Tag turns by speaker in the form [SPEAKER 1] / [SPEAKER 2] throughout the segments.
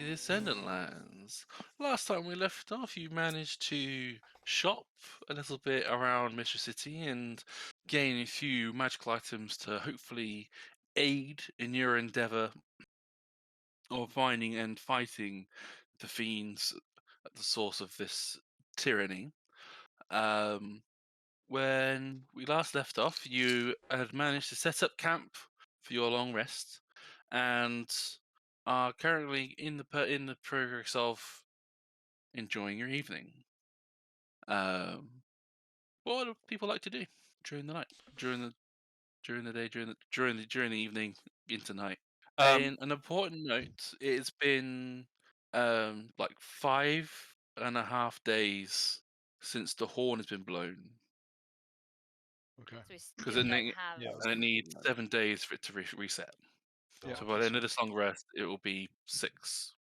[SPEAKER 1] the Ascendant Lands. Last time we left off, you managed to shop a little bit around Mystery City and gain a few magical items to hopefully aid in your endeavor of finding and fighting the fiends at the source of this tyranny. Um, when we last left off, you had managed to set up camp for your long rest, and are currently in the progress of enjoying your evening. What do people like to do during the night, during the day, during the evening into night? An important note: it's been like 5.5 days since the horn has been blown.
[SPEAKER 2] Okay.
[SPEAKER 3] So we
[SPEAKER 1] Because
[SPEAKER 3] still
[SPEAKER 1] it,
[SPEAKER 3] don't
[SPEAKER 1] ne-
[SPEAKER 3] have.
[SPEAKER 2] Yeah.
[SPEAKER 1] and it needs 7 days for it to reset.
[SPEAKER 2] Yeah.
[SPEAKER 1] So by the end of this long rest, it will be 6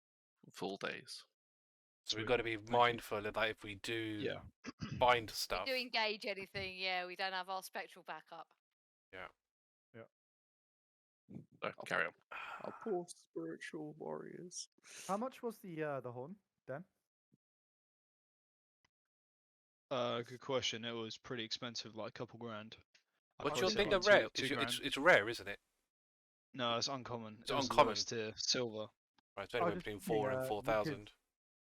[SPEAKER 1] full days.
[SPEAKER 4] So
[SPEAKER 2] Sweet.
[SPEAKER 4] we've got to be
[SPEAKER 2] Thank you.
[SPEAKER 4] mindful of that if we do
[SPEAKER 2] Yeah.
[SPEAKER 4] find
[SPEAKER 3] If
[SPEAKER 4] stuff.
[SPEAKER 3] we do engage anything, yeah, we don't have our spectral backup.
[SPEAKER 1] So carry on.
[SPEAKER 5] Our poor spiritual warriors.
[SPEAKER 6] How much was the horn, Dan?
[SPEAKER 2] Good question. It was pretty expensive, like a couple grand. I'd
[SPEAKER 4] What's
[SPEAKER 2] probably
[SPEAKER 4] your
[SPEAKER 2] say
[SPEAKER 4] thing
[SPEAKER 2] like
[SPEAKER 4] of rare?
[SPEAKER 2] two grand.
[SPEAKER 4] It's rare, isn't it?
[SPEAKER 2] No, it's uncommon.
[SPEAKER 4] It's
[SPEAKER 2] It was the
[SPEAKER 4] uncommon.
[SPEAKER 2] lowest tier, silver.
[SPEAKER 4] Right, it's anywhere
[SPEAKER 6] just
[SPEAKER 4] between
[SPEAKER 6] thinking,
[SPEAKER 4] 4 and
[SPEAKER 6] you
[SPEAKER 4] 4,000.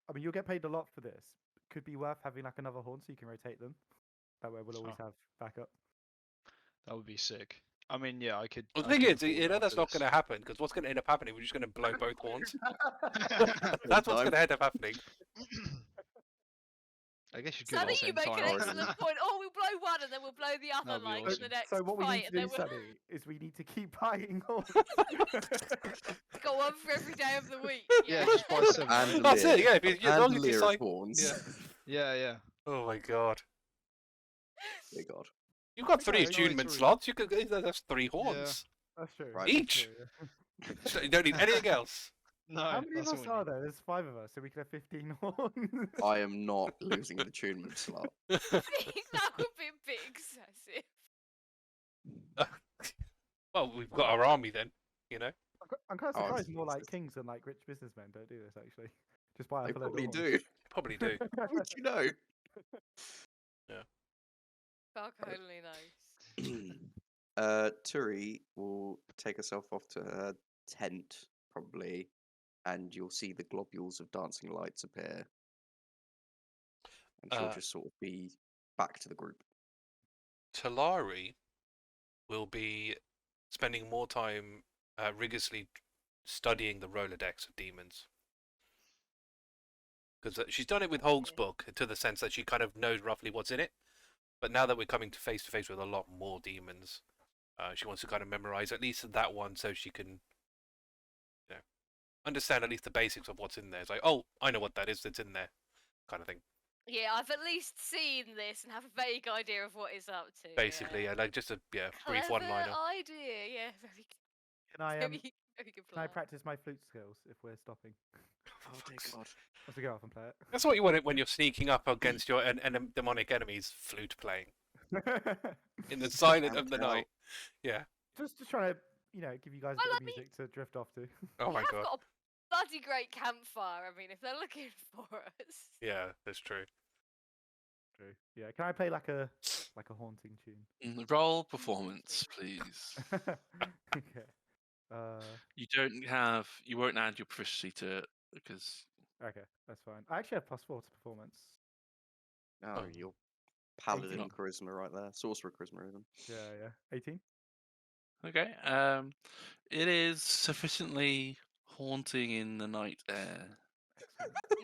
[SPEAKER 6] I mean, you'll get paid a lot for this. Could be worth having like another horn so you can rotate them. That way we'll always have backup.
[SPEAKER 2] That would be sick. I mean, yeah, I could.
[SPEAKER 4] Well, the
[SPEAKER 2] I
[SPEAKER 4] thing
[SPEAKER 2] could
[SPEAKER 4] is,
[SPEAKER 2] afford
[SPEAKER 4] you know
[SPEAKER 2] it
[SPEAKER 4] that's
[SPEAKER 2] after
[SPEAKER 4] not going to
[SPEAKER 2] this.
[SPEAKER 4] happen, because what's going to end up happening? We're just going to blow both horns.
[SPEAKER 5] That's
[SPEAKER 4] That's what's going to end up happening.
[SPEAKER 2] I guess you could
[SPEAKER 3] Sunny,
[SPEAKER 2] at the
[SPEAKER 3] you
[SPEAKER 2] same
[SPEAKER 3] make
[SPEAKER 2] time.
[SPEAKER 3] an excellent point. Oh, we'll blow one and then we'll blow the other
[SPEAKER 2] That'd be
[SPEAKER 3] like in
[SPEAKER 2] awesome.
[SPEAKER 3] the next
[SPEAKER 6] So what we
[SPEAKER 3] fight,
[SPEAKER 6] need to
[SPEAKER 3] and then
[SPEAKER 6] do,
[SPEAKER 3] we'll
[SPEAKER 6] Sunny, is we need to keep buying horns.
[SPEAKER 3] go on for every day of the week.
[SPEAKER 2] Yeah,
[SPEAKER 3] Yeah.
[SPEAKER 2] just buy 7.
[SPEAKER 5] And
[SPEAKER 2] right?
[SPEAKER 4] That's it. Yeah, if as long
[SPEAKER 5] and
[SPEAKER 4] as you
[SPEAKER 5] Lear
[SPEAKER 4] sign.
[SPEAKER 5] horns.
[SPEAKER 4] Yeah.
[SPEAKER 2] Yeah.
[SPEAKER 4] Oh my god.
[SPEAKER 5] Dear God.
[SPEAKER 4] You've got 3
[SPEAKER 6] Okay,
[SPEAKER 4] attunement
[SPEAKER 2] sorry.
[SPEAKER 4] slots. You could. That's 3 horns.
[SPEAKER 6] That's true.
[SPEAKER 5] Right.
[SPEAKER 6] that's
[SPEAKER 4] Each.
[SPEAKER 6] true, yeah.
[SPEAKER 4] So you don't need anything else.
[SPEAKER 2] No.
[SPEAKER 6] How many of
[SPEAKER 2] that's
[SPEAKER 6] us
[SPEAKER 2] all we
[SPEAKER 6] are
[SPEAKER 2] need.
[SPEAKER 6] there? There's 5 of us, so we could have 15 horns.
[SPEAKER 5] I am not losing the attunement slot.
[SPEAKER 3] I think that would be a bit excessive.
[SPEAKER 4] Well, we've got our army then. You know.
[SPEAKER 6] I'm kind of
[SPEAKER 5] Oh,
[SPEAKER 6] surprised more like
[SPEAKER 5] Jesus.
[SPEAKER 6] kings and like rich businessmen don't do this actually. Just buy
[SPEAKER 5] They
[SPEAKER 6] up a load of
[SPEAKER 5] probably
[SPEAKER 6] horns.
[SPEAKER 5] do.
[SPEAKER 4] Probably do.
[SPEAKER 5] How would you know?
[SPEAKER 3] Fuck only knows.
[SPEAKER 5] Turi will take herself off to her tent, probably, and you'll see the globules of dancing lights appear. And she'll just sort of be back to the group.
[SPEAKER 4] Talari will be spending more time rigorously studying the Rolodex of demons. Because she's done it with Holg's book, to the sense that she kind of knows roughly what's in it. But now that we're coming to face with a lot more demons, she wants to kind of memorize at least that one so she can understand at least the basics of what's in there. It's like, oh, I know what that is that's in there, kind of thing.
[SPEAKER 3] Yeah, I've at least seen this and have a vague idea of what it's up to.
[SPEAKER 4] Basically, yeah, like just a brief
[SPEAKER 3] Clever
[SPEAKER 4] one-liner.
[SPEAKER 3] idea, yeah, very good.
[SPEAKER 6] Can I
[SPEAKER 3] Very good
[SPEAKER 6] can I
[SPEAKER 3] plan.
[SPEAKER 6] practice my flute skills if we're stopping?
[SPEAKER 5] Oh, dear God.
[SPEAKER 6] Let's go off and play
[SPEAKER 4] That's what you want it when you're sneaking up against your demonic enemies, flute playing
[SPEAKER 6] it.
[SPEAKER 4] in the silence of
[SPEAKER 5] Camp
[SPEAKER 4] the
[SPEAKER 5] out.
[SPEAKER 4] night. Yeah.
[SPEAKER 6] just trying to, give you guys a
[SPEAKER 3] Well,
[SPEAKER 6] bit
[SPEAKER 3] I
[SPEAKER 6] of music to drift off to.
[SPEAKER 4] Oh
[SPEAKER 3] We
[SPEAKER 4] my
[SPEAKER 3] have
[SPEAKER 4] god.
[SPEAKER 3] got a bloody great campfire. I mean, if they're looking for us.
[SPEAKER 4] Yeah, that's true.
[SPEAKER 6] True. Yeah. Can I play like a haunting tune?
[SPEAKER 1] Roll performance, please.
[SPEAKER 6] Okay.
[SPEAKER 1] You won't add your proficiency to it because
[SPEAKER 6] Okay, that's fine. I actually have +4 to performance.
[SPEAKER 5] Oh,
[SPEAKER 1] Oh.
[SPEAKER 5] your paladin
[SPEAKER 6] 18.
[SPEAKER 5] charisma right there. Sorcerer charisma, even.
[SPEAKER 6] Yeah. 18.
[SPEAKER 1] okay. It is sufficiently haunting in the night air.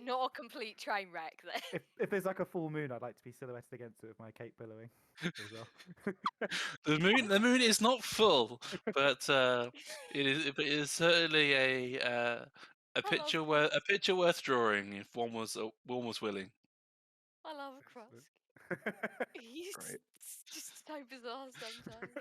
[SPEAKER 3] Not a complete train wreck there.
[SPEAKER 6] If there's like a full moon, I'd like to be silhouetted against it with my cape billowing as well.
[SPEAKER 1] The moon is not full, but it is certainly a picture worth drawing if one was willing.
[SPEAKER 3] I love Krusk. He's
[SPEAKER 5] Great.
[SPEAKER 3] just so bizarre sometimes.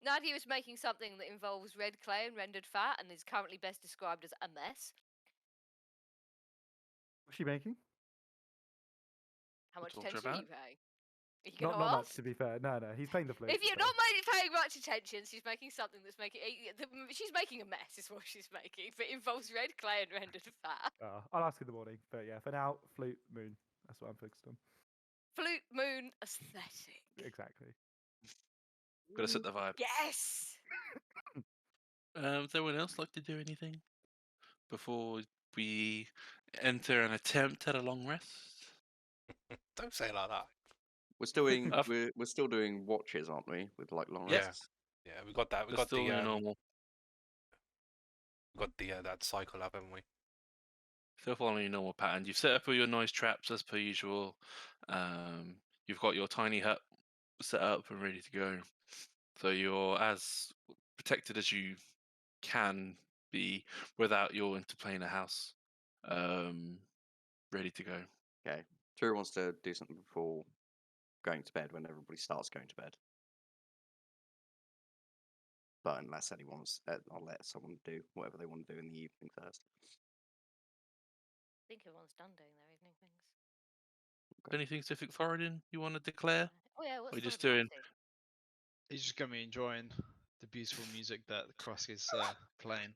[SPEAKER 3] Nadia was making something that involves red clay and rendered fat and is currently best described as a mess.
[SPEAKER 6] What's she making?
[SPEAKER 3] How much
[SPEAKER 1] Talk to her
[SPEAKER 3] attention do
[SPEAKER 1] about
[SPEAKER 3] you pay? Are you gonna
[SPEAKER 6] Not much,
[SPEAKER 3] ask?
[SPEAKER 6] to be fair. No, he's playing the flute.
[SPEAKER 3] If you're
[SPEAKER 6] so-
[SPEAKER 3] not paying much attention, she's making something that's making she's making a mess. Is what she's making, but it involves red clay and rendered fat.
[SPEAKER 6] I'll ask in the morning. But yeah, for now, flute, moon. That's what I'm focused on.
[SPEAKER 3] Flute moon aesthetic.
[SPEAKER 6] Exactly.
[SPEAKER 1] Gotta set the vibe.
[SPEAKER 3] Yes.
[SPEAKER 1] Does anyone else like to do anything before we enter an attempt at a long rest?
[SPEAKER 4] Don't say it like that.
[SPEAKER 5] We're still doing
[SPEAKER 1] I've-
[SPEAKER 5] we're still doing watches, aren't we? With like long
[SPEAKER 1] Yeah.
[SPEAKER 5] rests.
[SPEAKER 4] Yeah, we got that. We
[SPEAKER 1] We're
[SPEAKER 4] got
[SPEAKER 1] still
[SPEAKER 4] the
[SPEAKER 1] in normal.
[SPEAKER 4] we got the that cycle up, haven't we?
[SPEAKER 1] Still following your normal pattern. You've set up all your noise traps as per usual. You've got your tiny hut set up and ready to go. So you're as protected as you can be without your interplanar house ready to go.
[SPEAKER 5] Okay. Turi wants to do something before going to bed when everybody starts going to bed. But unless anyone's, I'll let someone do whatever they want to do in the evening first.
[SPEAKER 3] I think everyone's done doing their evening things.
[SPEAKER 1] Anything specific, Thoradin, you want to declare?
[SPEAKER 3] Oh yeah, what's
[SPEAKER 1] We're just
[SPEAKER 3] Thoradin up
[SPEAKER 1] doing-
[SPEAKER 3] to?
[SPEAKER 2] He's just gonna be enjoying the beautiful music that Krusk is playing.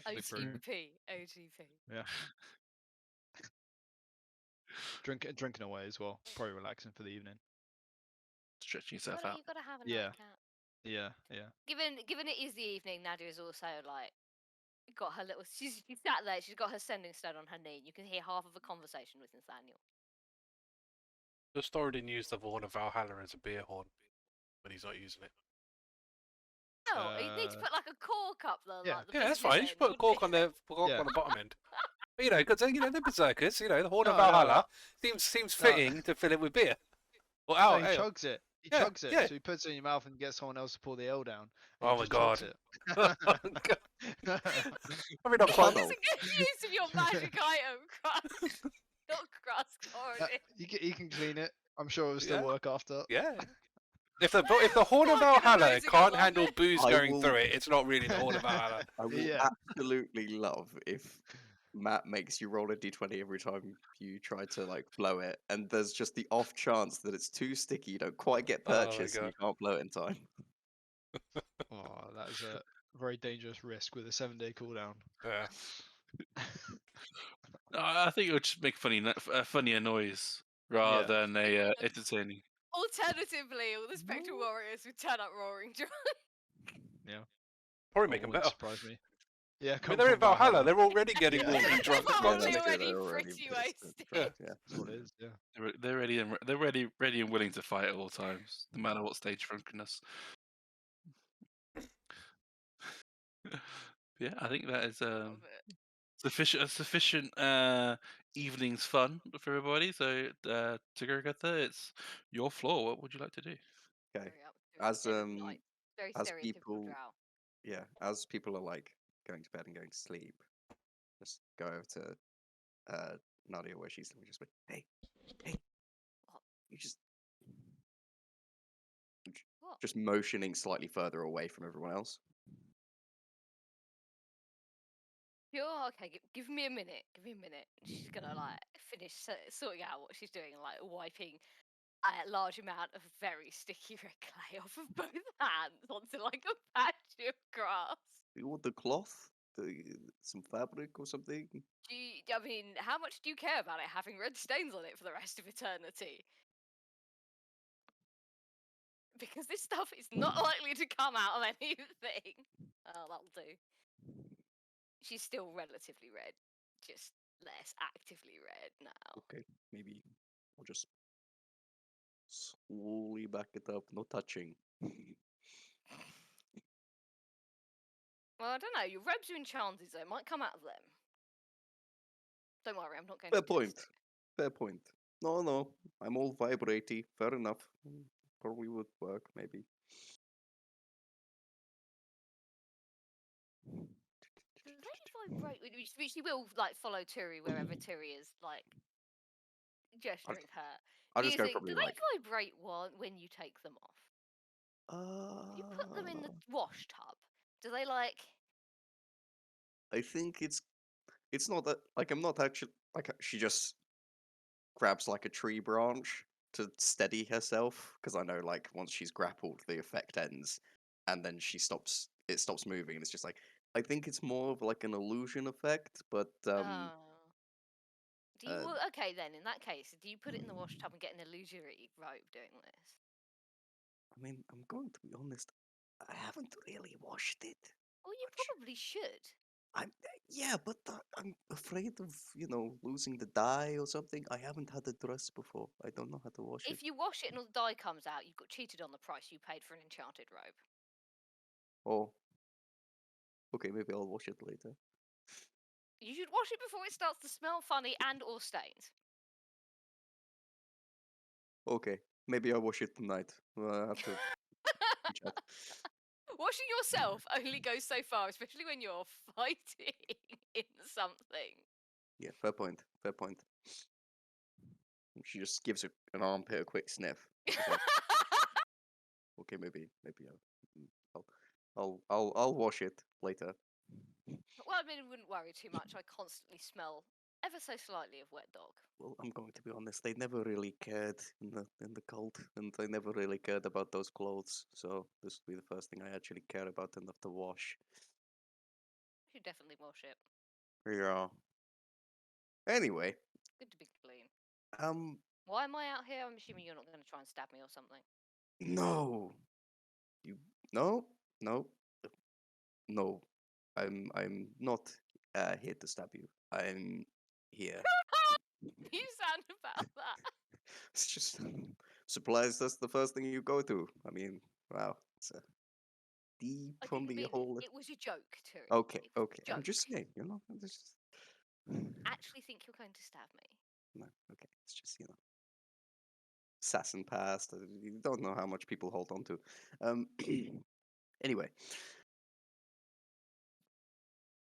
[SPEAKER 3] OTP. OTP.
[SPEAKER 2] Yeah. Drinking away as well. Probably relaxing for the evening.
[SPEAKER 1] Stretching
[SPEAKER 3] You
[SPEAKER 1] yourself
[SPEAKER 3] gotta,
[SPEAKER 1] out.
[SPEAKER 3] you gotta have a
[SPEAKER 2] Yeah.
[SPEAKER 3] nightcap.
[SPEAKER 2] Yeah.
[SPEAKER 3] Given it is the evening, Nadia's also like got her little. She's sat there. She's got her sending stone on her knee. And you can hear half of a conversation with Nathaniel.
[SPEAKER 4] Does Thoradin use the horn of Valhalla as a beer horn when he's not using it?
[SPEAKER 3] Oh, you need to put like a cork up there.
[SPEAKER 2] yeah.
[SPEAKER 3] Like the
[SPEAKER 4] Yeah,
[SPEAKER 3] big
[SPEAKER 4] that's fine. You
[SPEAKER 3] lid
[SPEAKER 4] should put a
[SPEAKER 3] would
[SPEAKER 4] cork
[SPEAKER 3] be-
[SPEAKER 4] on the
[SPEAKER 2] Yeah.
[SPEAKER 4] bottom end. But, you know, because the berserkers, you know, the horn of
[SPEAKER 2] No, no,
[SPEAKER 4] Valhalla seems fitting to fill it with beer. Or
[SPEAKER 2] No,
[SPEAKER 4] ale.
[SPEAKER 2] he chugs it. He
[SPEAKER 4] Yeah,
[SPEAKER 2] chugs it.
[SPEAKER 4] yeah.
[SPEAKER 2] So he puts it in your mouth and gets someone else to pour the ale down.
[SPEAKER 4] Oh my god.
[SPEAKER 2] God.
[SPEAKER 4] I mean, not quite.
[SPEAKER 3] It's a good use of your magic item, Krusk. Not Krusk, already.
[SPEAKER 2] he can clean it. I'm sure it'll still
[SPEAKER 4] Yeah.
[SPEAKER 2] work after.
[SPEAKER 4] Yeah. If the horn of
[SPEAKER 3] Fucking
[SPEAKER 4] Valhalla
[SPEAKER 3] amazing, I
[SPEAKER 4] can't
[SPEAKER 3] love
[SPEAKER 4] handle
[SPEAKER 3] it.
[SPEAKER 4] booze
[SPEAKER 5] I
[SPEAKER 4] going
[SPEAKER 5] will-
[SPEAKER 4] through it, it's not really the horn of Valhalla.
[SPEAKER 5] I will
[SPEAKER 2] Yeah.
[SPEAKER 5] absolutely love if Matt makes you roll a d20 every time you try to like blow it, and there's just the off chance that it's too sticky, you don't quite get
[SPEAKER 4] Oh my
[SPEAKER 5] purchased, and you
[SPEAKER 4] God.
[SPEAKER 5] can't blow it in time.
[SPEAKER 2] Oh, that is a very dangerous risk with a 7-day cooldown.
[SPEAKER 4] Yeah.
[SPEAKER 1] I think it would just make a funnier noise rather than a entertaining.
[SPEAKER 3] Alternatively, all the Spectral Warriors would turn up roaring drunk.
[SPEAKER 4] Probably make them
[SPEAKER 2] Wouldn't
[SPEAKER 4] better.
[SPEAKER 2] surprise me. Yeah,
[SPEAKER 4] I
[SPEAKER 2] come
[SPEAKER 4] mean, they're in
[SPEAKER 2] from
[SPEAKER 4] Valhalla. They're already getting
[SPEAKER 2] Yeah.
[SPEAKER 4] walking drunk.
[SPEAKER 3] They're
[SPEAKER 5] Yeah,
[SPEAKER 3] probably
[SPEAKER 5] that's true,
[SPEAKER 3] already
[SPEAKER 5] they're already
[SPEAKER 3] pretty
[SPEAKER 5] pissed
[SPEAKER 3] wasted.
[SPEAKER 5] and drunk, yeah.
[SPEAKER 2] That's what it is. Yeah.
[SPEAKER 1] They're ready and they're ready and willing to fight at all times, no matter what stage drunkenness. Yeah, I think that is
[SPEAKER 3] Love it.
[SPEAKER 1] sufficient evening's fun for everybody. So Turygurtha, it's your floor. What would you like to do?
[SPEAKER 5] Okay.
[SPEAKER 3] Very up to
[SPEAKER 5] As
[SPEAKER 3] dead of night. Very
[SPEAKER 5] as
[SPEAKER 3] stereotypical
[SPEAKER 5] people-
[SPEAKER 3] drow.
[SPEAKER 5] Yeah, as people are like going to bed and going to sleep, just go over to Nadia where she's sleeping. Just like, hey,
[SPEAKER 3] What?
[SPEAKER 5] you
[SPEAKER 3] What?
[SPEAKER 5] just motioning slightly further away from everyone else.
[SPEAKER 3] Sure, okay, give me a minute. Give me a minute. She's gonna like finish sorting out what she's doing and like wiping a large amount of very sticky red clay off of both hands onto like a patch of grass.
[SPEAKER 5] You want the cloth, some fabric or something?
[SPEAKER 3] I mean, how much do you care about it having red stains on it for the rest of eternity? Because this stuff is not likely to come out of anything. Oh, that'll do. She's still relatively red, just less actively red now.
[SPEAKER 5] Okay, maybe we'll just slowly back it up, no touching.
[SPEAKER 3] Well, I don't know. Your rebs are enchanted, so it might come out of them. Don't worry, I'm not going
[SPEAKER 5] Fair
[SPEAKER 3] to
[SPEAKER 5] point.
[SPEAKER 3] test it.
[SPEAKER 5] Fair point. No, I'm all vibratey. Fair enough. Probably would work, maybe.
[SPEAKER 3] Do they vibrate? She will like follow Turi wherever Turi is, like gesturing her.
[SPEAKER 5] I'll just go
[SPEAKER 3] Using-
[SPEAKER 5] probably
[SPEAKER 3] do they
[SPEAKER 5] like.
[SPEAKER 3] vibrate when you take them off? You put them in the wash tub. Do they like?
[SPEAKER 5] I think it's not that like I'm not actually like she just grabs like a tree branch to steady herself because I know like once she's grappled, the effect ends, and then she stops. It stops moving, and it's just like I think it's more of like an illusion effect, but
[SPEAKER 3] Oh. Do you
[SPEAKER 5] uh,
[SPEAKER 3] okay then? In that case, do you put it in the wash tub and get an illusory robe doing this?
[SPEAKER 5] I mean, I'm going to be honest. I haven't really washed it.
[SPEAKER 3] Well, you
[SPEAKER 5] much.
[SPEAKER 3] probably should.
[SPEAKER 5] Yeah, but I'm afraid of losing the dye or something. I haven't had a dress before. I don't know how to wash it.
[SPEAKER 3] If you wash it and all the dye comes out, you've got cheated on the price you paid for an enchanted robe.
[SPEAKER 5] Oh, okay, maybe I'll wash it later.
[SPEAKER 3] You should wash it before it starts to smell funny and or stains.
[SPEAKER 5] Okay, maybe I'll wash it tonight. I have to chat.
[SPEAKER 3] Washing yourself only goes so far, especially when you're fighting in something.
[SPEAKER 5] Yeah, fair point. Fair point. She just gives an armpit a quick sniff. She's like, okay, maybe I'll wash it later.
[SPEAKER 3] Well, I mean, I wouldn't worry too much. I constantly smell ever so slightly of wet dog.
[SPEAKER 5] Well, I'm going to be honest. They never really cared in the cult, and they never really cared about those clothes. So this will be the first thing I actually care about enough to wash.
[SPEAKER 3] You should definitely wash it.
[SPEAKER 5] Yeah. Anyway,
[SPEAKER 3] Good to be clean.
[SPEAKER 5] um,
[SPEAKER 3] Why am I out here? I'm assuming you're not going to try and stab me or something.
[SPEAKER 5] no, you no no no. I'm not here to stab you. I'm here.
[SPEAKER 3] You sound about that.
[SPEAKER 5] It's just supplies. That's the first thing you go to. I mean, wow, it's a deep
[SPEAKER 3] I
[SPEAKER 5] from
[SPEAKER 3] didn't
[SPEAKER 5] the
[SPEAKER 3] mean
[SPEAKER 5] hole.
[SPEAKER 3] it was a joke, Turi.
[SPEAKER 5] Okay,
[SPEAKER 3] It was
[SPEAKER 5] okay.
[SPEAKER 3] a
[SPEAKER 5] I'm
[SPEAKER 3] joke.
[SPEAKER 5] just saying, it's just...
[SPEAKER 3] Actually think you're going to stab me.
[SPEAKER 5] No, okay. It's just assassin past. You don't know how much people hold on to. Anyway,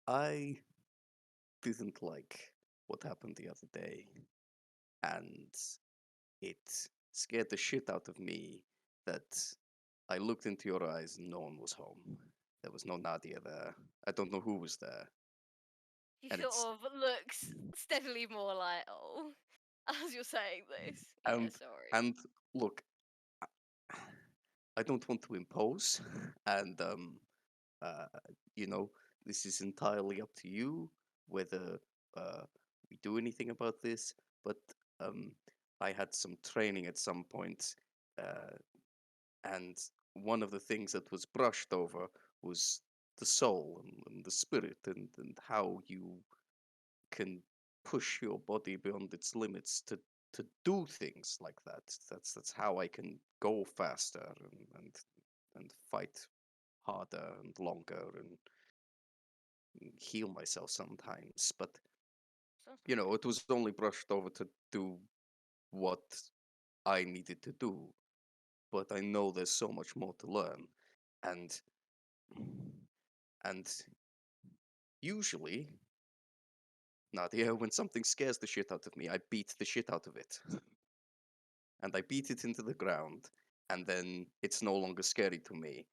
[SPEAKER 5] I didn't like what happened the other day, and it scared the shit out of me that I looked into your eyes and no one was home. There was no Nadia there. I don't know who was there.
[SPEAKER 3] He
[SPEAKER 5] And
[SPEAKER 3] sort
[SPEAKER 5] it's
[SPEAKER 3] of looks steadily more like, oh, as you're saying this. Yeah,
[SPEAKER 5] and
[SPEAKER 3] sorry.
[SPEAKER 5] and look, I don't want to impose, and uh, you know, this is entirely up to you whether we do anything about this. But um, I had some training at some point, and one of the things that was brushed over was the soul and the spirit and how you can push your body beyond its limits to do things like that. That's how I can go faster and fight harder and longer and heal myself sometimes. But
[SPEAKER 3] Sounds good.
[SPEAKER 5] it was only brushed over to do what I needed to do. But I know there's so much more to learn, and and usually, Nadia, when something scares the shit out of me, I beat the shit out of it. And I beat it into the ground, and then it's no longer scary to me.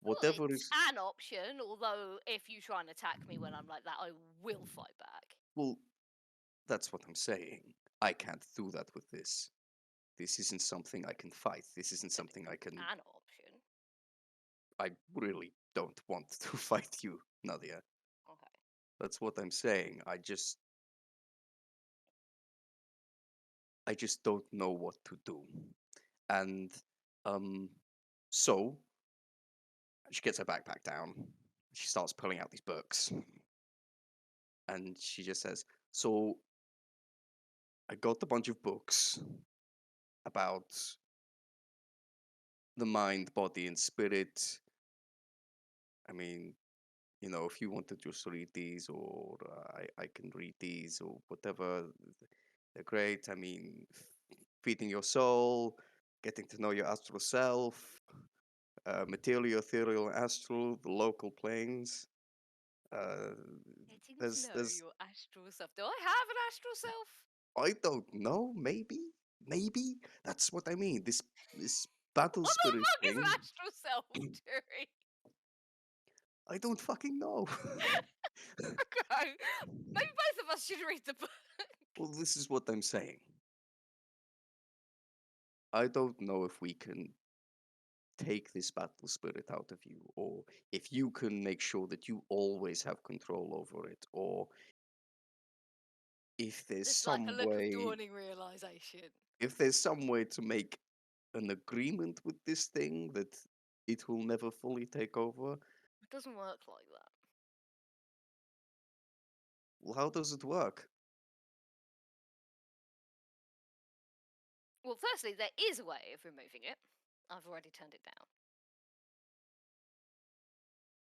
[SPEAKER 3] Well,
[SPEAKER 5] Whatever
[SPEAKER 3] it's
[SPEAKER 5] is.
[SPEAKER 3] an option, although if you try and attack me when I'm like that, I will fight back.
[SPEAKER 5] Well, that's what I'm saying. I can't do that with this. This isn't something I can fight. This isn't
[SPEAKER 3] But
[SPEAKER 5] something I
[SPEAKER 3] it's
[SPEAKER 5] can.
[SPEAKER 3] an option.
[SPEAKER 5] I really don't want to fight you, Nadia.
[SPEAKER 3] Okay.
[SPEAKER 5] That's what I'm saying. I just don't know what to do. And um so she gets her backpack down. She starts pulling out these books. And she just says, "So I got a bunch of books about the mind, body, and spirit. I mean, if you want to just read these, or I can read these, or whatever, they're great. I mean, feeding your soul, getting to know your astral self, material, ethereal, astral, the local planes. Uh,
[SPEAKER 3] Getting to
[SPEAKER 5] there's,
[SPEAKER 3] know
[SPEAKER 5] there's,
[SPEAKER 3] your astral self. Do I have an astral self?
[SPEAKER 5] I don't know, maybe that's what I mean. This battle
[SPEAKER 3] What the
[SPEAKER 5] spirit
[SPEAKER 3] fuck is an
[SPEAKER 5] thing.
[SPEAKER 3] astral self, Turi?
[SPEAKER 5] I don't fucking know.
[SPEAKER 3] Okay. Maybe both of us should read the book.
[SPEAKER 5] Well, this is what I'm saying. I don't know if we can take this battle spirit out of you, or if you can make sure that you always have control over it, or if there's
[SPEAKER 3] It's like a
[SPEAKER 5] some
[SPEAKER 3] look of
[SPEAKER 5] way,
[SPEAKER 3] dawning realization.
[SPEAKER 5] if there's some way to make an agreement with this thing that it will never fully take over.
[SPEAKER 3] It doesn't work like that.
[SPEAKER 5] Well, how does it work?
[SPEAKER 3] Well, firstly, there is a way of removing it. I've already turned it down.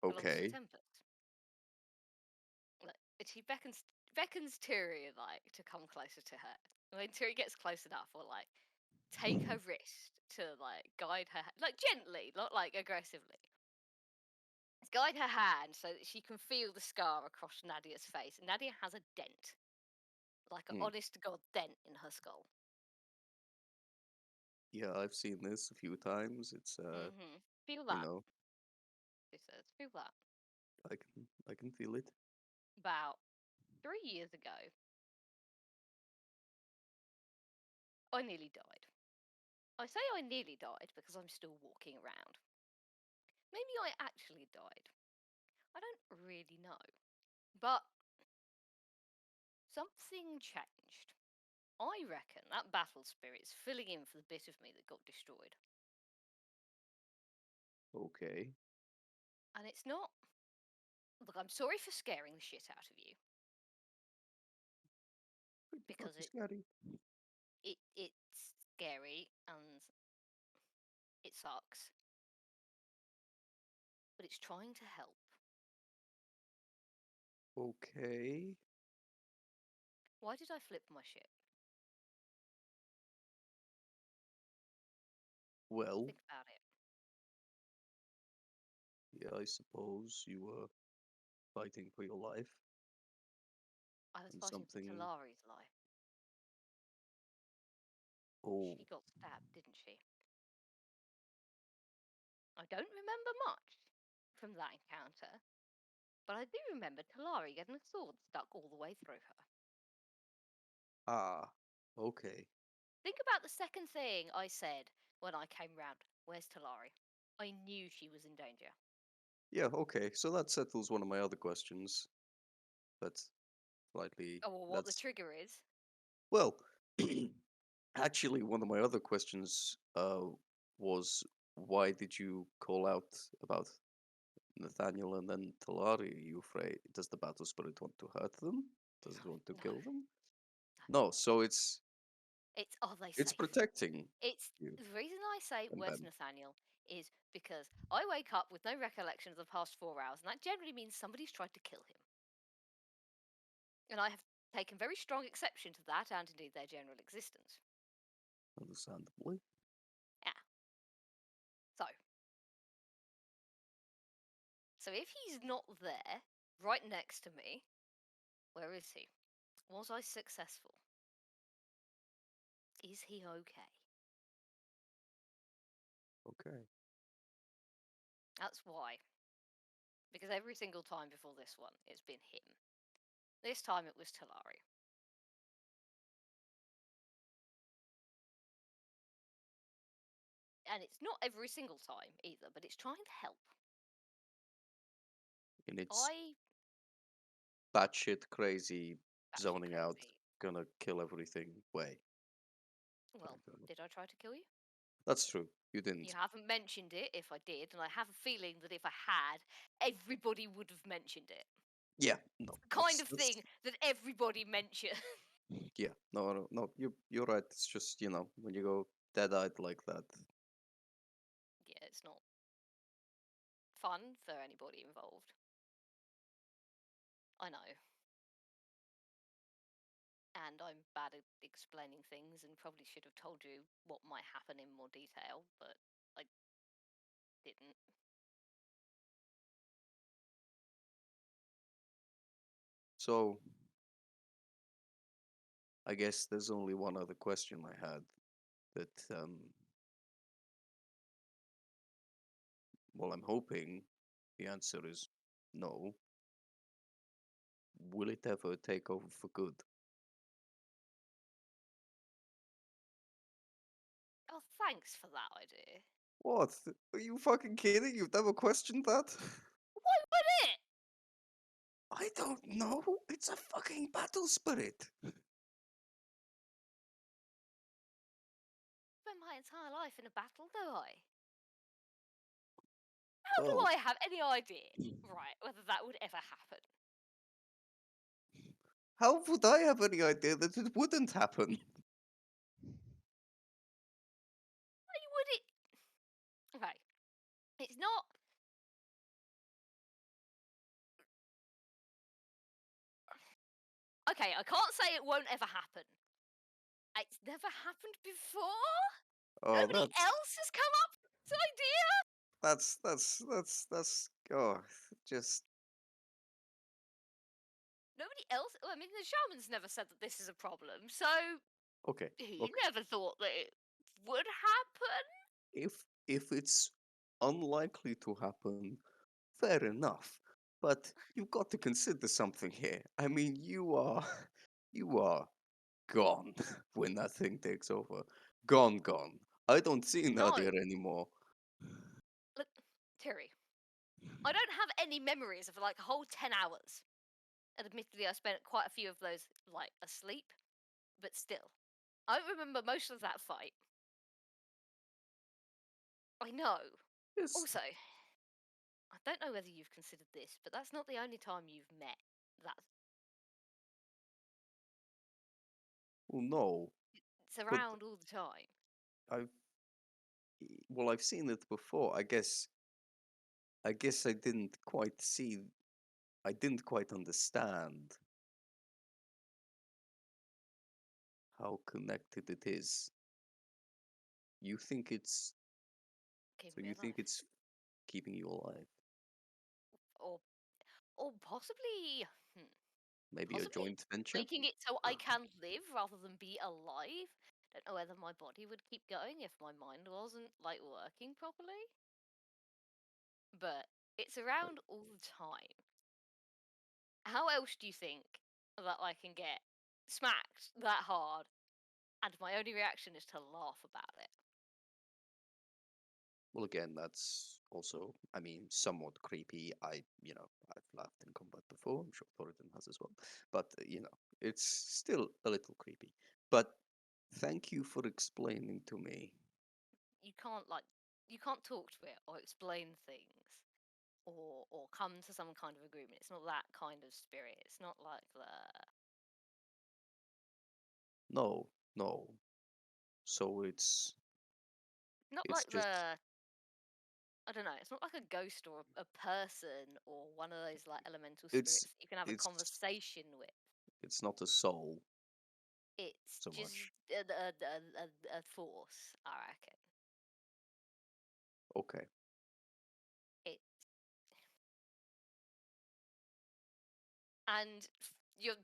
[SPEAKER 3] Belongs to
[SPEAKER 5] Okay.
[SPEAKER 3] Tempest. Look, she beckons Turi like to come closer to her. When Turi gets close enough, or like take her wrist to like guide her, like gently, not like aggressively. Guide her hand so that she can feel the scar across Nadia's face. Nadia has a dent, like an
[SPEAKER 5] Hmm.
[SPEAKER 3] honest to god dent in her skull.
[SPEAKER 5] Yeah, I've seen this a few times. It's
[SPEAKER 3] Feel
[SPEAKER 5] you
[SPEAKER 3] that,
[SPEAKER 5] know,
[SPEAKER 3] she says. Feel that.
[SPEAKER 5] I can feel it.
[SPEAKER 3] About 3 years ago, I nearly died. I say I nearly died because I'm still walking around. Maybe I actually died. I don't really know. But something changed. I reckon that battle spirit's filling in for the bit of me that got destroyed.
[SPEAKER 5] Okay.
[SPEAKER 3] And it's not. Look, I'm sorry for scaring the shit out of you. Because
[SPEAKER 5] Fucking scary.
[SPEAKER 3] it's scary and it sucks. But it's trying to help.
[SPEAKER 5] Okay.
[SPEAKER 3] Why did I flip my ship?
[SPEAKER 5] Well,
[SPEAKER 3] Think about it.
[SPEAKER 5] yeah, I suppose you were fighting for your life
[SPEAKER 3] I was
[SPEAKER 5] and
[SPEAKER 3] fighting for
[SPEAKER 5] something.
[SPEAKER 3] Talari's life.
[SPEAKER 5] Oh,
[SPEAKER 3] She got stabbed, didn't she? I don't remember much from that encounter, but I do remember Talari getting a sword stuck all the way through her.
[SPEAKER 5] ah, okay.
[SPEAKER 3] Think about the second thing I said when I came round. Where's Talari? I knew she was in danger.
[SPEAKER 5] Yeah, okay. So that settles one of my other questions. That's slightly.
[SPEAKER 3] Oh, well, what the
[SPEAKER 5] That's
[SPEAKER 3] trigger is?
[SPEAKER 5] well. Actually, one of my other questions was why did you call out about Nathaniel and then Talari? Are you afraid? Does the battle spirit want to hurt them? Does it want to
[SPEAKER 3] No,
[SPEAKER 5] kill them?
[SPEAKER 3] no.
[SPEAKER 5] No. So it's
[SPEAKER 3] Are they
[SPEAKER 5] it's
[SPEAKER 3] safe?
[SPEAKER 5] protecting
[SPEAKER 3] It's
[SPEAKER 5] you
[SPEAKER 3] the reason I say
[SPEAKER 5] and
[SPEAKER 3] where's
[SPEAKER 5] them.
[SPEAKER 3] Nathaniel is because I wake up with no recollection of the past 4 hours, and that generally means somebody's tried to kill him. And I have taken very strong exception to that and indeed their general existence.
[SPEAKER 5] Understandably.
[SPEAKER 3] Yeah. So if he's not there, right next to me, where is he? Was I successful? Is he okay?
[SPEAKER 5] Okay.
[SPEAKER 3] That's why. Because every single time before this one, it's been him. This time it was Talari. And it's not every single time either, but it's trying to help.
[SPEAKER 5] In its
[SPEAKER 3] I
[SPEAKER 5] batshit crazy,
[SPEAKER 3] batshit
[SPEAKER 5] zoning out,
[SPEAKER 3] crazy.
[SPEAKER 5] gonna kill everything way.
[SPEAKER 3] Well, did I try to kill you?
[SPEAKER 5] That's true. You
[SPEAKER 3] You
[SPEAKER 5] didn't.
[SPEAKER 3] haven't mentioned it if I did, and I have a feeling that if I had, everybody would have mentioned it.
[SPEAKER 5] Yeah. No.
[SPEAKER 3] The kind of
[SPEAKER 5] That's
[SPEAKER 3] thing that everybody mentions.
[SPEAKER 5] yeah. No. You're right. It's just when you go dead-eyed like that.
[SPEAKER 3] Yeah, it's not fun for anybody involved. I know. And I'm bad at explaining things and probably should have told you what might happen in more detail, but I didn't.
[SPEAKER 5] So I guess there's only one other question I had that well, I'm hoping the answer is no. Will it ever take over for good?
[SPEAKER 3] Oh, Thanks for that idea.
[SPEAKER 5] What? Are you fucking kidding? You've never questioned that?
[SPEAKER 3] Why would it?
[SPEAKER 5] I don't know. It's a fucking battle spirit.
[SPEAKER 3] Spent my entire life in a battle, do I? How do
[SPEAKER 5] Oh.
[SPEAKER 3] I have any idea, right, whether that would ever happen?
[SPEAKER 5] How would I have any idea that it wouldn't happen?
[SPEAKER 3] Why would it? Okay, it's not. Okay, I can't say it won't ever happen. It's never happened before.
[SPEAKER 5] Oh,
[SPEAKER 3] Nobody
[SPEAKER 5] that's
[SPEAKER 3] else has come up with this idea.
[SPEAKER 5] that's oh, just
[SPEAKER 3] Nobody else. I mean, the shaman's never said that this is a problem, so
[SPEAKER 5] okay.
[SPEAKER 3] he
[SPEAKER 5] Okay.
[SPEAKER 3] never thought that it would happen.
[SPEAKER 5] If it's unlikely to happen, fair enough. But you've got to consider something here. I mean, you are you are gone when that thing takes over. Gone, gone. I don't see
[SPEAKER 3] No.
[SPEAKER 5] Nadia anymore.
[SPEAKER 3] Look, Terry, I don't have any memories of like a whole 10 hours. And admittedly, I spent quite a few of those like asleep, but still, I don't remember most of that fight. I know.
[SPEAKER 5] Yes.
[SPEAKER 3] Also, I don't know whether you've considered this, but that's not the only time you've met that.
[SPEAKER 5] Well, no.
[SPEAKER 3] It's around all the time.
[SPEAKER 5] I've seen it before. I guess I didn't quite see. I didn't quite understand how connected it is. You think it's
[SPEAKER 3] Keeping
[SPEAKER 5] so
[SPEAKER 3] me
[SPEAKER 5] you
[SPEAKER 3] alive.
[SPEAKER 5] think it's keeping you alive?
[SPEAKER 3] Or possibly,
[SPEAKER 5] Maybe a
[SPEAKER 3] possibly
[SPEAKER 5] joint venture?
[SPEAKER 3] making it so I can live rather than be alive. Don't know whether my body would keep going if my mind wasn't like working properly. But it's around all the time. How else do you think that I can get smacked that hard and my only reaction is to laugh about it?
[SPEAKER 5] Well, again, that's also, I mean, somewhat creepy. I've laughed in combat before. I'm sure Thoradin has as well. But, it's still a little creepy. But thank you for explaining to me.
[SPEAKER 3] You can't talk to it or explain things or come to some kind of agreement. It's not that kind of spirit. It's not like the
[SPEAKER 5] No, no. So it's
[SPEAKER 3] not
[SPEAKER 5] it's
[SPEAKER 3] like
[SPEAKER 5] just
[SPEAKER 3] the I don't know. It's not like a ghost or a person or one of those like elemental spirits
[SPEAKER 5] it's
[SPEAKER 3] that you can have a
[SPEAKER 5] it's
[SPEAKER 3] conversation with.
[SPEAKER 5] it's not a soul
[SPEAKER 3] It's
[SPEAKER 5] so
[SPEAKER 3] just
[SPEAKER 5] much.
[SPEAKER 3] a force, I reckon.
[SPEAKER 5] Okay.
[SPEAKER 3] It and your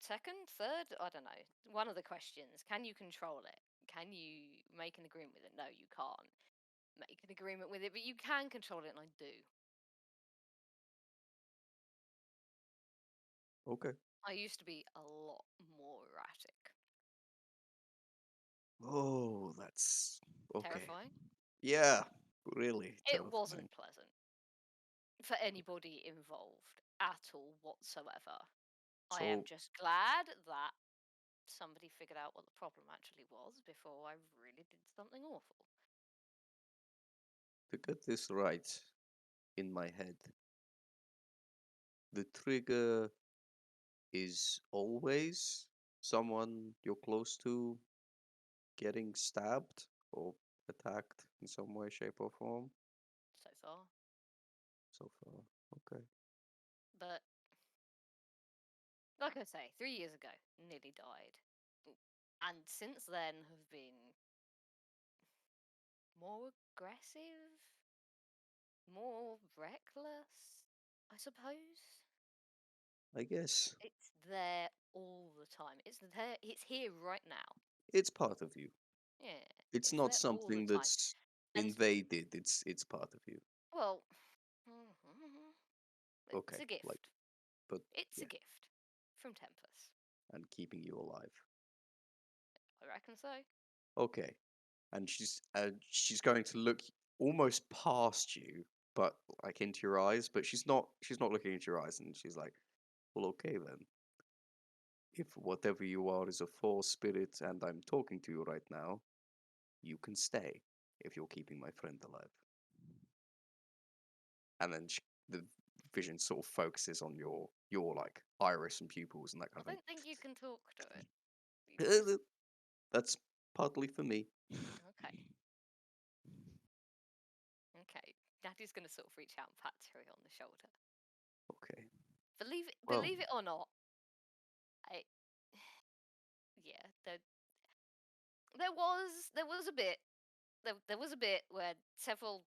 [SPEAKER 3] second, third, I don't know. One of the questions: can you control it? Can you make an agreement with it? No, you can't make an agreement with it, but you can control it, and I do.
[SPEAKER 5] Okay.
[SPEAKER 3] I used to be a lot more erratic.
[SPEAKER 5] Oh, that's okay.
[SPEAKER 3] Terrifying.
[SPEAKER 5] Yeah, really
[SPEAKER 3] It
[SPEAKER 5] terrifying.
[SPEAKER 3] wasn't pleasant for anybody involved at all whatsoever. I am
[SPEAKER 5] So
[SPEAKER 3] just glad that somebody figured out what the problem actually was before I really did something awful.
[SPEAKER 5] to get this right in my head, the trigger is always someone you're close to getting stabbed or attacked in some way, shape, or form.
[SPEAKER 3] So far.
[SPEAKER 5] So far, okay.
[SPEAKER 3] But like I say, 3 years ago, nearly died. And since then have been more aggressive, more reckless, I suppose.
[SPEAKER 5] I guess
[SPEAKER 3] It's there all the time. It's there. It's here right now.
[SPEAKER 5] it's part of you.
[SPEAKER 3] Yeah,
[SPEAKER 5] It's
[SPEAKER 3] it's
[SPEAKER 5] not
[SPEAKER 3] there all the
[SPEAKER 5] something
[SPEAKER 3] time.
[SPEAKER 5] that's
[SPEAKER 3] And
[SPEAKER 5] invaded. It's part of you.
[SPEAKER 3] well, it's
[SPEAKER 5] Okay,
[SPEAKER 3] a gift.
[SPEAKER 5] but
[SPEAKER 3] It's a
[SPEAKER 5] yeah,
[SPEAKER 3] gift from Tempest.
[SPEAKER 5] and keeping you alive.
[SPEAKER 3] I reckon so.
[SPEAKER 5] Okay, and she's going to look almost past you, but like into your eyes. But she's not looking into your eyes, and she's like, "Well, okay then. If whatever you are is a force spirit, and I'm talking to you right now, you can stay if you're keeping my friend alive." And then the vision sort of focuses on your like iris and pupils and that
[SPEAKER 3] I
[SPEAKER 5] kind of
[SPEAKER 3] don't think you can talk to it.
[SPEAKER 5] thing. That's partly for me.
[SPEAKER 3] Okay. Okay. Daddy's gonna sort of reach out and pat Terry on the shoulder.
[SPEAKER 5] Okay. Well-
[SPEAKER 3] Believe it or not, I yeah, there was a bit there was a bit where several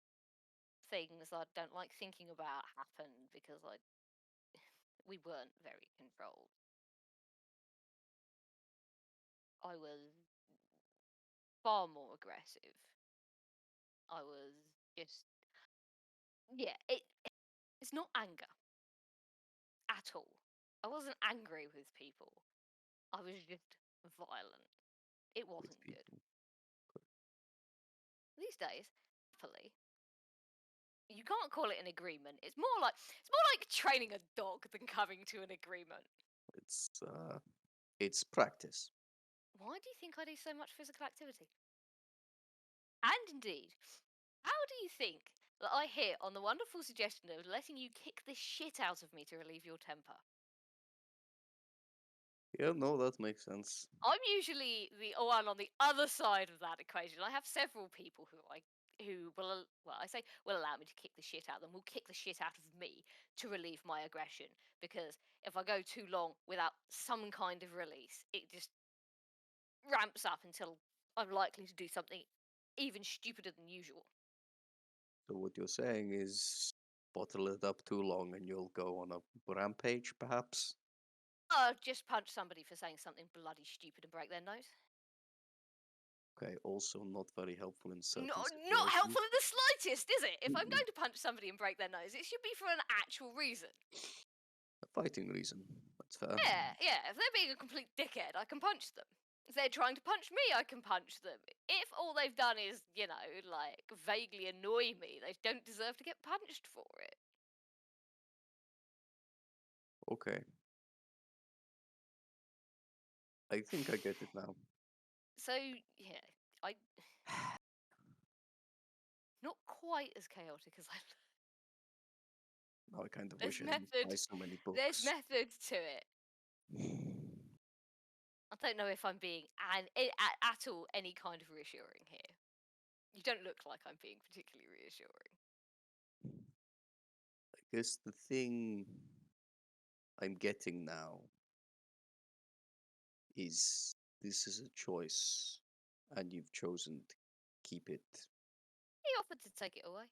[SPEAKER 3] things I don't like thinking about happened because we weren't very controlled. I was far more aggressive. I was just yeah, it's not anger at all. I wasn't angry with people. I was just violent. It
[SPEAKER 5] with
[SPEAKER 3] wasn't good.
[SPEAKER 5] people.
[SPEAKER 3] These days, happily, you can't call it an agreement. It's more like training a dog than coming to an agreement.
[SPEAKER 5] It's practice.
[SPEAKER 3] Why do you think I do so much physical activity? And indeed, how do you think that I hit on the wonderful suggestion of letting you kick the shit out of me to relieve your temper?
[SPEAKER 5] Yeah, no, that makes sense.
[SPEAKER 3] I'm usually the one on the other side of that equation. I have several people who will allow me to kick the shit out of them, will kick the shit out of me to relieve my aggression. Because if I go too long without some kind of release, it just ramps up until I'm likely to do something even stupider than usual.
[SPEAKER 5] So what you're saying is bottle it up too long and you'll go on a rampage, perhaps?
[SPEAKER 3] Just punch somebody for saying something bloody stupid and break their nose.
[SPEAKER 5] Okay, also not very helpful in certain
[SPEAKER 3] Not
[SPEAKER 5] situations.
[SPEAKER 3] helpful in the slightest, is it? If I'm going to punch somebody and break their nose, it should be for an actual reason.
[SPEAKER 5] A fighting reason. That's fair.
[SPEAKER 3] Yeah. If they're being a complete dickhead, I can punch them. If they're trying to punch me, I can punch them. If all they've done is, like vaguely annoy me, they don't deserve to get punched for it.
[SPEAKER 5] Okay. I think I get it now.
[SPEAKER 3] So yeah, I not quite as chaotic as I.
[SPEAKER 5] Now I kind of
[SPEAKER 3] There's
[SPEAKER 5] wish I didn't buy
[SPEAKER 3] method.
[SPEAKER 5] so many
[SPEAKER 3] There's
[SPEAKER 5] books.
[SPEAKER 3] method to it. I don't know if I'm being at all any kind of reassuring here. You don't look like I'm being particularly reassuring.
[SPEAKER 5] I guess the thing I'm getting now is this is a choice, and you've chosen to keep it.
[SPEAKER 3] He offered to take it away.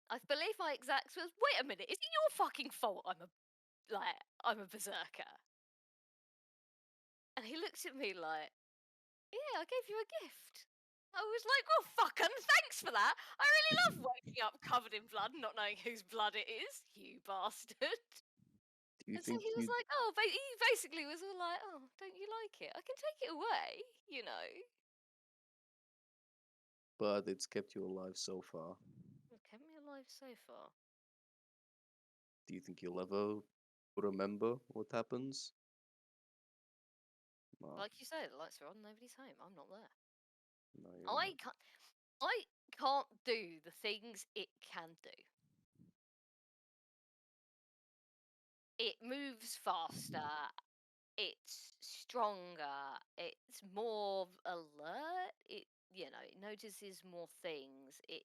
[SPEAKER 3] I believe my exact words. Wait a minute, is it your fucking fault I'm a berserker? And he looks at me like, yeah, I gave you a gift. I was like, well, fucking thanks for that. I really love waking up covered in blood and not knowing whose blood it is, you bastard.
[SPEAKER 5] Do you
[SPEAKER 3] And so
[SPEAKER 5] think
[SPEAKER 3] he was
[SPEAKER 5] you?
[SPEAKER 3] like, oh, he basically was all like, oh, don't you like it? I can take it away, you know.
[SPEAKER 5] But it's kept you alive so far.
[SPEAKER 3] It kept me alive so far.
[SPEAKER 5] Do you think you'll ever remember what happens? No,
[SPEAKER 3] Like you say, the lights are on, nobody's home. I'm not there.
[SPEAKER 5] no, you're not.
[SPEAKER 3] I can't do the things it can do. It moves faster. It's stronger. It's more alert. It notices more things. It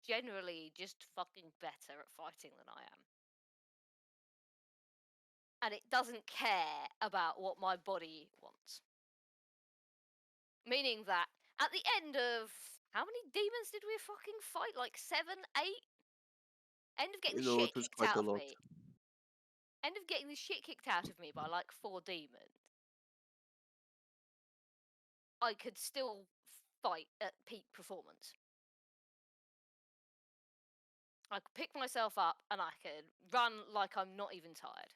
[SPEAKER 3] generally just fucking better at fighting than I am. And it doesn't care about what my body wants. Meaning that at the end of how many demons did we fucking fight? Like 7, 8? End of getting the
[SPEAKER 5] You know,
[SPEAKER 3] shit
[SPEAKER 5] it was
[SPEAKER 3] kicked
[SPEAKER 5] quite
[SPEAKER 3] out
[SPEAKER 5] a
[SPEAKER 3] of
[SPEAKER 5] lot.
[SPEAKER 3] me. End of getting the shit kicked out of me by like 4 demons. I could still fight at peak performance. I could pick myself up and I could run like I'm not even tired.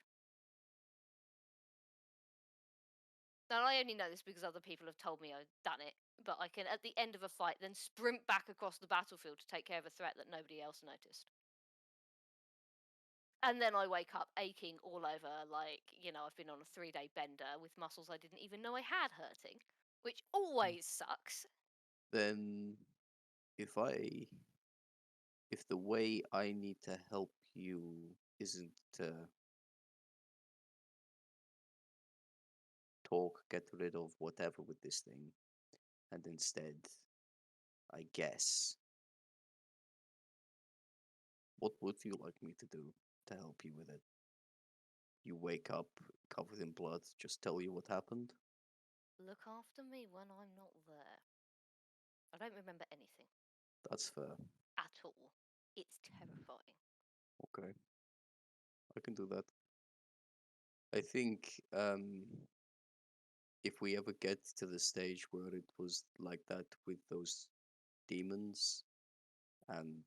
[SPEAKER 3] Now, I only know this because other people have told me I've done it, but I can, at the end of a fight, then sprint back across the battlefield to take care of a threat that nobody else noticed. And then I wake up aching all over, like, I've been on a 3-day bender with muscles I didn't even know I had hurting, which always sucks.
[SPEAKER 5] Then, if the way I need to help you isn't to talk, get rid of whatever with this thing, and instead, I guess, what would you like me to do to help you with it? You wake up covered in blood, just tell you what happened?
[SPEAKER 3] Look after me when I'm not there. I don't remember anything
[SPEAKER 5] That's fair.
[SPEAKER 3] at all. It's terrifying.
[SPEAKER 5] Okay. I can do that. I think if we ever get to the stage where it was like that with those demons and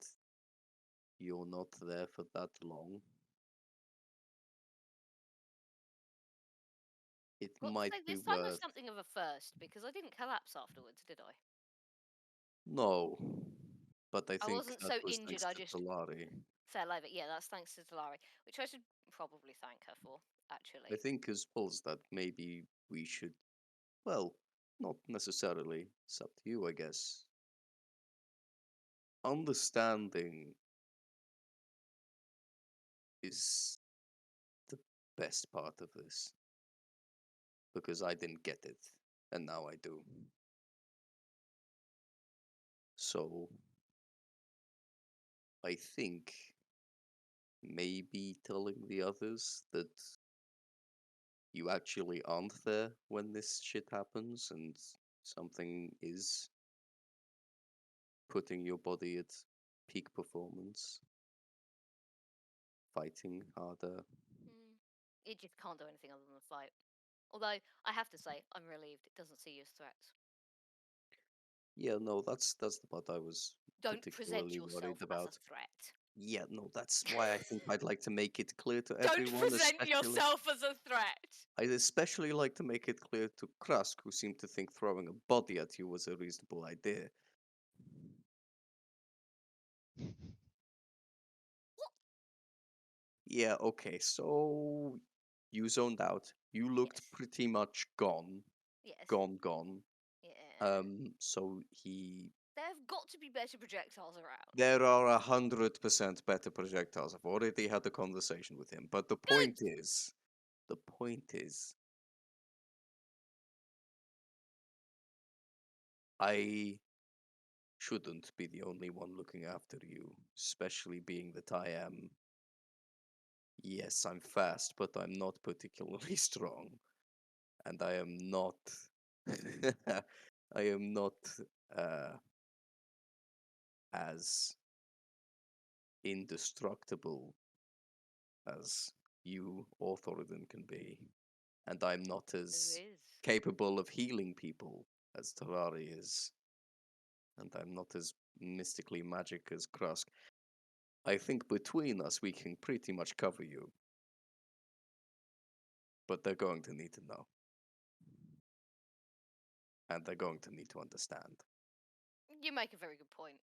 [SPEAKER 5] you're not there for that long, it
[SPEAKER 3] Got to
[SPEAKER 5] might
[SPEAKER 3] say,
[SPEAKER 5] be
[SPEAKER 3] this time was
[SPEAKER 5] worth.
[SPEAKER 3] something of a first because I didn't collapse afterwards, did I?
[SPEAKER 5] No, but I
[SPEAKER 3] I
[SPEAKER 5] think
[SPEAKER 3] wasn't
[SPEAKER 5] that
[SPEAKER 3] so
[SPEAKER 5] was
[SPEAKER 3] injured,
[SPEAKER 5] thanks
[SPEAKER 3] I
[SPEAKER 5] to
[SPEAKER 3] just
[SPEAKER 5] Talari.
[SPEAKER 3] fell over. Yeah, that's thanks to Talari, which I should probably thank her for,
[SPEAKER 5] I
[SPEAKER 3] actually.
[SPEAKER 5] think as well as that maybe we should, well, not necessarily. It's up to you, I guess. Understanding is the best part of this because I didn't get it and now I do. So I think maybe telling the others that you actually aren't there when this shit happens and something is putting your body at peak performance, fighting harder.
[SPEAKER 3] It just can't do anything other than fight. Although, I have to say, I'm relieved it doesn't see you as threats.
[SPEAKER 5] Yeah, no, that's the part I was
[SPEAKER 3] Don't present
[SPEAKER 5] particularly
[SPEAKER 3] yourself
[SPEAKER 5] worried
[SPEAKER 3] as
[SPEAKER 5] about.
[SPEAKER 3] a threat.
[SPEAKER 5] Yeah, no, that's why I think I'd like to make it clear to
[SPEAKER 3] Don't
[SPEAKER 5] everyone,
[SPEAKER 3] present yourself as a threat!
[SPEAKER 5] I'd especially like to make it clear to Krusk, who seemed to think throwing a body at you was a reasonable idea. Yeah, okay, so you zoned out. You looked
[SPEAKER 3] Yes.
[SPEAKER 5] pretty much gone.
[SPEAKER 3] Yes.
[SPEAKER 5] Gone.
[SPEAKER 3] Yeah.
[SPEAKER 5] So he.
[SPEAKER 3] There have got to be better projectiles around.
[SPEAKER 5] There are 100% better projectiles. I've already had a conversation with him. But the point is, I shouldn't be the only one looking after you, especially being that I am. Yes, I'm fast, but I'm not particularly strong. And I am not. I am not as indestructible as you or Thoradin can be. And I'm not as
[SPEAKER 3] There is.
[SPEAKER 5] capable of healing people as Talari is. And I'm not as mystically magic as Krusk. I think between us we can pretty much cover you. But they're going to need to know. And they're going to need to understand.
[SPEAKER 3] You make a very good point.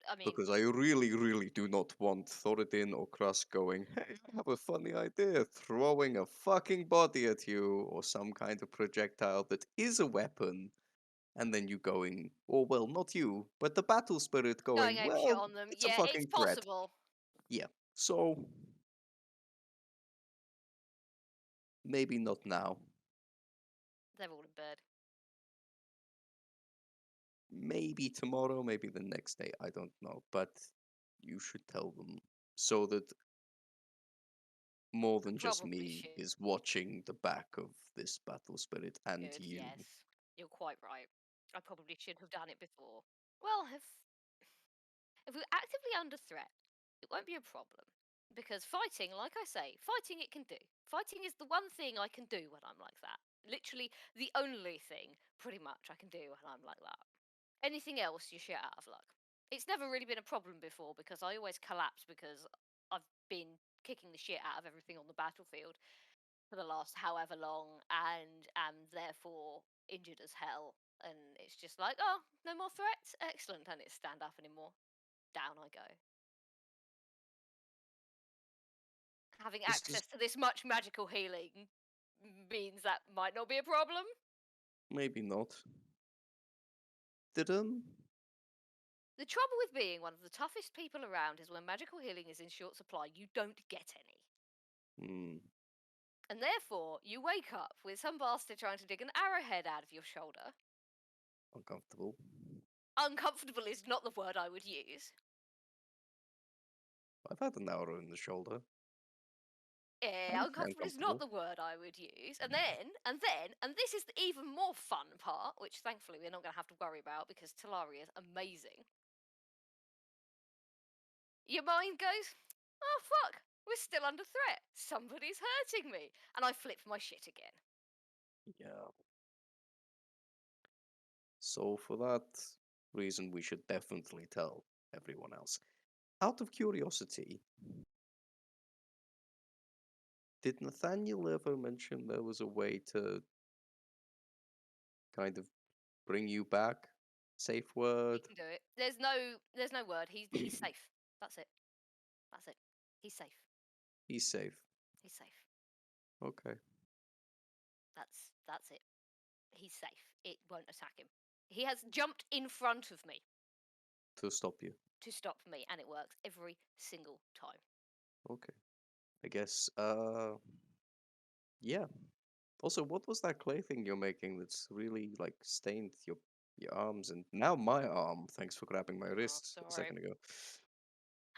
[SPEAKER 3] I mean,
[SPEAKER 5] Because I really, really do not want Thoradin or Krusk going, hey, I have a funny idea, throwing a fucking body at you, or some kind of projectile that is a weapon, and then you going, or well, not you, but the battle spirit going,
[SPEAKER 3] going ape shit
[SPEAKER 5] well,
[SPEAKER 3] on them.
[SPEAKER 5] it's a
[SPEAKER 3] Yeah, it's
[SPEAKER 5] fucking threat.
[SPEAKER 3] possible.
[SPEAKER 5] Yeah, so maybe not now.
[SPEAKER 3] They're all in bed.
[SPEAKER 5] Maybe tomorrow, maybe the next day, I don't know. But you should tell them so that more than just
[SPEAKER 3] Probably
[SPEAKER 5] me
[SPEAKER 3] should.
[SPEAKER 5] is watching the back of this battle spirit and
[SPEAKER 3] Good,
[SPEAKER 5] you.
[SPEAKER 3] yes. You're quite right. I probably should have done it before. Well, if we're actively under threat, it won't be a problem. Because fighting, like I say, fighting it can do. Fighting is the one thing I can do when I'm like that. Literally the only thing, pretty much, I can do when I'm like that. Anything else, you're shit out of luck. It's never really been a problem before because I always collapse because I've been kicking the shit out of everything on the battlefield. for the last however long and am therefore injured as hell. And it's just like, oh, no more threats? Excellent. And it's stand up anymore. Down I go. Having
[SPEAKER 5] This
[SPEAKER 3] access
[SPEAKER 5] is
[SPEAKER 3] to this much magical healing means that might not be a problem.
[SPEAKER 5] maybe not. Did
[SPEAKER 3] The trouble with being one of the toughest people around is when magical healing is in short supply, you don't get any. And therefore, you wake up with some bastard trying to dig an arrowhead out of your shoulder.
[SPEAKER 5] uncomfortable?
[SPEAKER 3] Uncomfortable is not the word I would use.
[SPEAKER 5] I've had an arrow in the shoulder.
[SPEAKER 3] Yeah,
[SPEAKER 5] I'm
[SPEAKER 3] uncomfortable is not the word I would use. And this is the even more fun part, which thankfully we're not going to have to worry about because Talari is amazing. Your mind goes, oh fuck, we're still under threat. Somebody's hurting me. And I flip my shit again.
[SPEAKER 5] Yeah. So for that reason, we should definitely tell everyone else. Out of curiosity, did Nathaniel ever mention there was a way to kind of bring you back? Safe word?
[SPEAKER 3] He can do it. There's no word. He's safe. That's it. That's it. He's safe.
[SPEAKER 5] He's safe.
[SPEAKER 3] He's safe.
[SPEAKER 5] Okay.
[SPEAKER 3] That's it. He's safe. It won't attack him. He has jumped in front of me
[SPEAKER 5] To stop you.
[SPEAKER 3] to stop me, and it works every single time.
[SPEAKER 5] Okay. I guess, yeah. Also, what was that clay thing you're making that's really, like, stained your arms and now my arm, thanks for grabbing my wrist a
[SPEAKER 3] sorry.
[SPEAKER 5] second ago.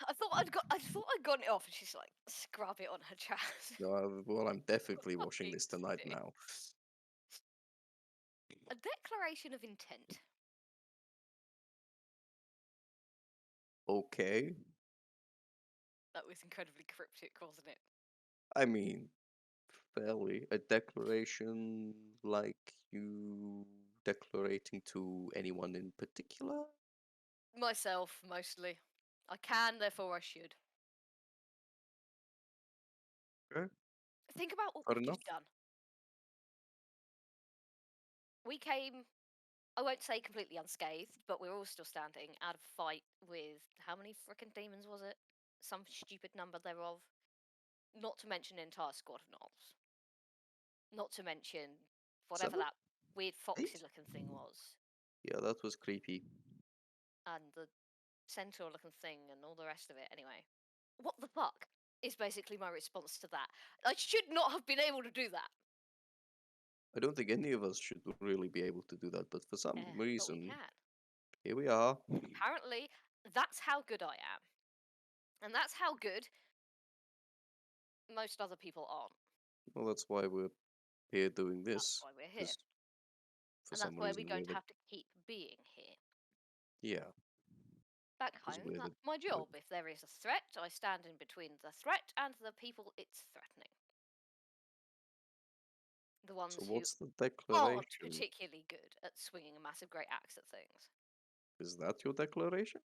[SPEAKER 3] I thought I'd gotten it off, and she's like, scrub it on her chest.
[SPEAKER 5] No, well, I'm definitely washing
[SPEAKER 3] Fucking
[SPEAKER 5] this tonight
[SPEAKER 3] sick.
[SPEAKER 5] now.
[SPEAKER 3] A declaration of intent.
[SPEAKER 5] Okay.
[SPEAKER 3] That was incredibly cryptic, wasn't it?
[SPEAKER 5] I mean, fairly. A declaration like you declarating to anyone in particular?
[SPEAKER 3] Myself, mostly. I can, therefore I should.
[SPEAKER 5] Okay.
[SPEAKER 3] Think about what
[SPEAKER 5] Fair
[SPEAKER 3] we've
[SPEAKER 5] enough.
[SPEAKER 3] just done. We came, I won't say completely unscathed, but we're all still standing out of a fight with how many frickin' demons was it? Some stupid number thereof. Not to mention an entire squad of knobs. Not to mention whatever
[SPEAKER 5] 7?
[SPEAKER 3] that weird foxy
[SPEAKER 5] 8?
[SPEAKER 3] looking thing was.
[SPEAKER 5] Yeah, that was creepy.
[SPEAKER 3] And the centaur looking thing and all the rest of it. Anyway, what the fuck is basically my response to that. I should not have been able to do that.
[SPEAKER 5] I don't think any of us should really be able to do that, but for some
[SPEAKER 3] But we
[SPEAKER 5] reason,
[SPEAKER 3] can.
[SPEAKER 5] here we are.
[SPEAKER 3] Apparently, that's how good I am. And that's how good most other people aren't.
[SPEAKER 5] Well, that's why we're here doing
[SPEAKER 3] That's
[SPEAKER 5] this.
[SPEAKER 3] why we're here.
[SPEAKER 5] 'Cause for
[SPEAKER 3] And
[SPEAKER 5] some
[SPEAKER 3] that's why we
[SPEAKER 5] reason,
[SPEAKER 3] don't have to keep being here.
[SPEAKER 5] Yeah,
[SPEAKER 3] Back
[SPEAKER 5] 'cause
[SPEAKER 3] home,
[SPEAKER 5] we're the-
[SPEAKER 3] that's my job. If there is a threat, I stand in between the threat and the people it's threatening. The ones
[SPEAKER 5] So
[SPEAKER 3] who
[SPEAKER 5] what's the
[SPEAKER 3] aren't
[SPEAKER 5] declaration?
[SPEAKER 3] particularly good at swinging a massive great axe at things.
[SPEAKER 5] Is that your declaration?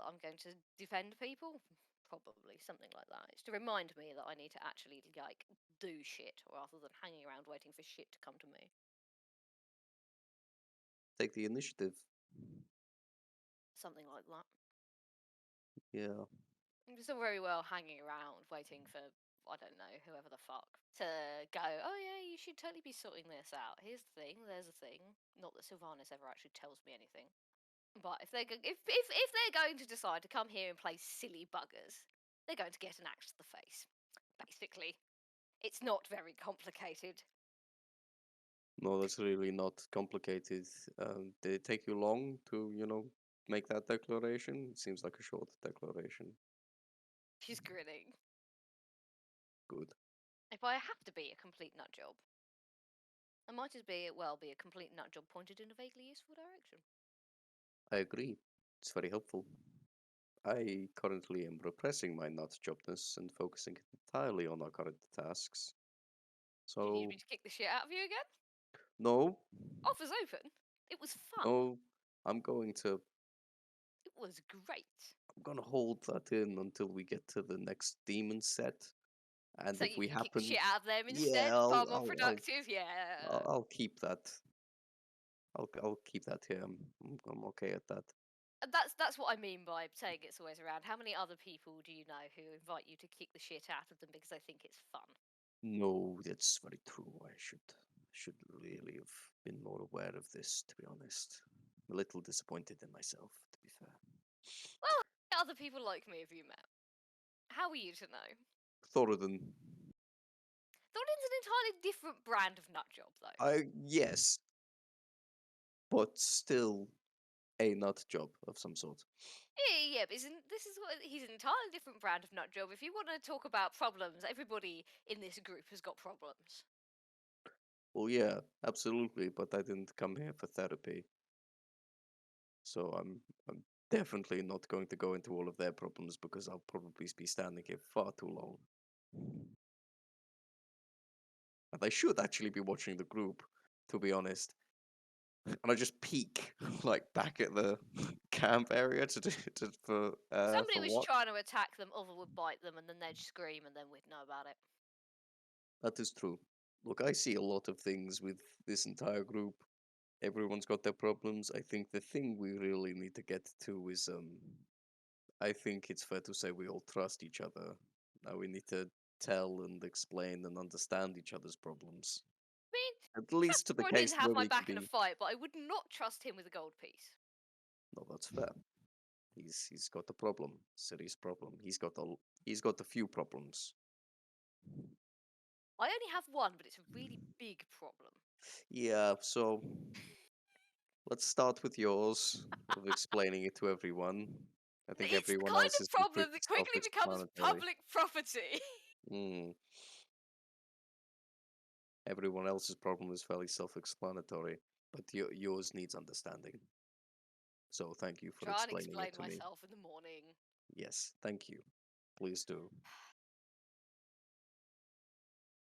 [SPEAKER 3] I'm going to defend people? Probably, something like that. It's to remind me that I need to actually, like, do shit rather than hanging around waiting for shit to come to me.
[SPEAKER 5] Take the initiative.
[SPEAKER 3] Something like that.
[SPEAKER 5] Yeah.
[SPEAKER 3] I'm still very well hanging around waiting for, I don't know, whoever the fuck to go, oh yeah, you should totally be sorting this out. Here's the thing, there's a thing. Not that Sylvanas ever actually tells me anything. But if they're if they're going to decide to come here and play silly buggers, they're going to get an axe to the face. Basically, it's not very complicated.
[SPEAKER 5] No, that's really not complicated. Did it take you long to, make that declaration? It seems like a short declaration.
[SPEAKER 3] She's grinning.
[SPEAKER 5] Good.
[SPEAKER 3] If I have to be a complete nut job, I might as well be a complete nut job pointed in a vaguely useful direction.
[SPEAKER 5] I agree. It's very helpful. I currently am repressing my nut jobness and focusing entirely on our current tasks.
[SPEAKER 3] Do you need
[SPEAKER 5] So,
[SPEAKER 3] me to kick the shit out of you again?
[SPEAKER 5] no,
[SPEAKER 3] Offers open. It was fun.
[SPEAKER 5] no, I'm going to
[SPEAKER 3] It was great.
[SPEAKER 5] I'm gonna hold that in until we get to the next demon set. And
[SPEAKER 3] So
[SPEAKER 5] if
[SPEAKER 3] you
[SPEAKER 5] we
[SPEAKER 3] can kick the
[SPEAKER 5] happen,
[SPEAKER 3] shit out of them
[SPEAKER 5] yeah,
[SPEAKER 3] instead. Far more productive. Yeah.
[SPEAKER 5] I'll keep that. I'll keep that here. I'm okay at that.
[SPEAKER 3] And that's what I mean by saying it's always around. How many other people do you know who invite you to kick the shit out of them because they think it's fun?
[SPEAKER 5] No, that's very true. I should really have been more aware of this, to be honest. I'm a little disappointed in myself, to be fair.
[SPEAKER 3] Well, other people like me have you met? How are you to know?
[SPEAKER 5] Thoradin.
[SPEAKER 3] Thoradin's an entirely different brand of nut job, though.
[SPEAKER 5] Yes, but still a nut job of some sort.
[SPEAKER 3] Yeah, but this is what he's an entirely different brand of nut job. If you want to talk about problems, everybody in this group has got problems.
[SPEAKER 5] Well, yeah, absolutely, but I didn't come here for therapy. So I'm definitely not going to go into all of their problems because I'll probably be standing here far too long. And I should actually be watching the group, to be honest. And I just peek, like, back at the camp area for
[SPEAKER 3] Somebody was
[SPEAKER 5] what?
[SPEAKER 3] trying to attack them, other would bite them, and then they'd scream, and then we'd know about it.
[SPEAKER 5] That is true. Look, I see a lot of things with this entire group. Everyone's got their problems. I think the thing we really need to get to is I think it's fair to say we all trust each other. Now we need to tell and explain and understand each other's problems.
[SPEAKER 3] I mean,
[SPEAKER 5] At least to the
[SPEAKER 3] Troy didn't
[SPEAKER 5] case
[SPEAKER 3] have
[SPEAKER 5] where
[SPEAKER 3] my
[SPEAKER 5] we can
[SPEAKER 3] back in a
[SPEAKER 5] be.
[SPEAKER 3] fight, but I would not trust him with a gold piece.
[SPEAKER 5] No, that's fair. He's got a problem, serious problem. He's got a few problems.
[SPEAKER 3] I only have one, but it's a really big problem.
[SPEAKER 5] Yeah, so let's start with yours of explaining it to everyone. I think
[SPEAKER 3] It's the
[SPEAKER 5] everyone
[SPEAKER 3] kind
[SPEAKER 5] else
[SPEAKER 3] of
[SPEAKER 5] has been
[SPEAKER 3] problem
[SPEAKER 5] pretty
[SPEAKER 3] that quickly becomes
[SPEAKER 5] self-explanatory.
[SPEAKER 3] public property.
[SPEAKER 5] Mm. Everyone else's problem is fairly self-explanatory, but yours needs understanding. So thank you for
[SPEAKER 3] Try and
[SPEAKER 5] explaining
[SPEAKER 3] explain
[SPEAKER 5] it to me.
[SPEAKER 3] myself in the morning.
[SPEAKER 5] Yes, thank you. Please do.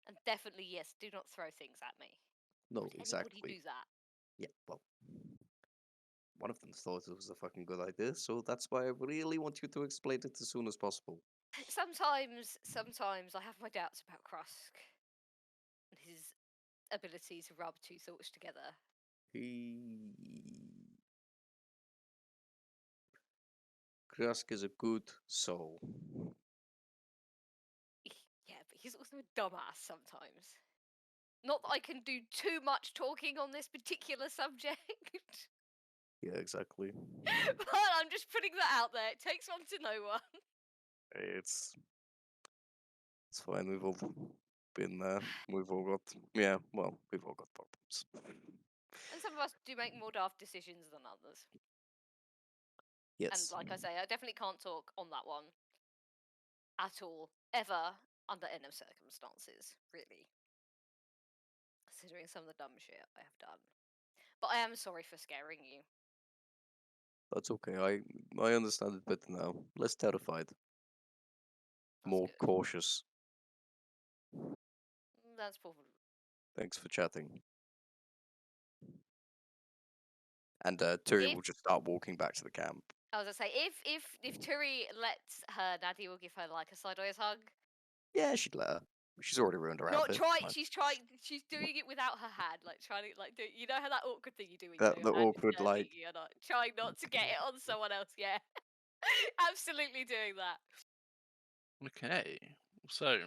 [SPEAKER 3] And definitely, yes, do not throw things at me.
[SPEAKER 5] No,
[SPEAKER 3] Would anybody
[SPEAKER 5] exactly.
[SPEAKER 3] do that?
[SPEAKER 5] Yeah, well, one of them thought it was a fucking good idea, so that's why I really want you to explain it as soon as possible.
[SPEAKER 3] Sometimes I have my doubts about Krusk and his ability to rub two thoughts together.
[SPEAKER 5] Krusk is a good soul.
[SPEAKER 3] Yeah, but he's also a dumbass sometimes. Not that I can do too much talking on this particular subject,
[SPEAKER 5] Yeah, exactly.
[SPEAKER 3] but I'm just putting that out there. It takes one to know one.
[SPEAKER 5] It's fine. We've all been there. We've all got we've all got problems.
[SPEAKER 3] And some of us do make more daft decisions than others. And
[SPEAKER 5] Yes.
[SPEAKER 3] like I say, I definitely can't talk on that one at all, ever, under any circumstances, really. Considering some of the dumb shit I have done. But I am sorry for scaring you.
[SPEAKER 5] That's okay. I understand it better now. Less terrified.
[SPEAKER 3] That's
[SPEAKER 5] More
[SPEAKER 3] good.
[SPEAKER 5] cautious.
[SPEAKER 3] That's probably.
[SPEAKER 5] Thanks for chatting. And Turi will
[SPEAKER 3] If
[SPEAKER 5] just start walking back to the camp.
[SPEAKER 3] I was gonna say, if Turi lets her, Nadia will give her like a sideways hug.
[SPEAKER 5] Yeah, she'd let her. She's already ruined her
[SPEAKER 3] Not
[SPEAKER 5] outfit.
[SPEAKER 3] try.
[SPEAKER 5] Fine.
[SPEAKER 3] She's doing it without her hand, like trying to do. You know how that awkward thing you do when
[SPEAKER 5] That
[SPEAKER 3] you
[SPEAKER 5] the
[SPEAKER 3] know your hand is
[SPEAKER 5] awkward
[SPEAKER 3] dirty,
[SPEAKER 5] like.
[SPEAKER 3] you're not trying not to get it on someone else. Yeah, absolutely doing that.
[SPEAKER 1] Okay, so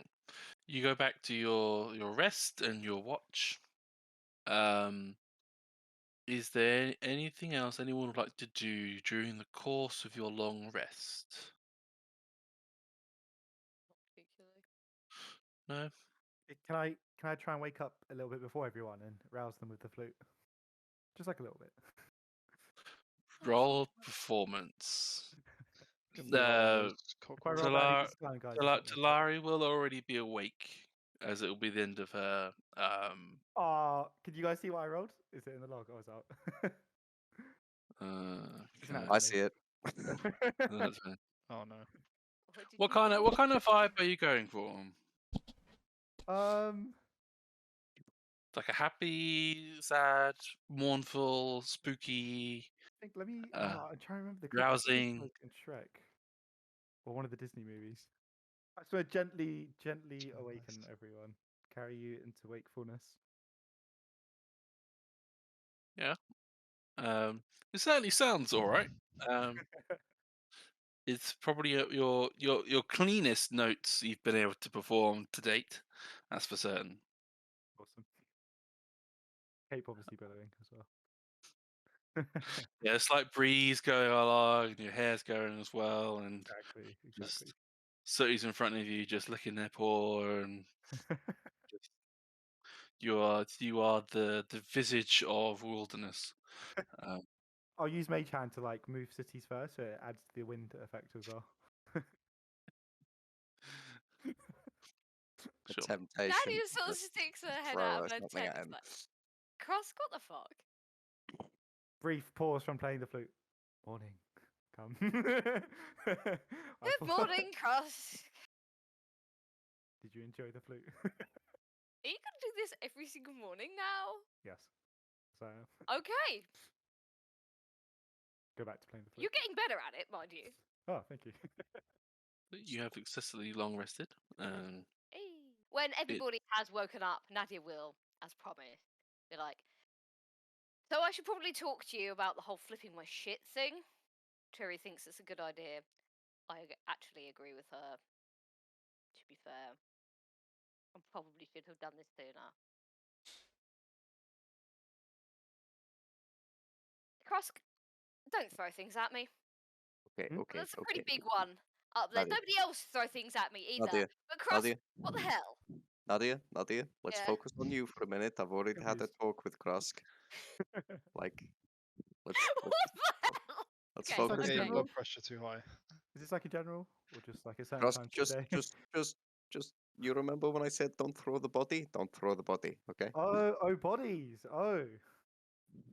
[SPEAKER 1] you go back to your rest and your watch. Is there anything else anyone would like to do during the course of your long rest?
[SPEAKER 3] Not particularly.
[SPEAKER 1] No?
[SPEAKER 6] Can I try and wake up a little bit before everyone and rouse them with the flute? Just like a little bit.
[SPEAKER 1] Roll performance.
[SPEAKER 2] Gonna be a lot of those
[SPEAKER 6] If I roll
[SPEAKER 2] cockroaches.
[SPEAKER 6] badly
[SPEAKER 1] Talar-
[SPEAKER 6] this time, guys, just let me know.
[SPEAKER 1] Talari will already be awake, as it will be the end of her.
[SPEAKER 6] Can you guys see what I rolled? Is it in the log? Oh, it's out. It's an
[SPEAKER 1] Okay.
[SPEAKER 5] I see it.
[SPEAKER 1] That's fine.
[SPEAKER 2] Oh no.
[SPEAKER 3] What did
[SPEAKER 1] What
[SPEAKER 3] you
[SPEAKER 1] kind of
[SPEAKER 3] roll?
[SPEAKER 1] what kind of vibe are you going for?
[SPEAKER 6] um,
[SPEAKER 1] Like a happy, sad, mournful, spooky,
[SPEAKER 6] I think let me.
[SPEAKER 1] uh,
[SPEAKER 6] I'm trying to remember the clip. I think it's
[SPEAKER 1] rousing.
[SPEAKER 6] like in Shrek or one of the Disney movies. I just want to gently
[SPEAKER 2] Nice.
[SPEAKER 6] awaken everyone. Carry you into wakefulness.
[SPEAKER 1] It certainly sounds all right. It's probably your cleanest notes you've been able to perform to date. That's for certain.
[SPEAKER 6] Awesome. Cape obviously billowing as well.
[SPEAKER 1] Yeah, it's like breeze going along, and your hair's going as well, and
[SPEAKER 6] Exactly.
[SPEAKER 1] just Sooty's in front of you, just licking their paw, and just, you are the visage of wilderness. Um,
[SPEAKER 6] I'll use Mage Hand to like move cities first, so it adds to the wind effect as well.
[SPEAKER 5] The
[SPEAKER 1] sure.
[SPEAKER 5] temptation.
[SPEAKER 3] Nadia
[SPEAKER 5] to
[SPEAKER 3] sort of
[SPEAKER 5] just
[SPEAKER 3] sticks her head
[SPEAKER 5] throw
[SPEAKER 3] out
[SPEAKER 5] her
[SPEAKER 3] of her
[SPEAKER 5] something
[SPEAKER 3] tent.
[SPEAKER 5] at
[SPEAKER 3] It's
[SPEAKER 5] him.
[SPEAKER 3] like, Krusk, what the fuck?
[SPEAKER 6] Brief pause from playing the flute. Morning. Come.
[SPEAKER 3] Good morning, Krusk.
[SPEAKER 6] Did you enjoy the flute?
[SPEAKER 3] Are you gonna do this every single morning now?
[SPEAKER 6] Yes. So
[SPEAKER 3] Okay,
[SPEAKER 6] go back to playing the flute.
[SPEAKER 3] you're getting better at it, mind you.
[SPEAKER 6] Oh, thank you.
[SPEAKER 1] You have excessively long rested.
[SPEAKER 3] When everybody has woken up, Nadia will, as promised, be like, so I should probably talk to you about the whole flipping my shit thing. Tury thinks it's a good idea. Actually agree with her. To be fair, I probably should have done this sooner. Krusk, don't throw things at me.
[SPEAKER 5] Okay,
[SPEAKER 6] Hmm?
[SPEAKER 5] okay,
[SPEAKER 3] That's a
[SPEAKER 5] okay.
[SPEAKER 3] pretty big one up there.
[SPEAKER 5] Nadia.
[SPEAKER 3] Nobody else throw things at me either.
[SPEAKER 5] Nadia,
[SPEAKER 3] But Krusk,
[SPEAKER 5] Nadia,
[SPEAKER 3] what the hell?
[SPEAKER 5] Nadia, let's
[SPEAKER 3] Yeah.
[SPEAKER 5] focus on you for a minute. I've already had a
[SPEAKER 6] Please.
[SPEAKER 5] talk with Krusk. Like, let's
[SPEAKER 3] What the hell?
[SPEAKER 5] let's
[SPEAKER 3] Okay,
[SPEAKER 6] It's like
[SPEAKER 5] focus
[SPEAKER 6] in
[SPEAKER 2] Okay,
[SPEAKER 5] on
[SPEAKER 6] general?
[SPEAKER 2] blood pressure too high.
[SPEAKER 6] Is this like a general, or just like a certain
[SPEAKER 5] Krusk.
[SPEAKER 6] time of the day?
[SPEAKER 5] Just. You remember when I said don't throw the body? Don't throw the body. Okay.
[SPEAKER 6] Oh, bodies. Oh,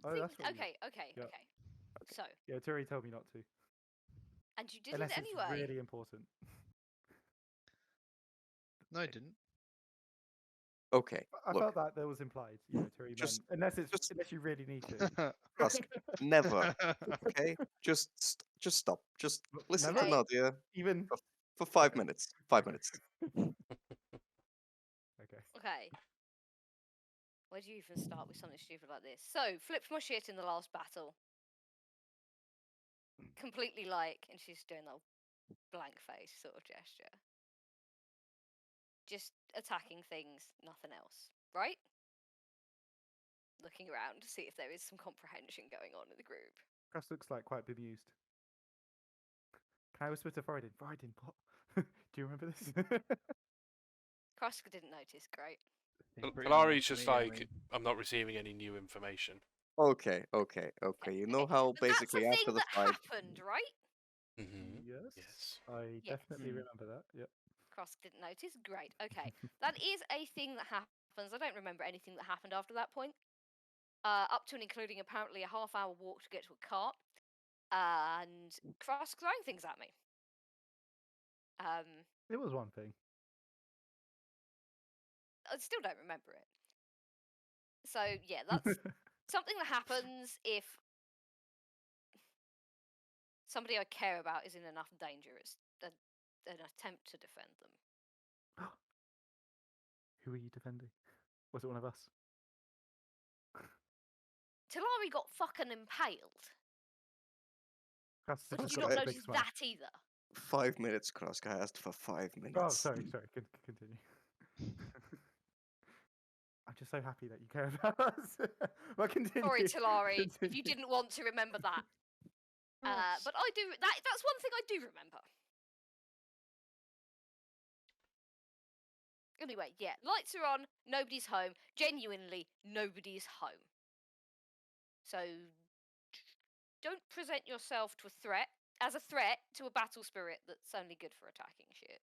[SPEAKER 6] that's what.
[SPEAKER 3] okay.
[SPEAKER 6] Yep.
[SPEAKER 3] So,
[SPEAKER 6] Yeah, Turi told me not to,
[SPEAKER 3] and you did
[SPEAKER 6] unless
[SPEAKER 3] it
[SPEAKER 6] it's
[SPEAKER 3] anyway.
[SPEAKER 6] really important.
[SPEAKER 2] No, I didn't.
[SPEAKER 5] Okay.
[SPEAKER 6] I
[SPEAKER 5] Look,
[SPEAKER 6] felt that was implied. You know, Turi
[SPEAKER 5] Just-
[SPEAKER 6] meant
[SPEAKER 5] just-
[SPEAKER 6] unless you really need to.
[SPEAKER 5] Krusk, never. Okay. Just stop. Just listen
[SPEAKER 3] Never?
[SPEAKER 5] to Nadia
[SPEAKER 6] Even
[SPEAKER 5] for 5
[SPEAKER 6] Okay.
[SPEAKER 5] minutes. 5 minutes.
[SPEAKER 6] Okay.
[SPEAKER 3] Okay. Where do you even start with something stupid like this? So, flipped my shit in the last battle. Completely and she's doing that blank face sort of gesture. Just attacking things, nothing else, right? Looking around to see if there is some comprehension going on in the group.
[SPEAKER 6] Krusk looks like quite bemused. Can I whisper to Thoradin? Thoradin, what? Do you remember this?
[SPEAKER 3] Krusk didn't notice, great.
[SPEAKER 4] Talari's just like, I'm not receiving any new information.
[SPEAKER 5] Okay. You know how
[SPEAKER 3] But that's
[SPEAKER 5] basically
[SPEAKER 3] a
[SPEAKER 5] after
[SPEAKER 3] thing
[SPEAKER 5] the
[SPEAKER 3] that
[SPEAKER 5] fight.
[SPEAKER 3] happened, right?
[SPEAKER 4] Mm-hmm.
[SPEAKER 6] Yes.
[SPEAKER 4] Yes.
[SPEAKER 6] I
[SPEAKER 3] Yes.
[SPEAKER 6] definitely remember that. Yep.
[SPEAKER 3] Krusk didn't notice, great. Okay, that is a thing that happens. I don't remember anything that happened after that point. Up to and including apparently a half-hour walk to get to a cart, and Krusk throwing things at me.
[SPEAKER 6] It was one thing.
[SPEAKER 3] I still don't remember it. So yeah, that's something that happens if somebody I care about is in enough danger. It's an attempt to defend them.
[SPEAKER 6] Who are you defending? Was it one of us?
[SPEAKER 3] Talari got fucking impaled.
[SPEAKER 6] Krusk
[SPEAKER 3] Or did
[SPEAKER 6] just
[SPEAKER 3] you
[SPEAKER 6] got
[SPEAKER 3] not
[SPEAKER 6] a big
[SPEAKER 3] notice
[SPEAKER 6] smile.
[SPEAKER 3] that either?
[SPEAKER 5] 5 minutes, Krusk. I asked for 5 minutes.
[SPEAKER 6] Oh, sorry. Continue. I'm just so happy that you care about us. But continue.
[SPEAKER 3] Sorry, Talari, if
[SPEAKER 6] Continue.
[SPEAKER 3] you didn't want to remember that. But I do. That's one thing I do remember. Anyway, yeah, lights are on. Nobody's home. Genuinely, nobody's home. So don't present yourself to as a threat to a battle spirit that's only good for attacking shit.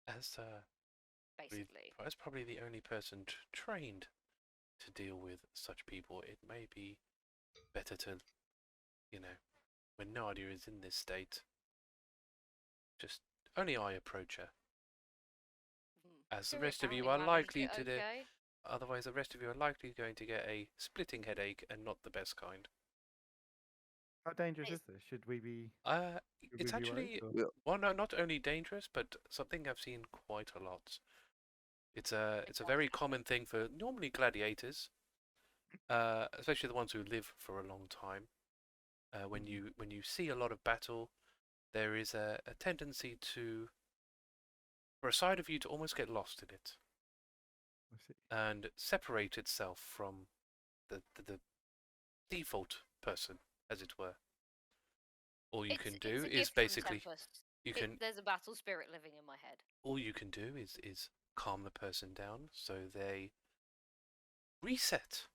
[SPEAKER 4] As
[SPEAKER 3] Basically.
[SPEAKER 4] as probably the only person trained to deal with such people, it may be better to, when Nadia is in this state, just only I approach her. As the
[SPEAKER 3] Sure,
[SPEAKER 4] rest of you
[SPEAKER 3] apparently
[SPEAKER 4] are
[SPEAKER 3] managed
[SPEAKER 4] likely
[SPEAKER 3] it
[SPEAKER 4] to do.
[SPEAKER 3] okay.
[SPEAKER 4] Otherwise, the rest of you are likely going to get a splitting headache, and not the best kind.
[SPEAKER 6] How dangerous
[SPEAKER 3] It's-
[SPEAKER 6] is this? Should we be? Should
[SPEAKER 4] It's
[SPEAKER 6] we be worried,
[SPEAKER 4] actually
[SPEAKER 6] or-
[SPEAKER 5] Well,
[SPEAKER 4] well, no, not only dangerous, but something I've seen quite a lot. It's a very common thing for normally gladiators, especially the ones who live for a long time. When you see a lot of battle, there is a tendency for a side of you to almost get lost in it
[SPEAKER 6] I see.
[SPEAKER 4] and separate itself from the default person, as it were. All you can do
[SPEAKER 3] it's a
[SPEAKER 4] is
[SPEAKER 3] gift from
[SPEAKER 4] basically
[SPEAKER 3] Tempest.
[SPEAKER 4] you can
[SPEAKER 3] There's a battle spirit living in my head.
[SPEAKER 4] all you can do is calm the person down so they reset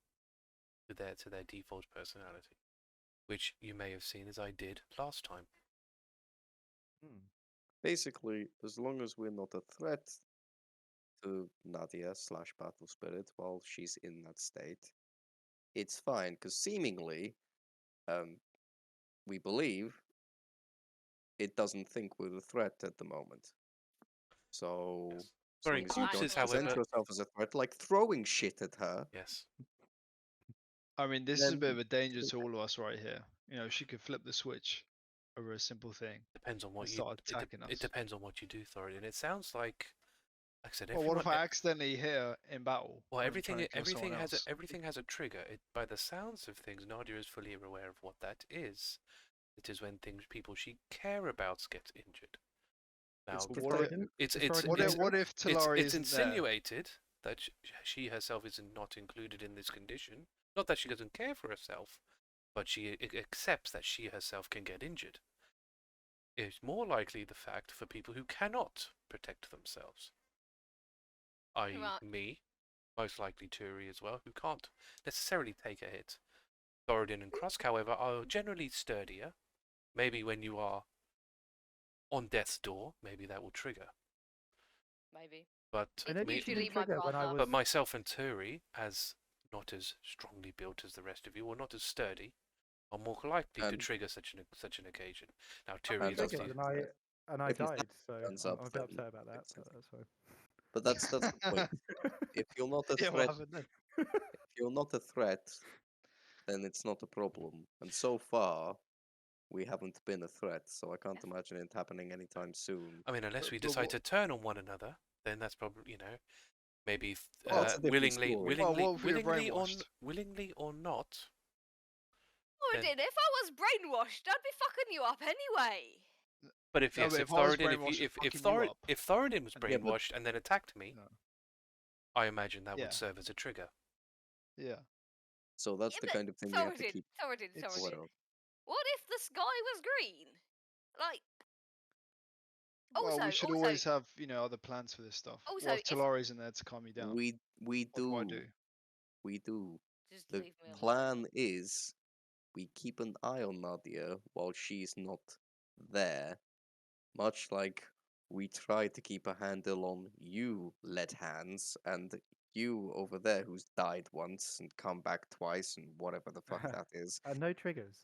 [SPEAKER 4] to their default personality, which you may have seen as I did last time.
[SPEAKER 6] Hmm.
[SPEAKER 5] basically, as long as we're not a threat to Nadia / Battle Spirit while she's in that state, it's fine. Because seemingly, we believe it doesn't think we're a threat at the moment. So,
[SPEAKER 4] Yes.
[SPEAKER 5] as
[SPEAKER 4] Throwing
[SPEAKER 5] long as you don't
[SPEAKER 4] corpses,
[SPEAKER 5] present
[SPEAKER 4] however,
[SPEAKER 5] yourself as a threat, like throwing shit at her,
[SPEAKER 4] yes.
[SPEAKER 2] I mean, this is a
[SPEAKER 5] Then
[SPEAKER 2] bit of a danger
[SPEAKER 5] it's
[SPEAKER 2] to all of us right here. You know, she could flip the switch over a simple thing
[SPEAKER 4] Depends on
[SPEAKER 2] and
[SPEAKER 4] what you.
[SPEAKER 2] start attacking
[SPEAKER 4] It
[SPEAKER 2] us.
[SPEAKER 4] depends on what you do, Thoradin. It sounds like I said,
[SPEAKER 2] Well, what
[SPEAKER 4] everyone.
[SPEAKER 2] if I accidentally hit her in battle?
[SPEAKER 4] Well,
[SPEAKER 2] when I'm trying to kill
[SPEAKER 4] everything
[SPEAKER 2] someone
[SPEAKER 4] has
[SPEAKER 2] else?
[SPEAKER 4] everything has a trigger. By the sounds of things, Nadia is fully aware of what that is. It is when people she care about get injured. Now,
[SPEAKER 5] It's
[SPEAKER 2] But
[SPEAKER 6] Is
[SPEAKER 2] what if
[SPEAKER 6] Thoradin-
[SPEAKER 4] it's
[SPEAKER 6] is
[SPEAKER 4] it's
[SPEAKER 6] Thoradin
[SPEAKER 2] what
[SPEAKER 6] doing
[SPEAKER 2] if,
[SPEAKER 6] this?
[SPEAKER 2] what if Talari
[SPEAKER 4] it's
[SPEAKER 2] isn't there?
[SPEAKER 4] insinuated that she herself is not included in this condition. Not that she doesn't care for herself, but she accepts that she herself can get injured. It's more likely the fact for people who cannot protect themselves, i.e.
[SPEAKER 3] Right.
[SPEAKER 4] me, most likely Turi as well, who can't necessarily take a hit. Thoradin and Krusk, however, are generally sturdier. Maybe when you are on death's door, maybe that will trigger.
[SPEAKER 3] Maybe.
[SPEAKER 4] But
[SPEAKER 6] I know
[SPEAKER 3] It's
[SPEAKER 6] it
[SPEAKER 4] me,
[SPEAKER 6] usually
[SPEAKER 3] usually my
[SPEAKER 6] trigger when I
[SPEAKER 3] brother.
[SPEAKER 6] was.
[SPEAKER 4] but myself and Turi, as not as strongly built as the rest of you, or not as sturdy, are more likely to
[SPEAKER 5] And-
[SPEAKER 4] trigger such an occasion. Now
[SPEAKER 6] I'm
[SPEAKER 4] Turi is
[SPEAKER 5] that's
[SPEAKER 6] triggered,
[SPEAKER 4] obviously
[SPEAKER 6] and I
[SPEAKER 5] if his
[SPEAKER 6] died, so
[SPEAKER 5] guns
[SPEAKER 6] I'm
[SPEAKER 5] up,
[SPEAKER 6] a bit
[SPEAKER 5] then
[SPEAKER 6] upset about that.
[SPEAKER 5] makes
[SPEAKER 6] But
[SPEAKER 5] sense.
[SPEAKER 6] that's fine.
[SPEAKER 5] But that's the point. If you're not a
[SPEAKER 2] Yeah, what
[SPEAKER 5] threat,
[SPEAKER 2] happened then?
[SPEAKER 5] if you're not a threat, then it's not a problem. And so far, we haven't been a threat, so I can't imagine it happening anytime soon.
[SPEAKER 4] I mean, unless
[SPEAKER 5] But-
[SPEAKER 4] we
[SPEAKER 2] but
[SPEAKER 4] decide
[SPEAKER 2] what-
[SPEAKER 4] to turn on one another, then that's probably maybe
[SPEAKER 5] Well, that's a different
[SPEAKER 4] willingly,
[SPEAKER 5] story.
[SPEAKER 2] Well, what if we were brainwashed?
[SPEAKER 4] willingly or not.
[SPEAKER 3] Thoradin, if I was brainwashed, I'd be fucking you up anyway.
[SPEAKER 4] But if
[SPEAKER 2] No,
[SPEAKER 4] yes,
[SPEAKER 2] but
[SPEAKER 4] if
[SPEAKER 2] if I was
[SPEAKER 4] Thoradin,
[SPEAKER 2] brainwashed and
[SPEAKER 4] if
[SPEAKER 2] fucking you
[SPEAKER 4] Thor
[SPEAKER 2] up,
[SPEAKER 4] if Thoradin was
[SPEAKER 5] Yeah, but-
[SPEAKER 4] brainwashed and then attacked me,
[SPEAKER 2] No.
[SPEAKER 4] I imagine that
[SPEAKER 2] Yeah.
[SPEAKER 4] would serve as a trigger.
[SPEAKER 2] Yeah.
[SPEAKER 5] So that's
[SPEAKER 3] Yeah,
[SPEAKER 5] the
[SPEAKER 3] but
[SPEAKER 5] kind of thing you have to keep.
[SPEAKER 3] Thoradin.
[SPEAKER 2] It's-
[SPEAKER 5] Whatever.
[SPEAKER 3] What if the sky was green? Like,
[SPEAKER 2] Well, we
[SPEAKER 3] Also-
[SPEAKER 2] should
[SPEAKER 3] also-
[SPEAKER 2] always have, other plans for this stuff.
[SPEAKER 3] Also,
[SPEAKER 2] What if
[SPEAKER 3] if-
[SPEAKER 2] Talari isn't there to calm me down?
[SPEAKER 5] We
[SPEAKER 2] What
[SPEAKER 5] do.
[SPEAKER 2] do I do?
[SPEAKER 5] We do.
[SPEAKER 3] just
[SPEAKER 5] The
[SPEAKER 3] leave me alone.
[SPEAKER 5] plan is we keep an eye on Nadia while she's not there, much like we try to keep a handle on you, lead hands, and you over there who's died once and come back twice and whatever the fuck that is.
[SPEAKER 6] No triggers.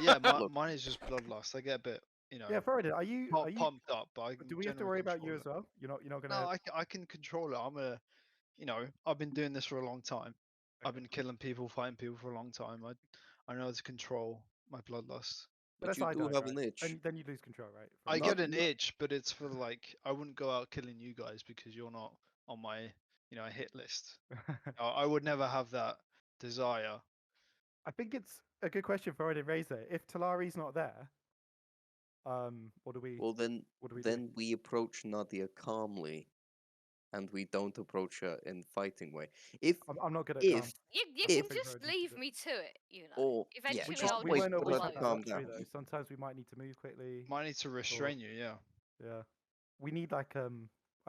[SPEAKER 2] Yeah,
[SPEAKER 5] Look.
[SPEAKER 2] mine is just bloodlust. I get a bit,
[SPEAKER 6] Yeah, Thoradin, are you?
[SPEAKER 2] pumped up, but I can
[SPEAKER 6] Do we have to
[SPEAKER 2] generally
[SPEAKER 6] worry about you
[SPEAKER 2] control
[SPEAKER 6] as
[SPEAKER 2] it.
[SPEAKER 6] well? You're not gonna.
[SPEAKER 2] No, I can control it. I'm I've been doing this for a long time. I've been killing people, fighting people for a long time. I know how to control my bloodlust.
[SPEAKER 5] But
[SPEAKER 6] Unless
[SPEAKER 5] you
[SPEAKER 6] I
[SPEAKER 5] do
[SPEAKER 6] died,
[SPEAKER 5] have
[SPEAKER 6] right?
[SPEAKER 5] an itch.
[SPEAKER 6] Then you lose control, right?
[SPEAKER 2] I
[SPEAKER 5] Not-
[SPEAKER 2] get an
[SPEAKER 5] not-
[SPEAKER 2] itch, but it's for I wouldn't go out killing you guys because you're not on my, hit list. I would never have that desire.
[SPEAKER 6] I think it's a good question for Odin Razor. If Talari's not there, what do we?
[SPEAKER 5] Well, then,
[SPEAKER 6] What do we do?
[SPEAKER 5] then we approach Nadia calmly, and we don't approach her in fighting way. If
[SPEAKER 6] I'm not good at
[SPEAKER 5] if
[SPEAKER 6] calm.
[SPEAKER 3] You
[SPEAKER 6] I
[SPEAKER 3] can
[SPEAKER 6] think
[SPEAKER 3] just
[SPEAKER 6] Thoradin should
[SPEAKER 3] leave
[SPEAKER 6] do it.
[SPEAKER 3] me to it,
[SPEAKER 5] or yeah,
[SPEAKER 3] Eventually,
[SPEAKER 5] just
[SPEAKER 3] I'll
[SPEAKER 6] we
[SPEAKER 5] wait
[SPEAKER 3] just
[SPEAKER 6] won't
[SPEAKER 5] for
[SPEAKER 6] always
[SPEAKER 5] her
[SPEAKER 6] have
[SPEAKER 5] to
[SPEAKER 6] that
[SPEAKER 5] calm
[SPEAKER 6] luxury
[SPEAKER 5] down.
[SPEAKER 6] though. Sometimes we might need to move quickly.
[SPEAKER 2] Might need to restrain you, yeah.
[SPEAKER 6] Yeah, we need like I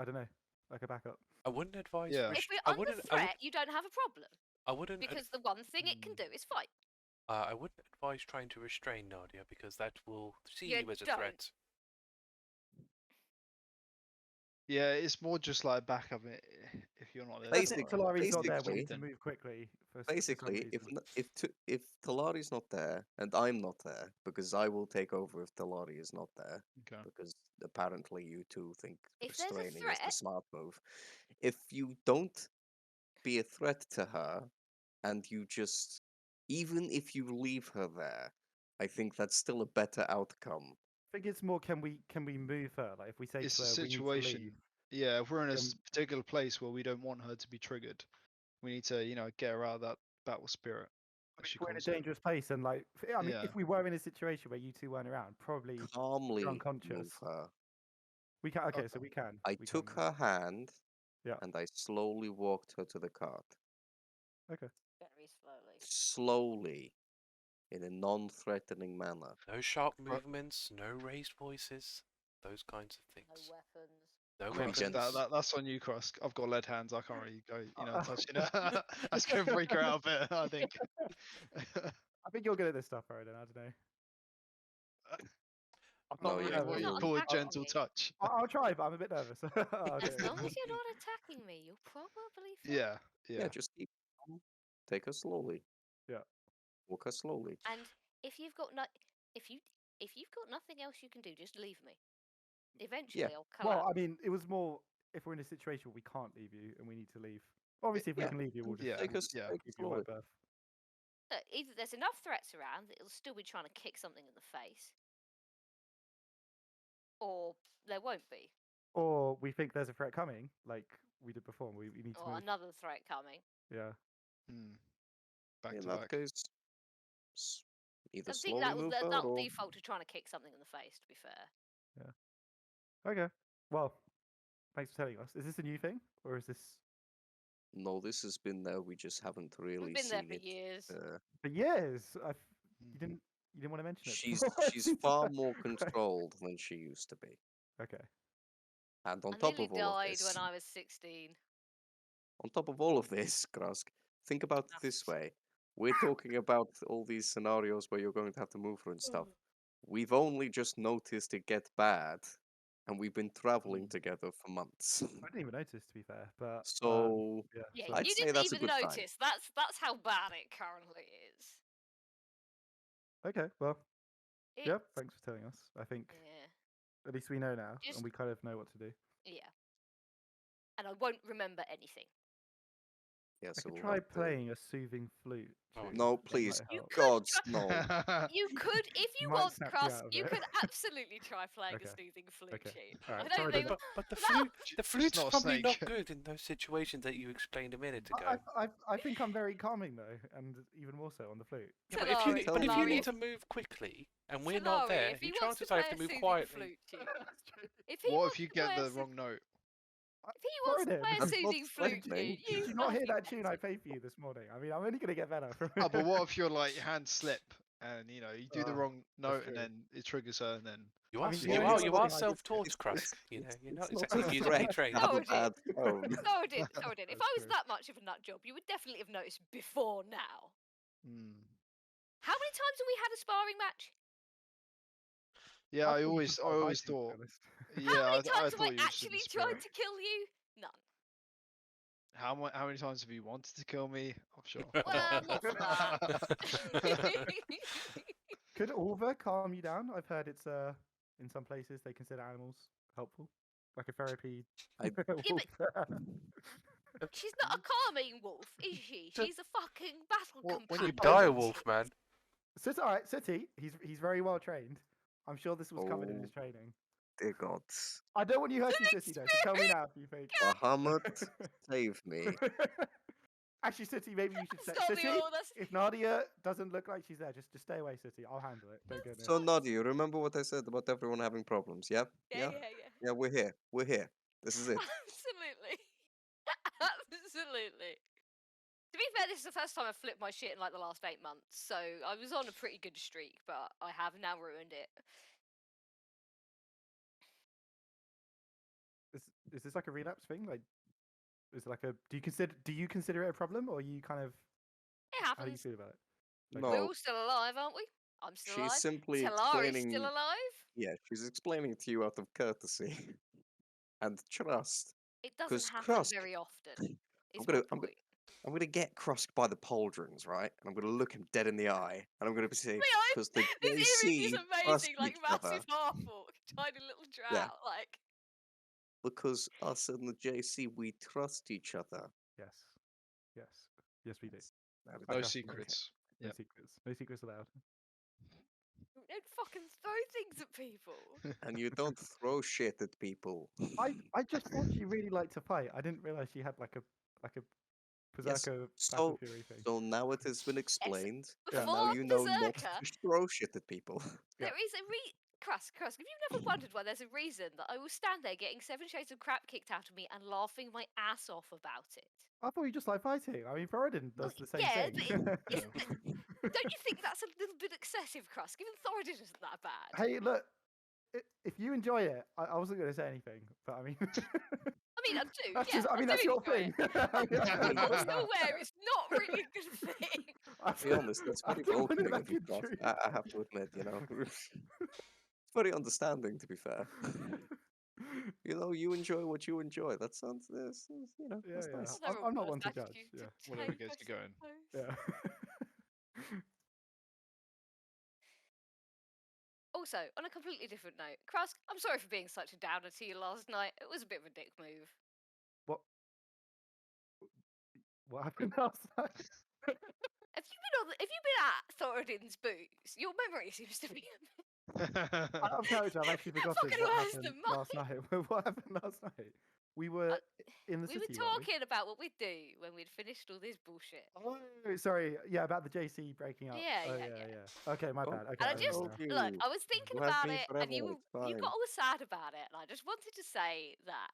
[SPEAKER 6] don't know, like a backup.
[SPEAKER 4] I wouldn't advise.
[SPEAKER 2] Yeah.
[SPEAKER 3] If we're
[SPEAKER 4] I
[SPEAKER 3] under
[SPEAKER 4] wouldn't.
[SPEAKER 3] threat, you don't have a problem
[SPEAKER 4] I wouldn't.
[SPEAKER 3] because the one thing it can do is fight.
[SPEAKER 4] I wouldn't advise trying to restrain Nadia because that will see
[SPEAKER 3] You
[SPEAKER 4] you as a
[SPEAKER 3] don't.
[SPEAKER 4] threat.
[SPEAKER 2] Yeah, it's more just like backup if you're not there.
[SPEAKER 6] That's
[SPEAKER 5] Basic-
[SPEAKER 6] it. Talari's not there. We
[SPEAKER 5] basically-
[SPEAKER 6] need to move quickly. For some
[SPEAKER 5] basically, if
[SPEAKER 6] reason.
[SPEAKER 5] if Talari's not there and I'm not there, because I will take over if Talari is not there,
[SPEAKER 2] Okay.
[SPEAKER 5] because apparently you two think
[SPEAKER 3] If there's a
[SPEAKER 5] restraining is the
[SPEAKER 3] threat-
[SPEAKER 5] smart move. If you don't be a threat to her and you just even if you leave her there, I think that's still a better outcome.
[SPEAKER 6] I think it's more can we move her? Like if we say
[SPEAKER 2] It's
[SPEAKER 6] to
[SPEAKER 2] a
[SPEAKER 6] her we need to
[SPEAKER 2] situation.
[SPEAKER 6] leave.
[SPEAKER 2] Yeah, if we're in a
[SPEAKER 6] Um,
[SPEAKER 2] particular place where we don't want her to be triggered, we need to, get her out of that battle spirit.
[SPEAKER 6] I
[SPEAKER 2] As
[SPEAKER 6] mean,
[SPEAKER 2] she
[SPEAKER 6] if we're in a
[SPEAKER 2] calls it.
[SPEAKER 6] dangerous place and like I mean
[SPEAKER 2] Yeah.
[SPEAKER 6] if we were in a situation where you two weren't around, probably
[SPEAKER 5] Calmly move
[SPEAKER 6] unconscious.
[SPEAKER 5] her.
[SPEAKER 6] We can okay,
[SPEAKER 2] Okay.
[SPEAKER 6] so we can.
[SPEAKER 5] I
[SPEAKER 6] we
[SPEAKER 5] took
[SPEAKER 6] can,
[SPEAKER 5] her hand
[SPEAKER 6] Yeah.
[SPEAKER 5] and I slowly walked her to the cart.
[SPEAKER 6] Okay.
[SPEAKER 3] Very slowly.
[SPEAKER 5] Slowly, in a non-threatening manner.
[SPEAKER 4] No sharp
[SPEAKER 2] Right.
[SPEAKER 4] movements, no raised voices, those kinds of
[SPEAKER 3] No
[SPEAKER 4] things.
[SPEAKER 3] weapons.
[SPEAKER 4] No
[SPEAKER 2] Krusk,
[SPEAKER 4] weapons.
[SPEAKER 2] that's on you, Krusk. I've got lead hands. I can't really go, touching her. That's gonna freak her out a bit, I think.
[SPEAKER 6] I think you're good at this stuff, Thoradin. I don't know. I'm
[SPEAKER 5] No,
[SPEAKER 6] not
[SPEAKER 5] yeah,
[SPEAKER 6] nervous.
[SPEAKER 2] What,
[SPEAKER 3] You're
[SPEAKER 2] you
[SPEAKER 3] not
[SPEAKER 2] call it
[SPEAKER 3] attacking
[SPEAKER 2] gentle
[SPEAKER 3] me.
[SPEAKER 2] touch.
[SPEAKER 6] I'll try, but I'm a bit nervous. I'll do
[SPEAKER 3] As
[SPEAKER 6] it.
[SPEAKER 3] long as you're not attacking me, you're probably fine.
[SPEAKER 2] Yeah,
[SPEAKER 5] yeah,
[SPEAKER 2] yeah.
[SPEAKER 5] just keep calm. Take her slowly.
[SPEAKER 6] Yeah.
[SPEAKER 5] Walk her slowly.
[SPEAKER 3] And if you've got if you've got nothing else you can do, just leave me. Eventually, I'll collapse.
[SPEAKER 6] Well, I mean, it was more if we're in a situation where we can't leave you and we need to leave. Obviously, if we
[SPEAKER 5] yeah,
[SPEAKER 6] can leave you, we'll just
[SPEAKER 2] yeah,
[SPEAKER 5] Take her,
[SPEAKER 2] yeah.
[SPEAKER 5] take her
[SPEAKER 6] keep you right
[SPEAKER 5] slowly.
[SPEAKER 6] berth.
[SPEAKER 3] Look, either there's enough threats around that it'll still be trying to kick something in the face, or there won't be,
[SPEAKER 6] Or we think there's a threat coming, like we did before. And we need to
[SPEAKER 3] or
[SPEAKER 6] move.
[SPEAKER 3] another threat coming.
[SPEAKER 6] Yeah.
[SPEAKER 2] Back
[SPEAKER 5] In
[SPEAKER 2] to
[SPEAKER 5] that
[SPEAKER 2] back.
[SPEAKER 5] case, either
[SPEAKER 3] I think
[SPEAKER 5] slowly move her
[SPEAKER 3] that'll
[SPEAKER 5] or
[SPEAKER 3] default to trying to kick something in the face. To be fair,
[SPEAKER 6] Okay. Well, thanks for telling us. Is this a new thing, or is this
[SPEAKER 5] no, this has been there. We just haven't really
[SPEAKER 3] we've been there
[SPEAKER 5] seen
[SPEAKER 3] for
[SPEAKER 5] it.
[SPEAKER 3] years.
[SPEAKER 6] for years?
[SPEAKER 2] Mm.
[SPEAKER 6] You didn't want to mention it.
[SPEAKER 5] She's
[SPEAKER 6] before. It
[SPEAKER 5] she's
[SPEAKER 6] seems
[SPEAKER 5] far
[SPEAKER 6] like-
[SPEAKER 5] more
[SPEAKER 6] Great.
[SPEAKER 5] controlled than she used to be.
[SPEAKER 6] Okay.
[SPEAKER 5] And on
[SPEAKER 3] I
[SPEAKER 5] top
[SPEAKER 3] nearly
[SPEAKER 5] of all of
[SPEAKER 3] died
[SPEAKER 5] this,
[SPEAKER 3] when I was 16.
[SPEAKER 5] on top of all of this, Krusk, think about it this way. We're talking about all these scenarios where you're going to have to move her and stuff. We've only just noticed it get bad, and we've been traveling together for months.
[SPEAKER 6] I didn't even notice, to be fair. But
[SPEAKER 5] So
[SPEAKER 6] yeah.
[SPEAKER 3] Yeah,
[SPEAKER 6] so-
[SPEAKER 5] I'd
[SPEAKER 3] you
[SPEAKER 5] say
[SPEAKER 3] didn't
[SPEAKER 5] that's a
[SPEAKER 3] even
[SPEAKER 5] good sign.
[SPEAKER 3] notice. That's how bad it currently is.
[SPEAKER 6] Okay. Well,
[SPEAKER 3] It,
[SPEAKER 6] yeah. Thanks for telling us. I think
[SPEAKER 3] Yeah.
[SPEAKER 6] at least we know now,
[SPEAKER 3] Just-
[SPEAKER 6] and we kind of know what to do.
[SPEAKER 3] Yeah. And I won't remember anything.
[SPEAKER 5] Yeah,
[SPEAKER 6] I
[SPEAKER 5] so
[SPEAKER 6] could
[SPEAKER 5] we'll
[SPEAKER 6] try
[SPEAKER 5] have to-
[SPEAKER 6] playing a soothing flute.
[SPEAKER 4] Oh,
[SPEAKER 6] tune.
[SPEAKER 5] No,
[SPEAKER 6] That
[SPEAKER 5] please.
[SPEAKER 6] might
[SPEAKER 3] You
[SPEAKER 6] help.
[SPEAKER 3] could
[SPEAKER 5] Gods,
[SPEAKER 3] try-
[SPEAKER 5] no.
[SPEAKER 3] You could, if you
[SPEAKER 6] Might
[SPEAKER 3] want,
[SPEAKER 6] snap you
[SPEAKER 3] Krusk,
[SPEAKER 6] out of
[SPEAKER 3] you
[SPEAKER 6] it.
[SPEAKER 3] could absolutely try playing
[SPEAKER 6] Okay.
[SPEAKER 3] a soothing flute
[SPEAKER 6] Okay.
[SPEAKER 3] tune.
[SPEAKER 6] Alright,
[SPEAKER 3] I don't
[SPEAKER 6] sorry,
[SPEAKER 3] think.
[SPEAKER 6] David.
[SPEAKER 4] But the
[SPEAKER 3] that-
[SPEAKER 4] flute's
[SPEAKER 2] not a
[SPEAKER 4] probably not
[SPEAKER 2] snake.
[SPEAKER 4] good in those situations that you explained a minute ago.
[SPEAKER 6] I think I'm very calming though, and even more so on the flute.
[SPEAKER 4] Yeah, but if you,
[SPEAKER 3] Talari,
[SPEAKER 5] Tell
[SPEAKER 4] but if
[SPEAKER 5] me
[SPEAKER 4] you
[SPEAKER 5] what-
[SPEAKER 4] need to move quickly and we're not
[SPEAKER 3] Talari,
[SPEAKER 4] there,
[SPEAKER 3] if he
[SPEAKER 4] your
[SPEAKER 3] wants to
[SPEAKER 4] chances are you
[SPEAKER 3] play
[SPEAKER 4] have to
[SPEAKER 3] a
[SPEAKER 4] move
[SPEAKER 3] soothing
[SPEAKER 4] quietly.
[SPEAKER 3] flute tune, if he
[SPEAKER 2] What
[SPEAKER 3] wants
[SPEAKER 2] if you
[SPEAKER 3] to play
[SPEAKER 2] get
[SPEAKER 3] a
[SPEAKER 2] the
[SPEAKER 3] soo-
[SPEAKER 2] wrong note?
[SPEAKER 3] If he wants to
[SPEAKER 6] Thoradin,
[SPEAKER 3] play a
[SPEAKER 5] That's
[SPEAKER 3] soothing
[SPEAKER 5] not
[SPEAKER 3] flute
[SPEAKER 5] threatening.
[SPEAKER 3] tune, you
[SPEAKER 6] Did you not hear
[SPEAKER 3] fucking
[SPEAKER 6] that tune I
[SPEAKER 3] message.
[SPEAKER 6] played for you this morning? I mean, I'm only gonna get better from
[SPEAKER 2] Oh, but what if your like hand slip and you do the
[SPEAKER 6] Oh,
[SPEAKER 2] wrong note and
[SPEAKER 6] true.
[SPEAKER 2] then it triggers her and then
[SPEAKER 4] You
[SPEAKER 6] I
[SPEAKER 4] are,
[SPEAKER 6] mean,
[SPEAKER 5] yeah,
[SPEAKER 6] yeah,
[SPEAKER 4] you
[SPEAKER 6] yeah,
[SPEAKER 4] are
[SPEAKER 6] yeah.
[SPEAKER 4] self-taught,
[SPEAKER 5] It's-
[SPEAKER 4] Krusk. You know,
[SPEAKER 5] it's-
[SPEAKER 4] you're not
[SPEAKER 5] it's
[SPEAKER 4] exactly
[SPEAKER 5] a
[SPEAKER 4] musically
[SPEAKER 5] threat
[SPEAKER 4] trained.
[SPEAKER 5] to have a
[SPEAKER 3] Thoradin.
[SPEAKER 5] bad tone.
[SPEAKER 3] Thoradin, if
[SPEAKER 6] That's
[SPEAKER 3] I was
[SPEAKER 6] true.
[SPEAKER 3] that much of a nut job, you would definitely have noticed before now.
[SPEAKER 2] Hmm.
[SPEAKER 3] How many times have we had a sparring match?
[SPEAKER 2] Yeah, I
[SPEAKER 6] thought you
[SPEAKER 2] always
[SPEAKER 6] just started
[SPEAKER 2] always
[SPEAKER 6] biting, to be
[SPEAKER 2] thought.
[SPEAKER 6] honest.
[SPEAKER 2] Yeah,
[SPEAKER 3] How many
[SPEAKER 2] I
[SPEAKER 3] times have I
[SPEAKER 2] thought you were just in
[SPEAKER 3] actually
[SPEAKER 2] the
[SPEAKER 3] tried
[SPEAKER 2] spirit.
[SPEAKER 3] to kill you? None.
[SPEAKER 2] How many times have you wanted to kill me? I'm sure.
[SPEAKER 3] Well, not for that.
[SPEAKER 6] Could Ulva calm you down? I've heard it's in some places they consider animals helpful, like a therapy.
[SPEAKER 5] I-
[SPEAKER 6] wolf.
[SPEAKER 3] She's not a calming wolf, is she? She's a fucking battle
[SPEAKER 2] Well, when
[SPEAKER 3] companion.
[SPEAKER 2] you
[SPEAKER 4] Die a
[SPEAKER 2] Potent.
[SPEAKER 4] wolf, man.
[SPEAKER 6] All right, City. He's very well trained. I'm sure this was covered in his
[SPEAKER 5] Oh.
[SPEAKER 6] training.
[SPEAKER 5] Dear gods.
[SPEAKER 6] I don't want you hurting
[SPEAKER 3] An
[SPEAKER 6] City though. So tell me now if you think.
[SPEAKER 5] Bahamut, save me.
[SPEAKER 6] Actually, City, maybe you should say
[SPEAKER 3] That's not the
[SPEAKER 6] City.
[SPEAKER 3] order. That's
[SPEAKER 6] If Nadia doesn't look like she's there, just stay away, City. I'll handle it. Don't go near.
[SPEAKER 5] So Nadia, you remember what I said about everyone having problems? Yeah?
[SPEAKER 3] yeah.
[SPEAKER 5] Yeah, we're here. We're here. This is it.
[SPEAKER 3] Absolutely. Absolutely. To be fair, this is the first time I've flipped my shit in like the last 8 months, so I was on a pretty good streak, but I have now ruined it.
[SPEAKER 6] Is this like a relapse thing? Like, is it like a? Do you consider it a problem, or you kind of?
[SPEAKER 3] It
[SPEAKER 6] How do you
[SPEAKER 3] happens.
[SPEAKER 6] feel about it?
[SPEAKER 3] We're
[SPEAKER 5] No,
[SPEAKER 3] all still alive, aren't we? I'm still
[SPEAKER 5] she's
[SPEAKER 3] alive.
[SPEAKER 5] simply
[SPEAKER 3] Talari's
[SPEAKER 5] explaining.
[SPEAKER 3] still alive.
[SPEAKER 5] Yeah, she's explaining to you out of courtesy and trust.
[SPEAKER 3] It doesn't
[SPEAKER 5] 'Cause
[SPEAKER 3] happen
[SPEAKER 5] Krusk-
[SPEAKER 3] very often. Is
[SPEAKER 5] gonna-
[SPEAKER 3] my
[SPEAKER 5] I'm
[SPEAKER 3] point.
[SPEAKER 5] I'm gonna get Krusk by the pauldrons, right? And I'm gonna look him dead in the eye, and I'm gonna say, because the
[SPEAKER 3] This earring is
[SPEAKER 5] JC trust
[SPEAKER 3] amazing, like
[SPEAKER 5] each other,
[SPEAKER 3] massive Half-Orc, tiny little drow,
[SPEAKER 5] Yeah.
[SPEAKER 3] like.
[SPEAKER 5] because us and the JC, we trust each other.
[SPEAKER 6] Yes, yes, yes, we do.
[SPEAKER 5] That is-
[SPEAKER 2] No
[SPEAKER 6] Okay.
[SPEAKER 2] secrets.
[SPEAKER 6] No
[SPEAKER 2] Yep.
[SPEAKER 6] secrets. No secrets allowed.
[SPEAKER 3] Don't fucking throw things at people.
[SPEAKER 5] And you don't throw shit at people.
[SPEAKER 6] I just thought she really liked to fight. I didn't realize she had like a
[SPEAKER 5] Yes.
[SPEAKER 6] Berserker Battle
[SPEAKER 5] So,
[SPEAKER 6] Fury thing.
[SPEAKER 5] so now it has been explained,
[SPEAKER 6] Yeah.
[SPEAKER 5] and now
[SPEAKER 3] Before
[SPEAKER 5] you know not
[SPEAKER 3] Berserker,
[SPEAKER 5] to throw shit at people.
[SPEAKER 6] Yeah.
[SPEAKER 3] there is a Krusk, have you never wondered why there's a reason that I will stand there getting 7 shades of crap kicked out of me and laughing my ass off about it?
[SPEAKER 6] I thought you just like fighting. I mean, Thoradin does the same
[SPEAKER 3] yeah,
[SPEAKER 6] thing.
[SPEAKER 3] but
[SPEAKER 2] Yeah.
[SPEAKER 3] don't you think that's a little bit excessive, Krusk? Even Thoradin isn't that bad.
[SPEAKER 6] Hey, look. If you enjoy it, I wasn't going to say anything, but I mean,
[SPEAKER 3] I mean, I do.
[SPEAKER 6] that's
[SPEAKER 3] Yeah,
[SPEAKER 6] just, I mean,
[SPEAKER 3] do
[SPEAKER 6] that's your
[SPEAKER 3] enjoy
[SPEAKER 6] thing.
[SPEAKER 3] it. You're still aware it's not really a good thing.
[SPEAKER 5] To be honest, that's
[SPEAKER 6] I
[SPEAKER 5] very
[SPEAKER 6] don't want it
[SPEAKER 5] welcoming of you,
[SPEAKER 6] back in
[SPEAKER 5] Cross.
[SPEAKER 6] tree.
[SPEAKER 5] I have to admit, it's very understanding. To be fair, you enjoy what you enjoy. That sounds, that's
[SPEAKER 6] Yeah,
[SPEAKER 5] that's
[SPEAKER 6] yeah.
[SPEAKER 5] nice.
[SPEAKER 3] Never
[SPEAKER 6] I'm not
[SPEAKER 3] worst
[SPEAKER 6] one to judge.
[SPEAKER 3] attitude
[SPEAKER 6] Yeah,
[SPEAKER 2] Whatever
[SPEAKER 3] take,
[SPEAKER 2] gets
[SPEAKER 3] I
[SPEAKER 2] you going.
[SPEAKER 3] suppose.
[SPEAKER 6] yeah.
[SPEAKER 3] Also, on a completely different note, Krusk, I'm sorry for being such a downer to you last night. It was a bit of a dick move.
[SPEAKER 6] What happened last night?
[SPEAKER 3] Have you been at Thoradin's boots? Your memory seems to be
[SPEAKER 6] Out of character, I've actually forgotten
[SPEAKER 3] fucking
[SPEAKER 6] what
[SPEAKER 3] worse
[SPEAKER 6] happened
[SPEAKER 3] than
[SPEAKER 6] last night. What happened last night? We were in the
[SPEAKER 3] we were
[SPEAKER 6] city. weren't we?
[SPEAKER 3] talking about what we'd do when we'd finished all this bullshit.
[SPEAKER 6] Oh, sorry. Yeah, about the JC breaking up.
[SPEAKER 3] Yeah,
[SPEAKER 6] oh,
[SPEAKER 3] yeah.
[SPEAKER 6] Okay, my
[SPEAKER 5] Oh,
[SPEAKER 6] bad. Okay,
[SPEAKER 3] And I
[SPEAKER 6] I
[SPEAKER 3] just
[SPEAKER 6] remember now.
[SPEAKER 3] look, I was thinking
[SPEAKER 5] You have
[SPEAKER 3] about
[SPEAKER 5] me
[SPEAKER 3] it, and
[SPEAKER 5] forever,
[SPEAKER 3] you
[SPEAKER 5] it's fine.
[SPEAKER 3] got all sad about it, and I just wanted to say that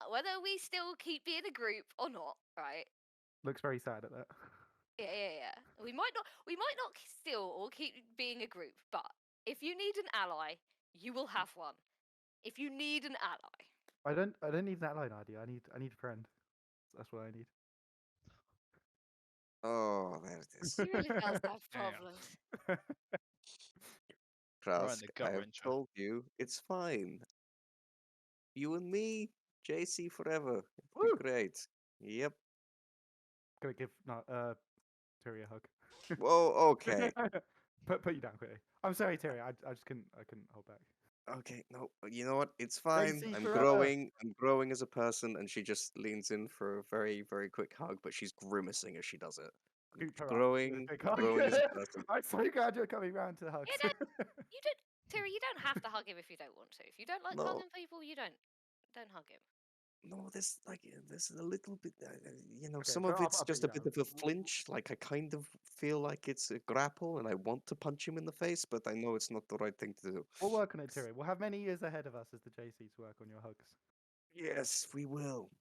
[SPEAKER 3] whether we still keep being a group or not, right?
[SPEAKER 6] Looks very sad at that.
[SPEAKER 3] Yeah. We might not still all keep being a group, but if you need an ally, you will have one. If you need an ally.
[SPEAKER 6] I don't need an ally, Nadia. I need a friend. That's what I need.
[SPEAKER 5] Oh, there it is.
[SPEAKER 3] He really does have
[SPEAKER 2] Damn.
[SPEAKER 3] problems.
[SPEAKER 2] Right in
[SPEAKER 5] Krusk,
[SPEAKER 2] the gut
[SPEAKER 5] I have
[SPEAKER 2] wrencher.
[SPEAKER 5] told you, it's fine. You and me, JC forever. It'd
[SPEAKER 6] Woo!
[SPEAKER 5] be great. Yep.
[SPEAKER 6] Gonna give Terry a hug.
[SPEAKER 5] Whoa, okay.
[SPEAKER 6] Put you down quickly. I'm sorry, Terry. I just couldn't hold back.
[SPEAKER 5] Okay, no, you know what? It's fine.
[SPEAKER 6] JC
[SPEAKER 5] I'm
[SPEAKER 6] forever.
[SPEAKER 5] growing as a person, and she just leans in for a very, very quick hug, but she's grimacing as she does it. I'm
[SPEAKER 6] Scoop her up.
[SPEAKER 5] growing
[SPEAKER 6] Big hug.
[SPEAKER 5] as a person.
[SPEAKER 6] I'm so glad you're coming round to the hugs.
[SPEAKER 3] Terry, you don't have to hug him if you don't want to. If you don't like
[SPEAKER 5] No.
[SPEAKER 3] hugging people, you don't hug him.
[SPEAKER 5] No, there's a little bit,
[SPEAKER 6] Okay,
[SPEAKER 5] some
[SPEAKER 6] but
[SPEAKER 5] of it's
[SPEAKER 6] I'll
[SPEAKER 5] just
[SPEAKER 6] put
[SPEAKER 5] a
[SPEAKER 6] you
[SPEAKER 5] bit
[SPEAKER 6] down.
[SPEAKER 5] of a flinch. Like I kind of feel like it's a grapple, and I want to punch him in the face, but I know it's not the right thing to do.
[SPEAKER 6] We'll work on it, Terry. We'll have many years ahead of us as the JC to work on your hugs.
[SPEAKER 5] Yes, we will.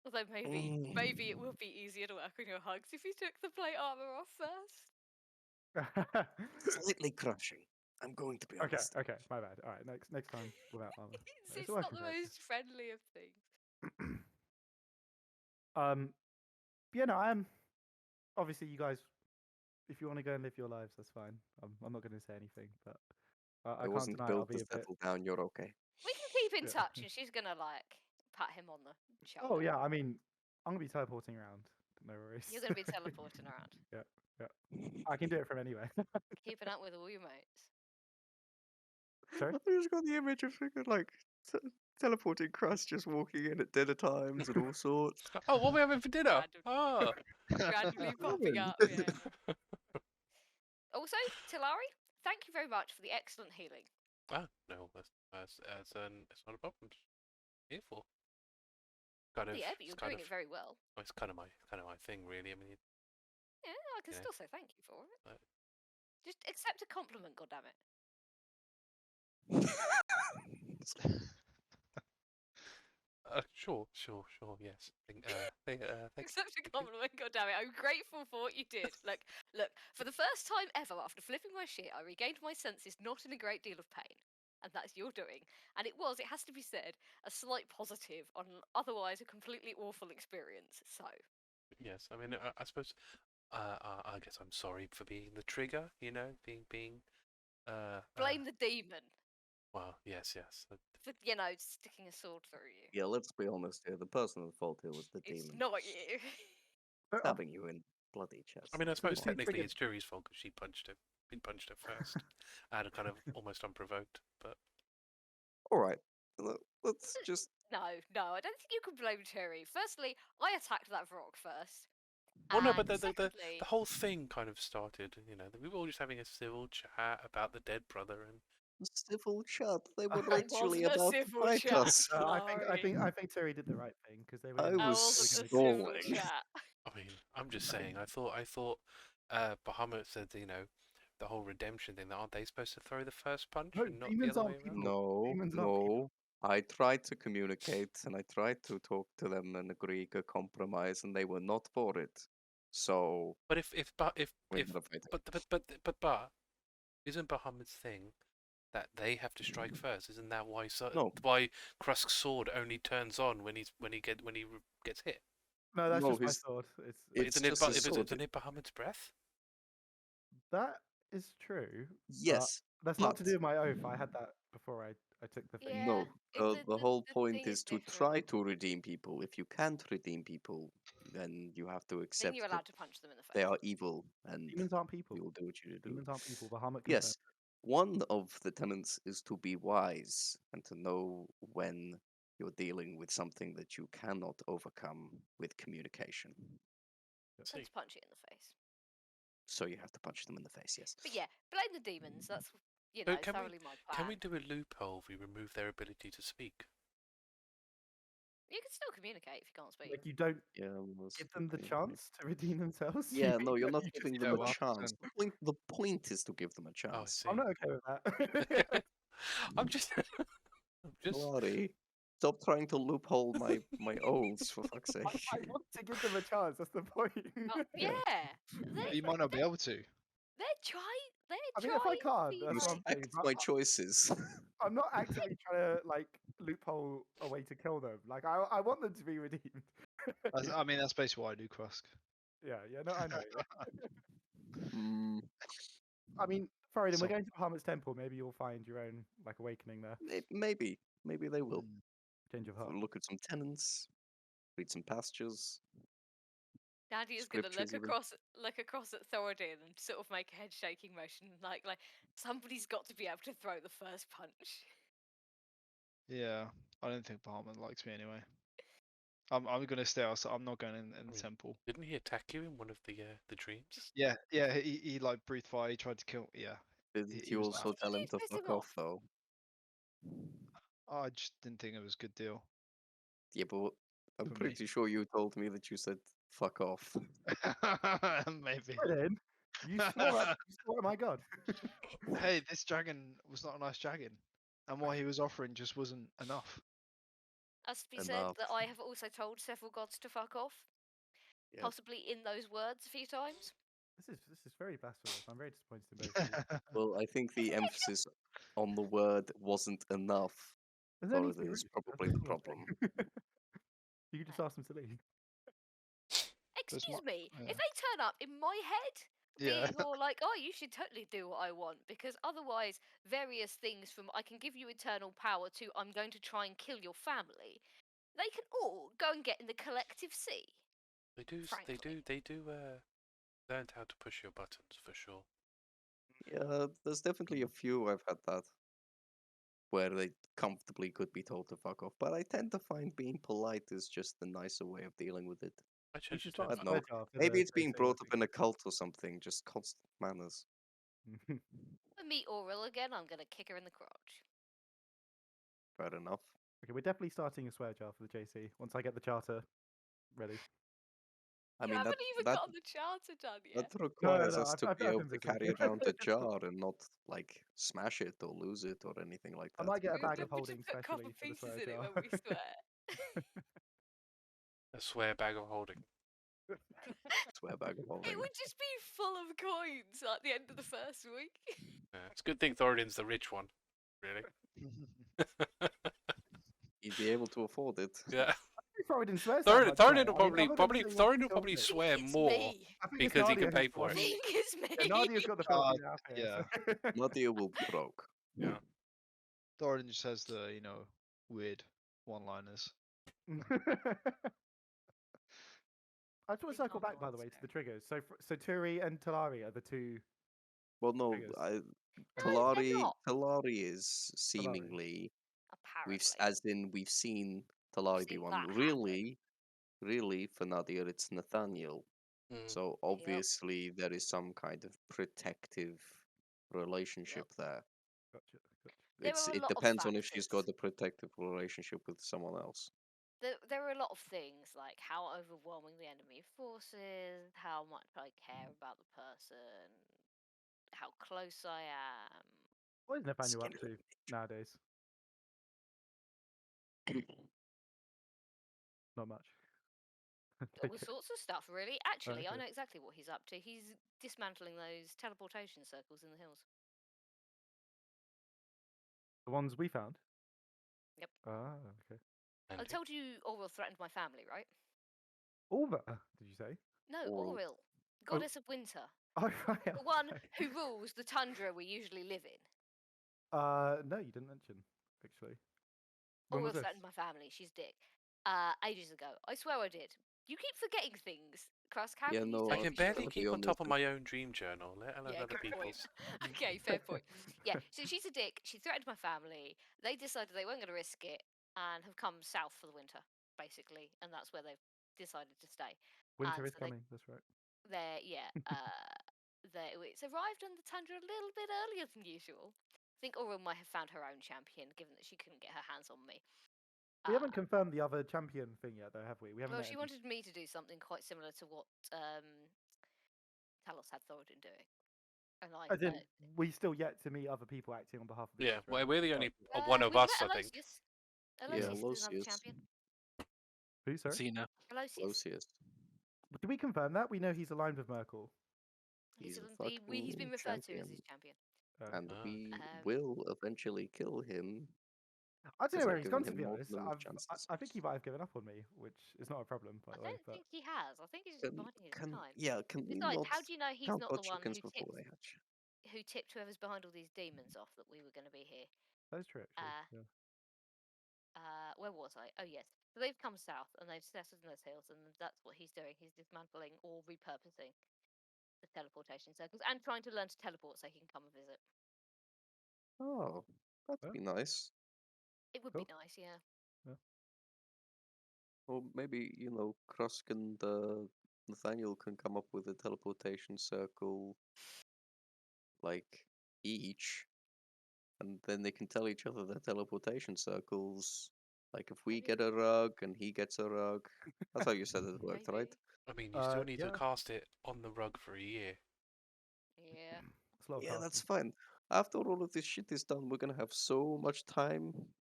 [SPEAKER 3] Although maybe it will be easier to work on your hugs if you took the plate armor off first.
[SPEAKER 5] Slightly crushing. I'm going to be
[SPEAKER 6] Okay,
[SPEAKER 5] honest.
[SPEAKER 6] my bad. All right, next time without armor.
[SPEAKER 3] It's not the most friendly of things.
[SPEAKER 6] Yeah, no, I am. Obviously, you guys, if you want to go and live your lives, that's fine. I'm not going to say anything, but I can't
[SPEAKER 5] wasn't
[SPEAKER 6] deny I'll
[SPEAKER 5] built
[SPEAKER 6] be
[SPEAKER 5] to
[SPEAKER 6] a bit.
[SPEAKER 5] settle down. You're okay.
[SPEAKER 3] We can keep in
[SPEAKER 6] Yeah.
[SPEAKER 3] touch, and she's gonna pat him on the shoulder.
[SPEAKER 6] Oh yeah, I mean, I'm gonna be teleporting around. No worries.
[SPEAKER 3] You're gonna be teleporting around,
[SPEAKER 6] Yeah. I can do it from anywhere.
[SPEAKER 3] keeping up with all your mates.
[SPEAKER 6] Sorry.
[SPEAKER 5] I just got the image of like teleporting Krusk just walking in at dinner times and all sorts.
[SPEAKER 4] Oh, what are we having for dinner?
[SPEAKER 3] Random.
[SPEAKER 4] Oh.
[SPEAKER 3] Randomly popping
[SPEAKER 5] Ramen.
[SPEAKER 3] up. Yeah. Also, Talari, thank you very much for the excellent healing.
[SPEAKER 4] Ah, no, it's not a problem. Here for. Kind of.
[SPEAKER 3] Yeah, but you're doing it very well.
[SPEAKER 4] It's kind of my thing, really. I mean,
[SPEAKER 3] Yeah, I can
[SPEAKER 4] Yeah.
[SPEAKER 3] still say thank you for it.
[SPEAKER 4] Right.
[SPEAKER 3] Just accept a compliment, goddammit.
[SPEAKER 4] Sure, yes. Thanks.
[SPEAKER 3] Accept a compliment, goddammit. I'm grateful for what you did. Look, for the first time ever after flipping my shit, I regained my senses not in a great deal of pain. And that's your doing. And it has to be said, a slight positive on otherwise a completely awful experience. So.
[SPEAKER 4] Yes, I mean, I suppose. I guess I'm sorry for being the trigger. Being.
[SPEAKER 3] Blame the demon
[SPEAKER 4] Well, yes.
[SPEAKER 3] for, sticking a sword through you.
[SPEAKER 5] Yeah, let's be honest here. The person at fault here was the
[SPEAKER 3] It's
[SPEAKER 5] demon
[SPEAKER 3] not you.
[SPEAKER 5] stabbing you in bloody chest.
[SPEAKER 4] I mean, I suppose
[SPEAKER 6] two
[SPEAKER 4] technically
[SPEAKER 6] triggered-
[SPEAKER 4] it's Jury's fault because she punched him. He punched her first, and kind of almost unprovoked. But
[SPEAKER 5] All right, let's just.
[SPEAKER 3] No, I don't think you can blame Terry. Firstly, I attacked that rock first.
[SPEAKER 4] Oh no, but
[SPEAKER 3] And
[SPEAKER 4] the whole thing kind of started. You know, we were all just having a civil chat about the dead brother, and
[SPEAKER 5] Civil chat. They were
[SPEAKER 6] It
[SPEAKER 5] literally
[SPEAKER 3] wasn't a
[SPEAKER 5] about to
[SPEAKER 3] civil
[SPEAKER 5] fight
[SPEAKER 3] chat.
[SPEAKER 5] us.
[SPEAKER 6] I think Terry did the right thing because they were.
[SPEAKER 5] I
[SPEAKER 6] in-
[SPEAKER 5] was
[SPEAKER 3] wasn't a
[SPEAKER 5] stalling.
[SPEAKER 3] civil chat.
[SPEAKER 4] I mean, I'm just saying. I thought, Bahamut said, you know, the whole redemption thing. That aren't they supposed to throw the first punch
[SPEAKER 6] No,
[SPEAKER 4] and not the
[SPEAKER 6] demons
[SPEAKER 4] other way
[SPEAKER 6] aren't
[SPEAKER 4] around?
[SPEAKER 6] people.
[SPEAKER 5] No,
[SPEAKER 6] Demons aren't people.
[SPEAKER 5] no. I tried to communicate and I tried to talk to them and agree a compromise, and they were not for it. So
[SPEAKER 4] But if
[SPEAKER 5] we had a fight.
[SPEAKER 4] but isn't Bahamut's thing that they have to strike first? Isn't that why
[SPEAKER 5] No.
[SPEAKER 4] why Krusk's sword only turns on when he gets hit?
[SPEAKER 6] No, that's
[SPEAKER 5] No,
[SPEAKER 6] just my
[SPEAKER 5] his-
[SPEAKER 6] sword.
[SPEAKER 4] But
[SPEAKER 5] It's
[SPEAKER 4] isn't it
[SPEAKER 5] just a sword.
[SPEAKER 4] isn't it Bahamut's breath?
[SPEAKER 6] That is true.
[SPEAKER 5] Yes,
[SPEAKER 6] That's not to
[SPEAKER 5] but-
[SPEAKER 6] do with my oath. I had that before I took the thing.
[SPEAKER 3] Yeah,
[SPEAKER 5] no. The whole point
[SPEAKER 3] thing
[SPEAKER 5] is to
[SPEAKER 3] different.
[SPEAKER 5] try to redeem people. If you can't redeem people, then you have to
[SPEAKER 3] Then
[SPEAKER 5] accept
[SPEAKER 3] you're
[SPEAKER 5] that
[SPEAKER 3] allowed to punch them in the face.
[SPEAKER 5] they are evil and
[SPEAKER 6] Demons aren't people.
[SPEAKER 5] you will do what you do.
[SPEAKER 6] Demons aren't people. Bahamut confirmed.
[SPEAKER 5] Yes, one of the tenets is to be wise and to know when you're dealing with something that you cannot overcome with communication.
[SPEAKER 3] And to punch it in the face.
[SPEAKER 5] So you have to punch them in the face, yes.
[SPEAKER 3] But yeah, blame the demons. That's
[SPEAKER 4] So can we-
[SPEAKER 3] thoroughly my plan.
[SPEAKER 4] Can we do a loophole if we remove their ability to speak?
[SPEAKER 3] You can still communicate if you can't speak.
[SPEAKER 6] Like you don't
[SPEAKER 5] Yeah, that's
[SPEAKER 6] give them the
[SPEAKER 5] thing.
[SPEAKER 6] chance to redeem themselves.
[SPEAKER 5] Yeah, no, you're not
[SPEAKER 6] You just
[SPEAKER 5] giving
[SPEAKER 6] give
[SPEAKER 5] them
[SPEAKER 2] yeah,
[SPEAKER 5] a
[SPEAKER 2] 100%.
[SPEAKER 5] chance. The point is to give them a
[SPEAKER 4] Oh, I
[SPEAKER 5] chance.
[SPEAKER 4] see.
[SPEAKER 6] I'm not okay with that.
[SPEAKER 4] I'm just, I'm just.
[SPEAKER 5] Sorry. Stop trying to loophole my oaths, for fuck's
[SPEAKER 6] I
[SPEAKER 5] sake.
[SPEAKER 6] want to give them a chance. That's the point.
[SPEAKER 3] Oh, yeah,
[SPEAKER 2] You might not be able to.
[SPEAKER 3] they're trying. They're
[SPEAKER 6] I mean, if I
[SPEAKER 3] trying.
[SPEAKER 6] can't,
[SPEAKER 3] to be
[SPEAKER 6] that's what I'm
[SPEAKER 3] like-
[SPEAKER 6] saying.
[SPEAKER 5] Respect
[SPEAKER 6] but
[SPEAKER 5] my choices.
[SPEAKER 6] I'm not actively trying to like loophole a way to kill them. Like I want them to be redeemed.
[SPEAKER 2] I mean, that's basically what I do, Krusk.
[SPEAKER 6] Yeah, no, I know.
[SPEAKER 5] Mm,
[SPEAKER 6] I mean, Thoradin,
[SPEAKER 2] So-
[SPEAKER 6] we're going to Bahamut's temple. Maybe you'll find your own like awakening there.
[SPEAKER 5] maybe they will.
[SPEAKER 2] Mm.
[SPEAKER 6] Change of heart.
[SPEAKER 5] Look at some tenants, read some pastures.
[SPEAKER 3] Nadia's gonna
[SPEAKER 5] Scriptures even.
[SPEAKER 3] look across at Thoradin and sort of make a head shaking motion, like somebody's got to be able to throw the first punch.
[SPEAKER 2] Yeah, I don't think Bahamut likes me anyway. I'm gonna stay outside. I'm not going in the
[SPEAKER 4] mean-
[SPEAKER 2] temple.
[SPEAKER 4] Didn't he attack you in one of the dreams?
[SPEAKER 2] Yeah, he like breathed fire. He tried to kill. Yeah,
[SPEAKER 5] Didn't
[SPEAKER 2] he
[SPEAKER 5] you
[SPEAKER 2] was
[SPEAKER 5] also
[SPEAKER 3] after.
[SPEAKER 5] tell
[SPEAKER 3] Did
[SPEAKER 5] him
[SPEAKER 3] you
[SPEAKER 5] to
[SPEAKER 3] piss
[SPEAKER 5] fuck
[SPEAKER 3] him
[SPEAKER 5] off,
[SPEAKER 3] off?
[SPEAKER 5] though?
[SPEAKER 2] I just didn't think it was a good deal.
[SPEAKER 5] Yeah, but I'm
[SPEAKER 2] For me.
[SPEAKER 5] pretty sure you told me that you said fuck off.
[SPEAKER 2] Maybe.
[SPEAKER 6] Thoradin, you swore at my god.
[SPEAKER 2] Hey, this dragon was not a nice dragon, and what he was offering just wasn't enough.
[SPEAKER 3] As to be said,
[SPEAKER 5] Enough.
[SPEAKER 3] that I have also told several gods to fuck off,
[SPEAKER 5] Yeah.
[SPEAKER 3] possibly in those words a few times.
[SPEAKER 6] This is very blasphemous. I'm very disappointed in both of you.
[SPEAKER 5] Well, I think the emphasis on the word wasn't enough.
[SPEAKER 6] There's no need to be
[SPEAKER 5] Thoradin is
[SPEAKER 6] rude, that's
[SPEAKER 5] probably the
[SPEAKER 6] all I'm
[SPEAKER 5] problem.
[SPEAKER 6] saying. You could just ask them to leave.
[SPEAKER 3] Excuse me,
[SPEAKER 2] yeah.
[SPEAKER 3] if they turn up in my head,
[SPEAKER 2] Yeah.
[SPEAKER 3] being all like, "Oh, you should totally do what I want," because otherwise, various things from "I can give you eternal power" to "I'm going to try and kill your family," they can all go and get in the collective sea.
[SPEAKER 4] They do.
[SPEAKER 3] Frankly.
[SPEAKER 4] They do. Learned how to push your buttons for sure.
[SPEAKER 5] Yeah, there's definitely a few I've had that where they comfortably could be told to fuck off, but I tend to find being polite is just the nicer way of dealing with it.
[SPEAKER 4] I
[SPEAKER 6] You
[SPEAKER 4] chose
[SPEAKER 6] should
[SPEAKER 4] to
[SPEAKER 6] start
[SPEAKER 5] I
[SPEAKER 6] a
[SPEAKER 5] don't
[SPEAKER 4] turn
[SPEAKER 5] know.
[SPEAKER 6] swear jar for
[SPEAKER 5] Maybe
[SPEAKER 6] the
[SPEAKER 5] it's being
[SPEAKER 6] JC, I
[SPEAKER 5] brought up
[SPEAKER 6] think.
[SPEAKER 5] in a cult or something, just constant manners.
[SPEAKER 3] I meet Auril again, I'm gonna kick her in the crotch.
[SPEAKER 5] Fair enough.
[SPEAKER 6] Okay, we're definitely starting a swear jar for the JC once I get the charter ready.
[SPEAKER 5] I
[SPEAKER 3] You
[SPEAKER 5] mean,
[SPEAKER 3] haven't even
[SPEAKER 5] that
[SPEAKER 3] gotten the charter done yet.
[SPEAKER 5] that requires
[SPEAKER 6] no,
[SPEAKER 5] us to
[SPEAKER 6] I've
[SPEAKER 5] be
[SPEAKER 6] been
[SPEAKER 5] able to
[SPEAKER 6] busy.
[SPEAKER 5] carry around a jar and not like smash it or lose it or anything like
[SPEAKER 6] I
[SPEAKER 5] that.
[SPEAKER 6] might get a
[SPEAKER 3] We
[SPEAKER 6] bag of
[SPEAKER 3] remember to
[SPEAKER 6] holding
[SPEAKER 3] put copper
[SPEAKER 6] specially for the
[SPEAKER 3] pieces
[SPEAKER 6] swear
[SPEAKER 3] in it
[SPEAKER 6] jar.
[SPEAKER 3] when we swear.
[SPEAKER 4] a swear bag of holding.
[SPEAKER 5] Swear bag of
[SPEAKER 3] It
[SPEAKER 5] holding.
[SPEAKER 3] would just be full of coins at the end of the first week.
[SPEAKER 4] Yeah, it's a good thing Thoradin's the rich one. Really.
[SPEAKER 5] You'd be able to afford it.
[SPEAKER 4] Yeah.
[SPEAKER 6] Thoradin swears that much,
[SPEAKER 4] Thoradin
[SPEAKER 6] though.
[SPEAKER 4] will
[SPEAKER 6] I mean,
[SPEAKER 4] probably
[SPEAKER 6] other than saying
[SPEAKER 4] Thoradin will
[SPEAKER 6] what
[SPEAKER 4] probably
[SPEAKER 6] he told me,
[SPEAKER 4] swear
[SPEAKER 3] It's
[SPEAKER 4] more
[SPEAKER 3] me.
[SPEAKER 6] I think it's
[SPEAKER 4] because he
[SPEAKER 6] Nadia
[SPEAKER 4] can pay
[SPEAKER 6] who's
[SPEAKER 4] for
[SPEAKER 6] the
[SPEAKER 4] it.
[SPEAKER 6] one-
[SPEAKER 3] Think it's me.
[SPEAKER 6] Yeah, Nadia's got the Filipino outfit.
[SPEAKER 2] yeah.
[SPEAKER 6] so-
[SPEAKER 5] Nadia will be broke.
[SPEAKER 2] Thoradin just has the weird one-liners.
[SPEAKER 6] I just want to circle back, by the way, to the triggers. So Turi and Talari are the two.
[SPEAKER 5] Well, no,
[SPEAKER 6] Triggers.
[SPEAKER 3] they're
[SPEAKER 5] Talari
[SPEAKER 3] not.
[SPEAKER 5] is seemingly
[SPEAKER 3] Apparently.
[SPEAKER 5] we've seen Talari be
[SPEAKER 3] seen
[SPEAKER 5] one.
[SPEAKER 3] that happen.
[SPEAKER 5] Really, for Nadia, it's Nathaniel.
[SPEAKER 4] Mm.
[SPEAKER 5] So obviously there is some kind of protective relationship there.
[SPEAKER 6] Gotcha.
[SPEAKER 3] There are a
[SPEAKER 5] It
[SPEAKER 3] lot of
[SPEAKER 5] depends on if she's
[SPEAKER 3] factors.
[SPEAKER 5] got a protective relationship with someone else.
[SPEAKER 3] There are a lot of things like how overwhelming the enemy force is, how much I care about the person, how close I am.
[SPEAKER 6] What is Nathaniel up
[SPEAKER 5] Skin
[SPEAKER 6] to nowadays? Not much. Take
[SPEAKER 3] All
[SPEAKER 6] it.
[SPEAKER 3] sorts of stuff, really. Actually, I
[SPEAKER 6] okay.
[SPEAKER 3] know exactly what he's up to. He's dismantling those teleportation circles in the hills.
[SPEAKER 6] The ones we found?
[SPEAKER 3] Yep.
[SPEAKER 6] Ah, okay.
[SPEAKER 3] I
[SPEAKER 4] And
[SPEAKER 3] told you Orwell threatened my family, right?
[SPEAKER 6] Ulva, did you say?
[SPEAKER 3] No,
[SPEAKER 5] Oral.
[SPEAKER 3] Orwell, goddess of winter.
[SPEAKER 6] Oh, right.
[SPEAKER 3] The one who rules the tundra we usually live in.
[SPEAKER 6] No, you didn't mention, actually. When
[SPEAKER 3] Orwell
[SPEAKER 6] was this?
[SPEAKER 3] threatened my family. She's dick. Ages ago. I swear I did. You keep forgetting things, Krusk. How
[SPEAKER 5] Yeah,
[SPEAKER 3] can you
[SPEAKER 5] no,
[SPEAKER 3] say
[SPEAKER 4] I
[SPEAKER 3] to
[SPEAKER 4] can
[SPEAKER 3] be
[SPEAKER 4] barely
[SPEAKER 3] sure?
[SPEAKER 5] be
[SPEAKER 4] keep on top
[SPEAKER 5] honest,
[SPEAKER 4] of my own dream journal, let alone
[SPEAKER 3] Yeah,
[SPEAKER 4] other
[SPEAKER 3] good point.
[SPEAKER 4] people's.
[SPEAKER 3] Okay, fair point. Yeah, so she's a dick. She threatened my family. They decided they weren't going to risk it and have come south for the winter, basically, and that's where they've decided to stay.
[SPEAKER 6] Winter
[SPEAKER 3] And
[SPEAKER 6] is
[SPEAKER 3] so
[SPEAKER 6] coming, that's right.
[SPEAKER 3] it's arrived on the tundra a little bit earlier than usual. I think Aurora might have found her own champion, given that she couldn't get her hands on me.
[SPEAKER 6] We haven't confirmed the other champion thing yet, though, have we? We haven't
[SPEAKER 3] Well,
[SPEAKER 6] met
[SPEAKER 3] she
[SPEAKER 6] him.
[SPEAKER 3] wanted me to do something quite similar to what Talos had Thoradin doing. And I,
[SPEAKER 6] As in, we still yet to meet other people acting on behalf of the
[SPEAKER 4] Yeah,
[SPEAKER 6] gods,
[SPEAKER 4] well,
[SPEAKER 6] right?
[SPEAKER 4] we're the only
[SPEAKER 6] Oh,
[SPEAKER 4] one of
[SPEAKER 3] we've
[SPEAKER 4] us,
[SPEAKER 3] met
[SPEAKER 4] I think.
[SPEAKER 3] Aloysius.
[SPEAKER 5] Yeah,
[SPEAKER 3] Aloysius is another
[SPEAKER 5] Lucius.
[SPEAKER 3] champion.
[SPEAKER 6] who, sorry?
[SPEAKER 1] Cena.
[SPEAKER 3] Aloysius.
[SPEAKER 5] Lucius.
[SPEAKER 6] Did we confirm that? We know he's aligned with Merkel.
[SPEAKER 5] He's a
[SPEAKER 3] He's been
[SPEAKER 5] fucking
[SPEAKER 3] referred to as
[SPEAKER 5] champion.
[SPEAKER 3] his champion.
[SPEAKER 5] And
[SPEAKER 4] Ah,
[SPEAKER 5] we
[SPEAKER 3] Um,
[SPEAKER 5] will eventually kill him.
[SPEAKER 6] I don't know
[SPEAKER 5] Because
[SPEAKER 6] where
[SPEAKER 5] I've
[SPEAKER 6] he's gone,
[SPEAKER 5] given
[SPEAKER 6] to
[SPEAKER 5] him
[SPEAKER 6] be
[SPEAKER 5] more
[SPEAKER 6] honest.
[SPEAKER 5] than enough chances.
[SPEAKER 6] I think he might have given up on me, which is not a problem, by
[SPEAKER 3] I
[SPEAKER 6] the way.
[SPEAKER 3] don't
[SPEAKER 6] But
[SPEAKER 3] think he has. I think he's just biding his time.
[SPEAKER 5] Can we
[SPEAKER 3] Besides,
[SPEAKER 5] not
[SPEAKER 3] how do you know he's
[SPEAKER 5] count
[SPEAKER 3] not
[SPEAKER 5] our
[SPEAKER 3] the one
[SPEAKER 5] chickens before they hatch?
[SPEAKER 3] who tipped whoever's behind all these demons off that we were going to be here?
[SPEAKER 6] that's true, actually. Yeah.
[SPEAKER 3] Where was I? Oh yes. So they've come south and they've settled in those hills, and that's what he's doing. He's dismantling or repurposing the teleportation circles and trying to learn to teleport so he can come and visit.
[SPEAKER 5] Oh, that'd
[SPEAKER 6] Oh.
[SPEAKER 5] be nice.
[SPEAKER 3] It would
[SPEAKER 6] Cool.
[SPEAKER 3] be nice, yeah.
[SPEAKER 5] Or maybe, Krusk and Nathaniel can come up with a teleportation circle, like, each, and then they can tell each other their teleportation circles. Like, if we
[SPEAKER 3] Maybe.
[SPEAKER 5] get a rug and he gets a rug. That's how you said it worked, right?
[SPEAKER 3] Maybe.
[SPEAKER 4] I mean, you still need
[SPEAKER 6] Yeah.
[SPEAKER 4] to cast it on the rug for a year.
[SPEAKER 3] Yeah.
[SPEAKER 6] It's a lot of
[SPEAKER 5] Yeah, that's
[SPEAKER 6] casting.
[SPEAKER 5] fine. After all of this shit is done, we're gonna have so much time.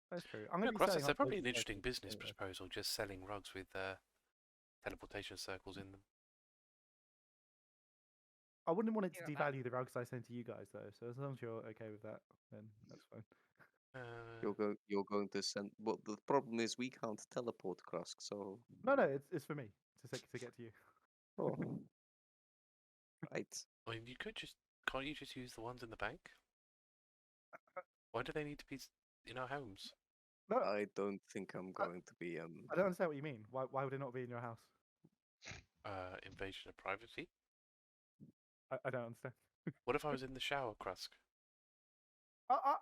[SPEAKER 6] That's true. I'm
[SPEAKER 4] No,
[SPEAKER 6] going to be
[SPEAKER 4] Cross,
[SPEAKER 6] setting
[SPEAKER 4] that's
[SPEAKER 6] up
[SPEAKER 4] probably
[SPEAKER 6] those
[SPEAKER 4] an interesting
[SPEAKER 6] circles
[SPEAKER 4] business
[SPEAKER 6] anyway.
[SPEAKER 4] proposal, just selling rugs with teleportation circles in them.
[SPEAKER 6] I wouldn't want it to
[SPEAKER 3] Hear about.
[SPEAKER 6] devalue the rugs I send to you guys, though. So as long as you're okay with that, then that's fine.
[SPEAKER 5] You're going to send. Well, the problem is we can't teleport Krusk, so.
[SPEAKER 6] No, it's for me to get to you.
[SPEAKER 5] Oh. Right.
[SPEAKER 4] I mean, can't you just use the ones in the bank? Why do they need to be in our homes?
[SPEAKER 6] No,
[SPEAKER 5] I don't think I'm going to be
[SPEAKER 6] I don't understand what you mean. Why would it not be in your house?
[SPEAKER 4] Invasion of privacy?
[SPEAKER 6] I don't understand.
[SPEAKER 4] What if I was in the shower, Krusk?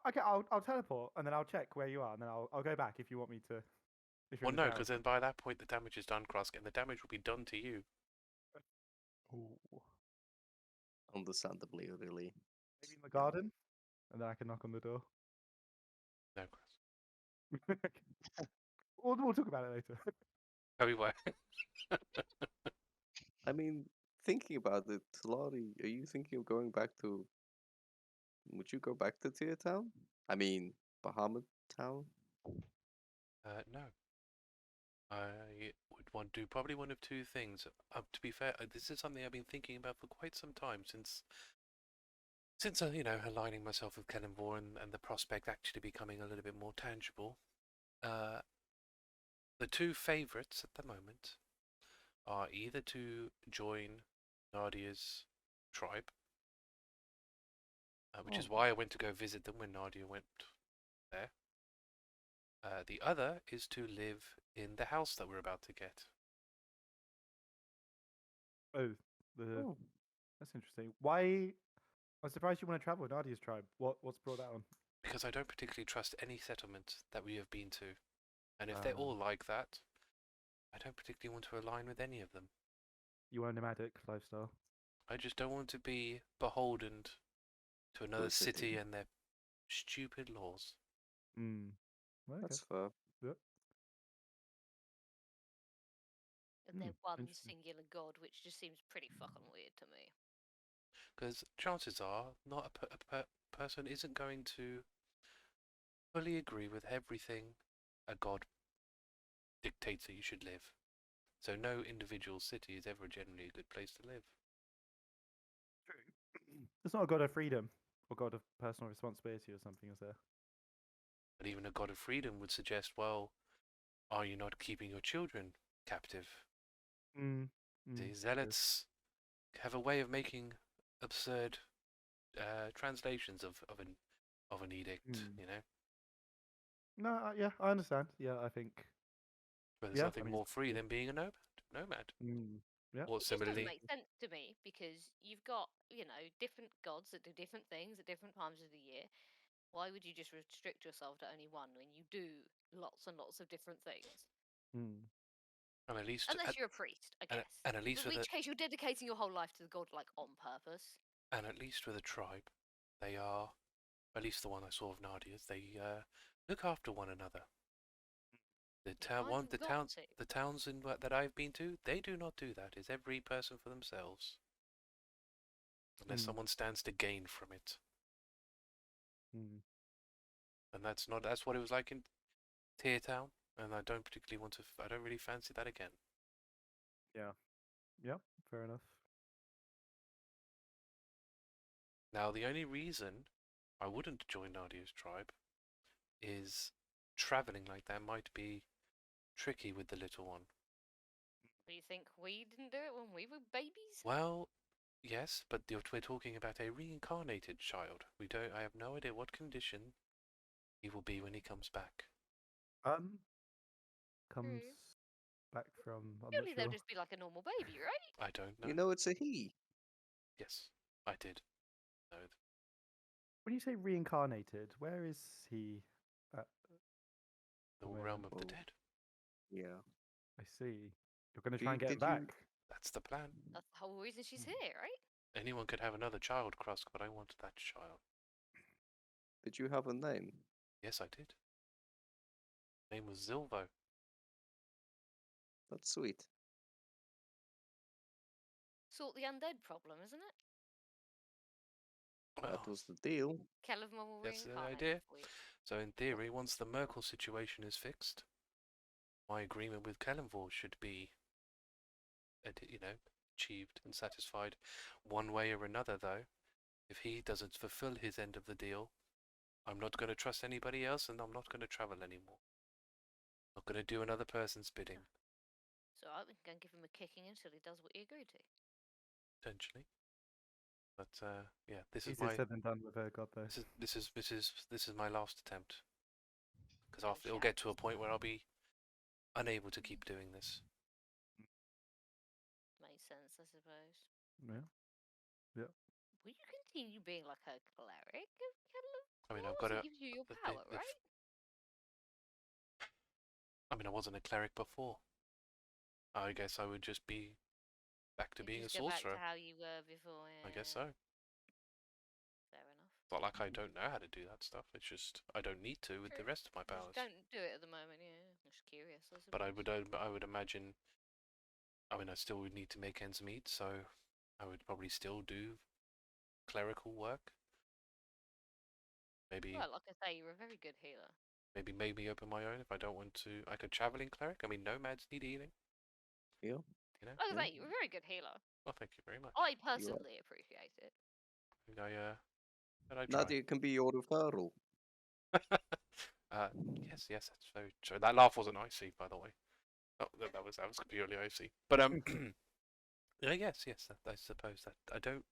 [SPEAKER 6] Okay, I'll teleport and then I'll check where you are and then I'll go back if you want me to. If you're
[SPEAKER 4] Well,
[SPEAKER 6] in the
[SPEAKER 4] no,
[SPEAKER 6] shower.
[SPEAKER 4] because then by that point the damage is done, Krusk, and the damage will be done to you.
[SPEAKER 6] Ooh.
[SPEAKER 5] understandably, really.
[SPEAKER 6] Maybe in the garden, and then I can knock on the door.
[SPEAKER 4] No, Krusk.
[SPEAKER 6] We'll talk about it later.
[SPEAKER 4] Oh, we were.
[SPEAKER 5] I mean, thinking about it, Talari, are you thinking of going back to? Would you go back to Tear Town? I mean, Bahamut Town?
[SPEAKER 4] No. I would want to do probably one of two things. To be fair, this is something I've been thinking about for quite some time since aligning myself with Kellenvor and the prospect actually becoming a little bit more tangible. The two favourites at the moment are either to join Nadia's tribe, which is why I went to go visit them when Nadia went there. The other is to live in the house that we're about to get.
[SPEAKER 6] That's interesting. Why? I'm surprised you want to travel with Nadia's tribe. What's brought that on?
[SPEAKER 4] Because I don't particularly trust any settlement that we have been to. And if they're all like that, I don't particularly want to align with any of them.
[SPEAKER 6] You want a nomadic lifestyle.
[SPEAKER 4] I just don't want to be beholden to another city and their stupid laws.
[SPEAKER 6] Mm. Okay.
[SPEAKER 5] That's fair.
[SPEAKER 6] Yep.
[SPEAKER 3] And they're one
[SPEAKER 6] Interesting.
[SPEAKER 3] singular god, which just seems pretty fucking weird to me.
[SPEAKER 4] Because chances are, not a person isn't going to fully agree with everything a god dictates that you should live. So no individual city is ever generally a good place to live.
[SPEAKER 6] It's not a god of freedom or god of personal responsibility or something, is there?
[SPEAKER 4] But even a god of freedom would suggest, well, are you not keeping your children captive? The zealots have a way of making absurd translations of an edict, you know.
[SPEAKER 6] No, yeah, I understand. Yeah, I think.
[SPEAKER 4] But there's nothing more free than being a nomad.
[SPEAKER 6] Yeah.
[SPEAKER 4] Or
[SPEAKER 3] It just doesn't
[SPEAKER 4] similarly,
[SPEAKER 3] make sense to me because you've got, different gods that do different things at different times of the year. Why would you just restrict yourself to only one when you do lots and lots of different things?
[SPEAKER 4] and at least
[SPEAKER 3] Unless you're a priest, I guess.
[SPEAKER 4] and at least
[SPEAKER 3] In
[SPEAKER 4] with
[SPEAKER 3] which case you're dedicating your whole life to the god like on purpose.
[SPEAKER 4] and at least with a tribe, they are, at least the one I saw of Nadia's, they look after one another. The towns that I've been to, they do not do that. It's every person for themselves, unless someone stands to gain from it. And that's what it was like in Tear Town, and I don't really fancy that again.
[SPEAKER 6] Yeah, fair enough.
[SPEAKER 4] Now, the only reason I wouldn't join Nadia's tribe is traveling like that might be tricky with the little one.
[SPEAKER 3] Do you think we didn't do it when we were babies?
[SPEAKER 4] Well, yes, but we're talking about a reincarnated child. I have no idea what condition he will be when he comes back.
[SPEAKER 6] Comes back from. I'm
[SPEAKER 3] Surely
[SPEAKER 6] not
[SPEAKER 3] they'll
[SPEAKER 6] sure.
[SPEAKER 3] just be like a normal baby, right?
[SPEAKER 4] I don't know.
[SPEAKER 5] You know, it's a he.
[SPEAKER 4] Yes, I did. No.
[SPEAKER 6] When you say reincarnated, where is he?
[SPEAKER 4] The realm of the dead.
[SPEAKER 5] Yeah.
[SPEAKER 6] I see. You're going to try and get back.
[SPEAKER 4] That's the plan.
[SPEAKER 3] That's the whole reason she's here, right?
[SPEAKER 4] Anyone could have another child, Krusk, but I wanted that child.
[SPEAKER 5] Did you have a name?
[SPEAKER 4] Yes, I did. Name was Zilvo.
[SPEAKER 5] That's sweet.
[SPEAKER 3] Sort the undead problem, isn't it?
[SPEAKER 4] Well,
[SPEAKER 5] That was the deal.
[SPEAKER 3] Kelevmon will
[SPEAKER 4] that's the
[SPEAKER 3] reincarnate
[SPEAKER 4] idea.
[SPEAKER 3] for you.
[SPEAKER 4] So in theory, once the Merkel situation is fixed, my agreement with Kellenvor should be, achieved and satisfied. One way or another, though, if he doesn't fulfill his end of the deal, I'm not going to trust anybody else, and I'm not going to travel anymore. Not going to do another person's bidding.
[SPEAKER 3] So I can go and give him a kicking until he does what he agreed to.
[SPEAKER 4] Potentially. But yeah, this is
[SPEAKER 6] Easier said than done with a god, though.
[SPEAKER 4] This is my last attempt. Because it'll get to a point where I'll be unable to keep doing this.
[SPEAKER 3] Makes sense, I suppose.
[SPEAKER 6] Yeah.
[SPEAKER 3] Will you continue being like a cleric of Kelevmon?
[SPEAKER 4] I mean, I've got
[SPEAKER 3] It gives you your power, right?
[SPEAKER 4] I mean, I wasn't a cleric before. I guess I would just be back to being a sorcerer.
[SPEAKER 3] Back to how you were before. Yeah.
[SPEAKER 4] I guess so.
[SPEAKER 3] Fair enough.
[SPEAKER 4] It's not like I don't know how to do that stuff. It's just I don't need to with the rest of my powers.
[SPEAKER 3] Just don't do it at the moment. Yeah, I'm just curious.
[SPEAKER 4] But I would imagine. I mean, I still would need to make ends meet, so I would probably still do clerical work. Maybe.
[SPEAKER 3] Well, like I say, you're a very good healer.
[SPEAKER 4] Maybe open my own if I don't want to. Like a traveling cleric. I mean, nomads need healing.
[SPEAKER 5] Yeah.
[SPEAKER 4] You know.
[SPEAKER 3] Like I say, you're a very good healer.
[SPEAKER 4] Well, thank you very much.
[SPEAKER 3] I personally appreciate it.
[SPEAKER 4] I try.
[SPEAKER 5] Nadia can be your referral.
[SPEAKER 4] Yes, that's very true. That laugh wasn't icy, by the way. Oh, that was purely icy. But yes, I suppose that I don't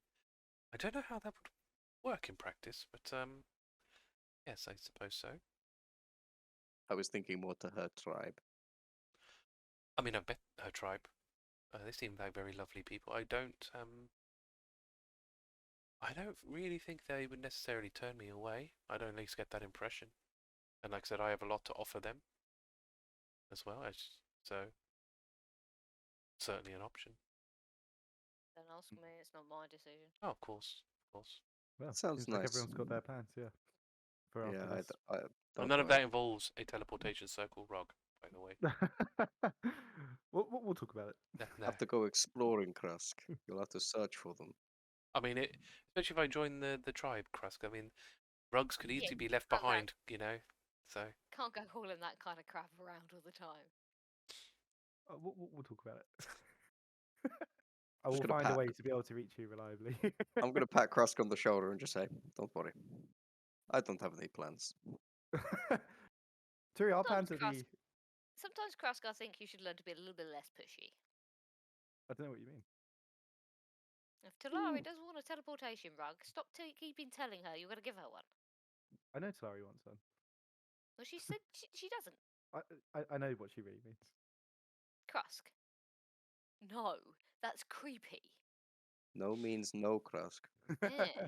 [SPEAKER 4] know how that would work in practice, but yes, I suppose so.
[SPEAKER 5] I was thinking more to her tribe.
[SPEAKER 4] I mean, I've met her tribe. They seem like very lovely people. I don't really think they would necessarily turn me away. I don't at least get that impression. And like I said, I have a lot to offer them as well. So certainly an option.
[SPEAKER 3] Don't ask me. It's not my decision.
[SPEAKER 4] Oh, of course, of course.
[SPEAKER 6] Well,
[SPEAKER 5] Sounds
[SPEAKER 6] seems like
[SPEAKER 5] nice.
[SPEAKER 6] everyone's got their plans, yeah. For after
[SPEAKER 5] Yeah,
[SPEAKER 6] this.
[SPEAKER 5] I
[SPEAKER 4] And
[SPEAKER 5] don't
[SPEAKER 4] none of
[SPEAKER 5] mind.
[SPEAKER 4] that involves a teleportation circle rug, by the way.
[SPEAKER 6] we'll talk about it.
[SPEAKER 4] No.
[SPEAKER 5] Have to go exploring, Krusk. You'll have to search for them.
[SPEAKER 4] I mean, especially if I join the tribe, Krusk. I mean, rugs could easily be left
[SPEAKER 3] can't go-
[SPEAKER 4] behind, you know. So
[SPEAKER 3] Can't go hauling that kind of crap around all the time.
[SPEAKER 6] We'll talk about it. I
[SPEAKER 5] Just
[SPEAKER 6] will
[SPEAKER 5] gonna
[SPEAKER 6] find a
[SPEAKER 5] pat-
[SPEAKER 6] way to be able to reach you reliably.
[SPEAKER 5] I'm gonna pat Krusk on the shoulder and just say, "Don't worry, I don't have any plans."
[SPEAKER 6] Turi, our
[SPEAKER 3] Sometimes
[SPEAKER 6] plans are the.
[SPEAKER 3] Sometimes, Krusk, I think you should learn to be a little bit less pushy.
[SPEAKER 6] I don't know what you mean.
[SPEAKER 3] If Talari doesn't want a teleportation rug, stop keeping telling her you're going to give her one.
[SPEAKER 6] I know Talari wants one.
[SPEAKER 3] Well, she said she doesn't.
[SPEAKER 6] I know what she really means.
[SPEAKER 3] Krusk. No, that's creepy.
[SPEAKER 5] No means no, Krusk.
[SPEAKER 3] Yeah.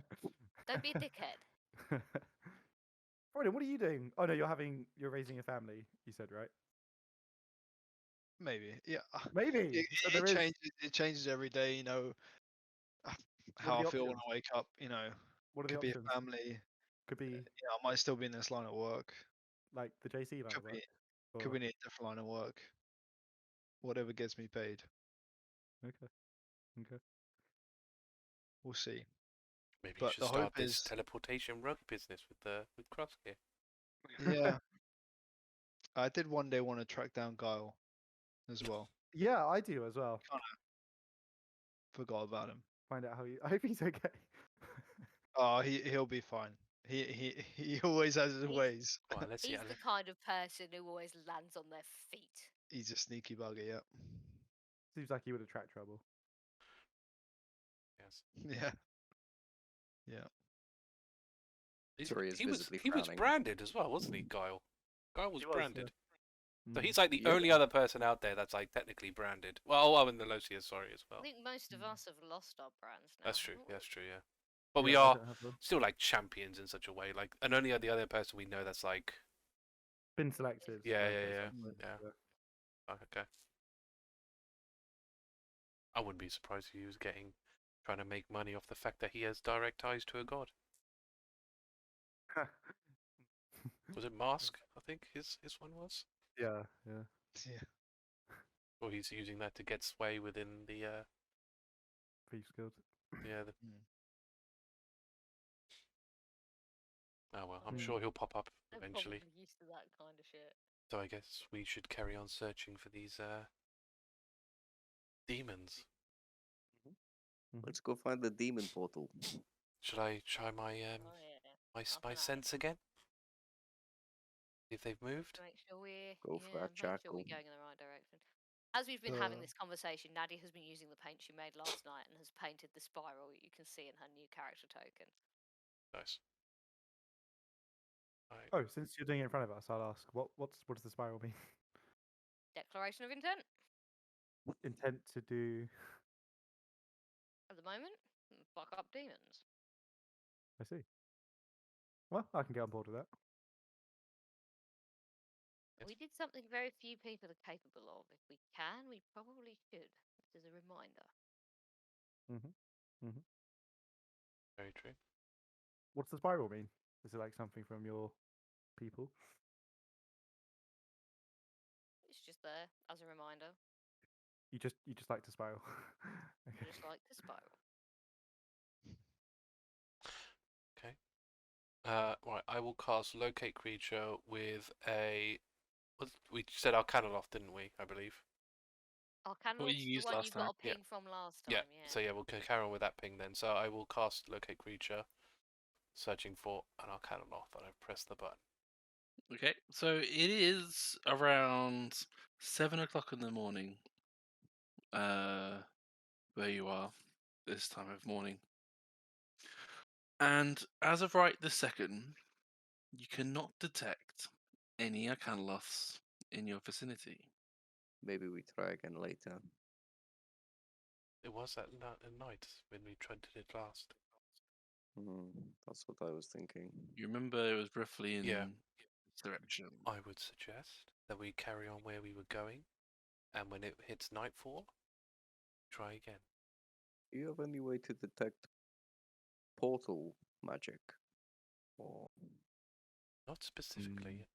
[SPEAKER 3] Don't be a dickhead.
[SPEAKER 6] Friday, what are you doing? Oh no, you're raising a family. You said, right?
[SPEAKER 2] Maybe, yeah.
[SPEAKER 6] Maybe. So there is.
[SPEAKER 2] It changes every day. You know how
[SPEAKER 6] are
[SPEAKER 2] I
[SPEAKER 6] the
[SPEAKER 2] feel when
[SPEAKER 6] options?
[SPEAKER 2] I wake up. You know,
[SPEAKER 6] What are the
[SPEAKER 2] could be
[SPEAKER 6] options?
[SPEAKER 2] a family.
[SPEAKER 6] Could be
[SPEAKER 2] You know, I might still be in this line of work.
[SPEAKER 6] like the JC line
[SPEAKER 2] Could
[SPEAKER 6] of work.
[SPEAKER 2] be, could
[SPEAKER 6] or-
[SPEAKER 2] be in a different line of work. Whatever gets me paid,
[SPEAKER 6] Okay. Okay.
[SPEAKER 2] we'll see.
[SPEAKER 4] maybe you
[SPEAKER 2] But
[SPEAKER 4] should
[SPEAKER 2] the
[SPEAKER 4] start
[SPEAKER 2] hope
[SPEAKER 4] this
[SPEAKER 2] is,
[SPEAKER 4] teleportation rug business with Krusk here.
[SPEAKER 2] yeah. I did one day want to track down Guile as well.
[SPEAKER 6] Yeah, I do as well.
[SPEAKER 2] Forgot about him.
[SPEAKER 6] Find out how you. I hope he's okay.
[SPEAKER 2] Oh, he'll be fine. He always has his
[SPEAKER 3] He's-
[SPEAKER 2] ways.
[SPEAKER 4] Well, let's see.
[SPEAKER 3] He's the kind of person who always lands on their feet.
[SPEAKER 2] He's a sneaky bugger, yeah.
[SPEAKER 6] Seems like he would attract trouble.
[SPEAKER 4] Yes.
[SPEAKER 2] Yeah. Yeah.
[SPEAKER 5] Turi is
[SPEAKER 4] He was
[SPEAKER 5] visibly
[SPEAKER 4] he was
[SPEAKER 5] frowning.
[SPEAKER 4] branded as well, wasn't he, Guile? Guile was
[SPEAKER 6] He was, yeah.
[SPEAKER 4] branded. So
[SPEAKER 6] Mm.
[SPEAKER 4] he's like the
[SPEAKER 5] Yeah.
[SPEAKER 4] only other person out there that's like technically branded. Well, in the Losia, sorry, as well.
[SPEAKER 3] I think most of us have lost our brands now.
[SPEAKER 4] That's true.
[SPEAKER 3] haven't we?
[SPEAKER 4] That's true. Yeah. But we
[SPEAKER 6] Yeah, I
[SPEAKER 4] are
[SPEAKER 6] don't have one.
[SPEAKER 4] still like champions in such a way. Like, and only the other person we know that's like,
[SPEAKER 6] Been selected.
[SPEAKER 4] Yeah,
[SPEAKER 6] like,
[SPEAKER 4] yeah,
[SPEAKER 6] as
[SPEAKER 4] yeah,
[SPEAKER 6] someone-
[SPEAKER 4] yeah. oh, okay. I wouldn't be surprised if he was trying to make money off the fact that he has direct ties to a god. Was it Mask? I think his one was.
[SPEAKER 6] yeah, yeah.
[SPEAKER 2] Yeah.
[SPEAKER 4] Or he's using that to get sway within the
[SPEAKER 6] Thieves Guild.
[SPEAKER 4] yeah.
[SPEAKER 2] Mm.
[SPEAKER 4] Oh well, I'm
[SPEAKER 6] Mm.
[SPEAKER 4] sure he'll pop up
[SPEAKER 3] They're
[SPEAKER 4] eventually.
[SPEAKER 3] probably used to that kind of shit.
[SPEAKER 4] So I guess we should carry on searching for these demons.
[SPEAKER 5] Let's go find the demon portal.
[SPEAKER 4] Should I try my
[SPEAKER 3] Oh yeah.
[SPEAKER 4] my
[SPEAKER 3] Half
[SPEAKER 4] my
[SPEAKER 3] an hour.
[SPEAKER 4] sense again? See if they've moved.
[SPEAKER 3] To make sure we're
[SPEAKER 5] Go for that
[SPEAKER 3] make sure
[SPEAKER 5] jackal.
[SPEAKER 3] we're going in the right direction. As we've been having
[SPEAKER 2] Uh.
[SPEAKER 3] this conversation, Nadia has been using the paint she made last night and has painted the spiral you can see in her new character token.
[SPEAKER 4] Nice. Right.
[SPEAKER 6] Oh, since you're doing it in front of us, I'll ask what does the spiral mean?
[SPEAKER 3] Declaration of intent
[SPEAKER 6] Intent to do.
[SPEAKER 3] at the moment. Fuck up demons.
[SPEAKER 6] I see. Well, I can get on board with that.
[SPEAKER 4] Yes.
[SPEAKER 3] We did something very few people are capable of. If we can, we probably should. This is a reminder.
[SPEAKER 4] Very true.
[SPEAKER 6] What's the spiral mean? Is it like something from your people?
[SPEAKER 3] It's just there as a reminder.
[SPEAKER 6] You just like to spiral.
[SPEAKER 3] I
[SPEAKER 6] Okay.
[SPEAKER 3] just like to spiral.
[SPEAKER 4] Okay. Right. I will cast locate creature with a. We said Arcanoloth, didn't we? I believe.
[SPEAKER 3] Arcano's
[SPEAKER 1] you
[SPEAKER 3] the
[SPEAKER 1] used
[SPEAKER 3] one
[SPEAKER 1] last
[SPEAKER 3] you got a
[SPEAKER 4] Yeah.
[SPEAKER 3] ping from last time.
[SPEAKER 4] Yeah.
[SPEAKER 3] Yeah.
[SPEAKER 4] So yeah, we'll carry on with that ping then. So I will cast locate creature, searching for an Arcanoloth, and I've pressed the button.
[SPEAKER 1] Okay, so it is around 7 o'clock in the morning, where you are this time of morning. And as of right this second, you cannot detect any Arcanoloths in your vicinity.
[SPEAKER 5] Maybe we try again later.
[SPEAKER 4] It was at night when we tried to do it last.
[SPEAKER 5] That's what I was thinking.
[SPEAKER 1] You remember it was roughly in
[SPEAKER 4] Yeah.
[SPEAKER 1] this direction.
[SPEAKER 4] I would suggest that we carry on where we were going, and when it hits nightfall, try again.
[SPEAKER 5] Do you have any way to detect portal magic? Or
[SPEAKER 4] Not specifically.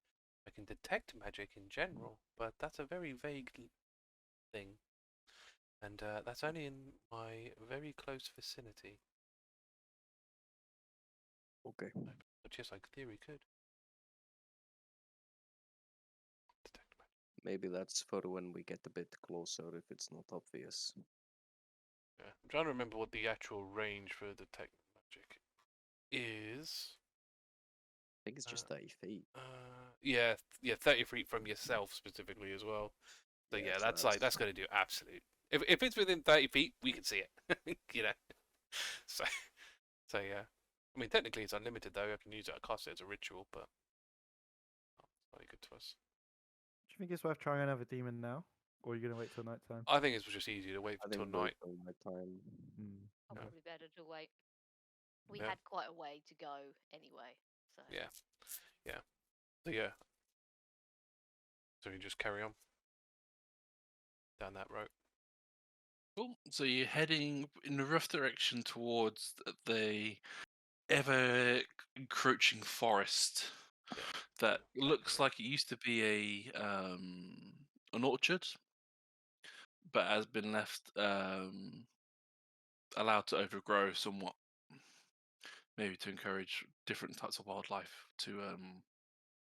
[SPEAKER 4] I can detect magic in general, but that's a very vague thing. And that's only in my very close vicinity.
[SPEAKER 5] okay.
[SPEAKER 4] But yes, I theory could. Detect magic.
[SPEAKER 5] Maybe that's for when we get a bit closer if it's not obvious.
[SPEAKER 4] Yeah. I'm trying to remember what the actual range for detect magic is.
[SPEAKER 5] I think it's just 30 feet.
[SPEAKER 4] Yeah, 30 feet from yourself specifically as well. So yeah,
[SPEAKER 5] so
[SPEAKER 4] that's going to do absolute. If it's within 30 feet, we can see it. You know. So yeah. I mean, technically it's unlimited though. I can use it. I cast it as a ritual, but it's not good to us.
[SPEAKER 6] Do you think it's worth trying another demon now, or are you gonna wait till night time?
[SPEAKER 4] I think it's just easier to wait
[SPEAKER 5] I
[SPEAKER 4] till
[SPEAKER 5] think
[SPEAKER 4] night.
[SPEAKER 5] wait till nighttime.
[SPEAKER 3] Probably better to wait. We
[SPEAKER 4] Yeah.
[SPEAKER 3] had quite a way to go anyway, so
[SPEAKER 4] Yeah. So yeah. So you just carry on down that road.
[SPEAKER 1] Cool. So you're heading in a rough direction towards the ever encroaching forest
[SPEAKER 4] Yeah.
[SPEAKER 1] that
[SPEAKER 4] Yeah,
[SPEAKER 1] looks
[SPEAKER 4] yeah.
[SPEAKER 1] like it used to be an orchard, but has been left allowed to overgrow somewhat, maybe to encourage different types of wildlife to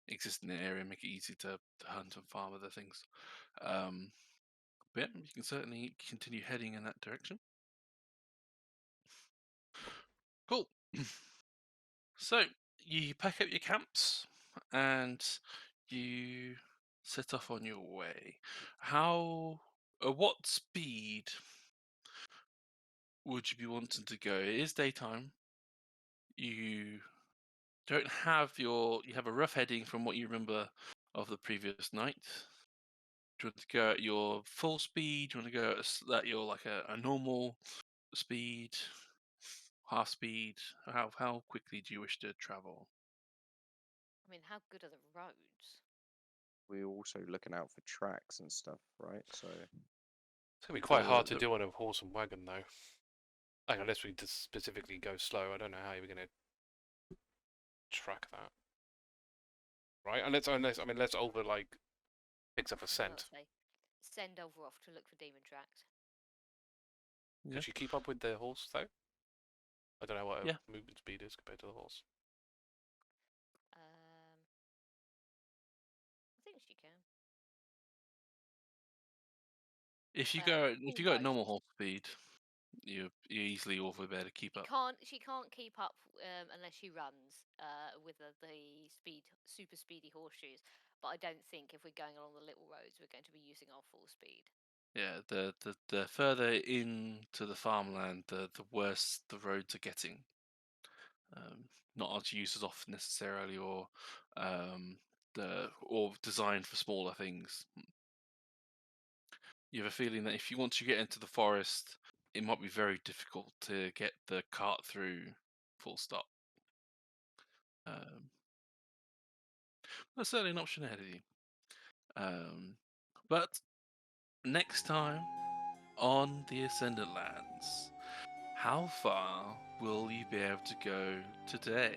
[SPEAKER 1] exist in the area, make it easy to hunt and farm other things. But yeah, you can certainly continue heading in that direction. Cool. So you pack up your camps and you set off on your way. At what speed would you be wanting to go? It is daytime. You don't have you have a rough heading from what you remember of the previous night. Do you want to go at your full speed? Do you want to go at your like a normal speed, half speed? How quickly do you wish to travel?
[SPEAKER 3] I mean, how good are the roads?
[SPEAKER 5] We're also looking out for tracks and stuff, right? So
[SPEAKER 4] It's gonna be quite hard to
[SPEAKER 1] The-
[SPEAKER 4] do on a horse and wagon though. Like, unless we just specifically go slow, I don't know how you're gonna track that. Right? Unless Olver like picks up a
[SPEAKER 3] I was
[SPEAKER 4] scent.
[SPEAKER 3] gonna say, send over off to look for demon tracks.
[SPEAKER 1] Yeah.
[SPEAKER 4] Could she keep up with the horse though? I don't know what her
[SPEAKER 1] Yeah.
[SPEAKER 4] movement speed is compared to the horse.
[SPEAKER 3] I think she can.
[SPEAKER 1] If you
[SPEAKER 3] Almost.
[SPEAKER 1] go at normal horse speed, you easily over there to keep
[SPEAKER 3] She
[SPEAKER 1] up.
[SPEAKER 3] can't. She can't keep up unless she runs with the super speedy horseshoes. But I don't think if we're going along the little roads, we're going to be using our full speed.
[SPEAKER 1] Yeah, the further into the farmland, the worse the roads are getting. Not as used as often necessarily, or or designed for smaller things. You have a feeling that if you want to get into the forest, it might be very difficult to get the cart through. Full stop. That's certainly an option ahead of you. But next time on the Ascendant Lands, how far will you be able to go today?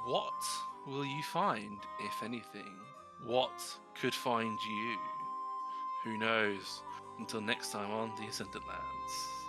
[SPEAKER 1] What will you find, if anything? What could find you? Who knows? Until next time on the Ascendant Lands.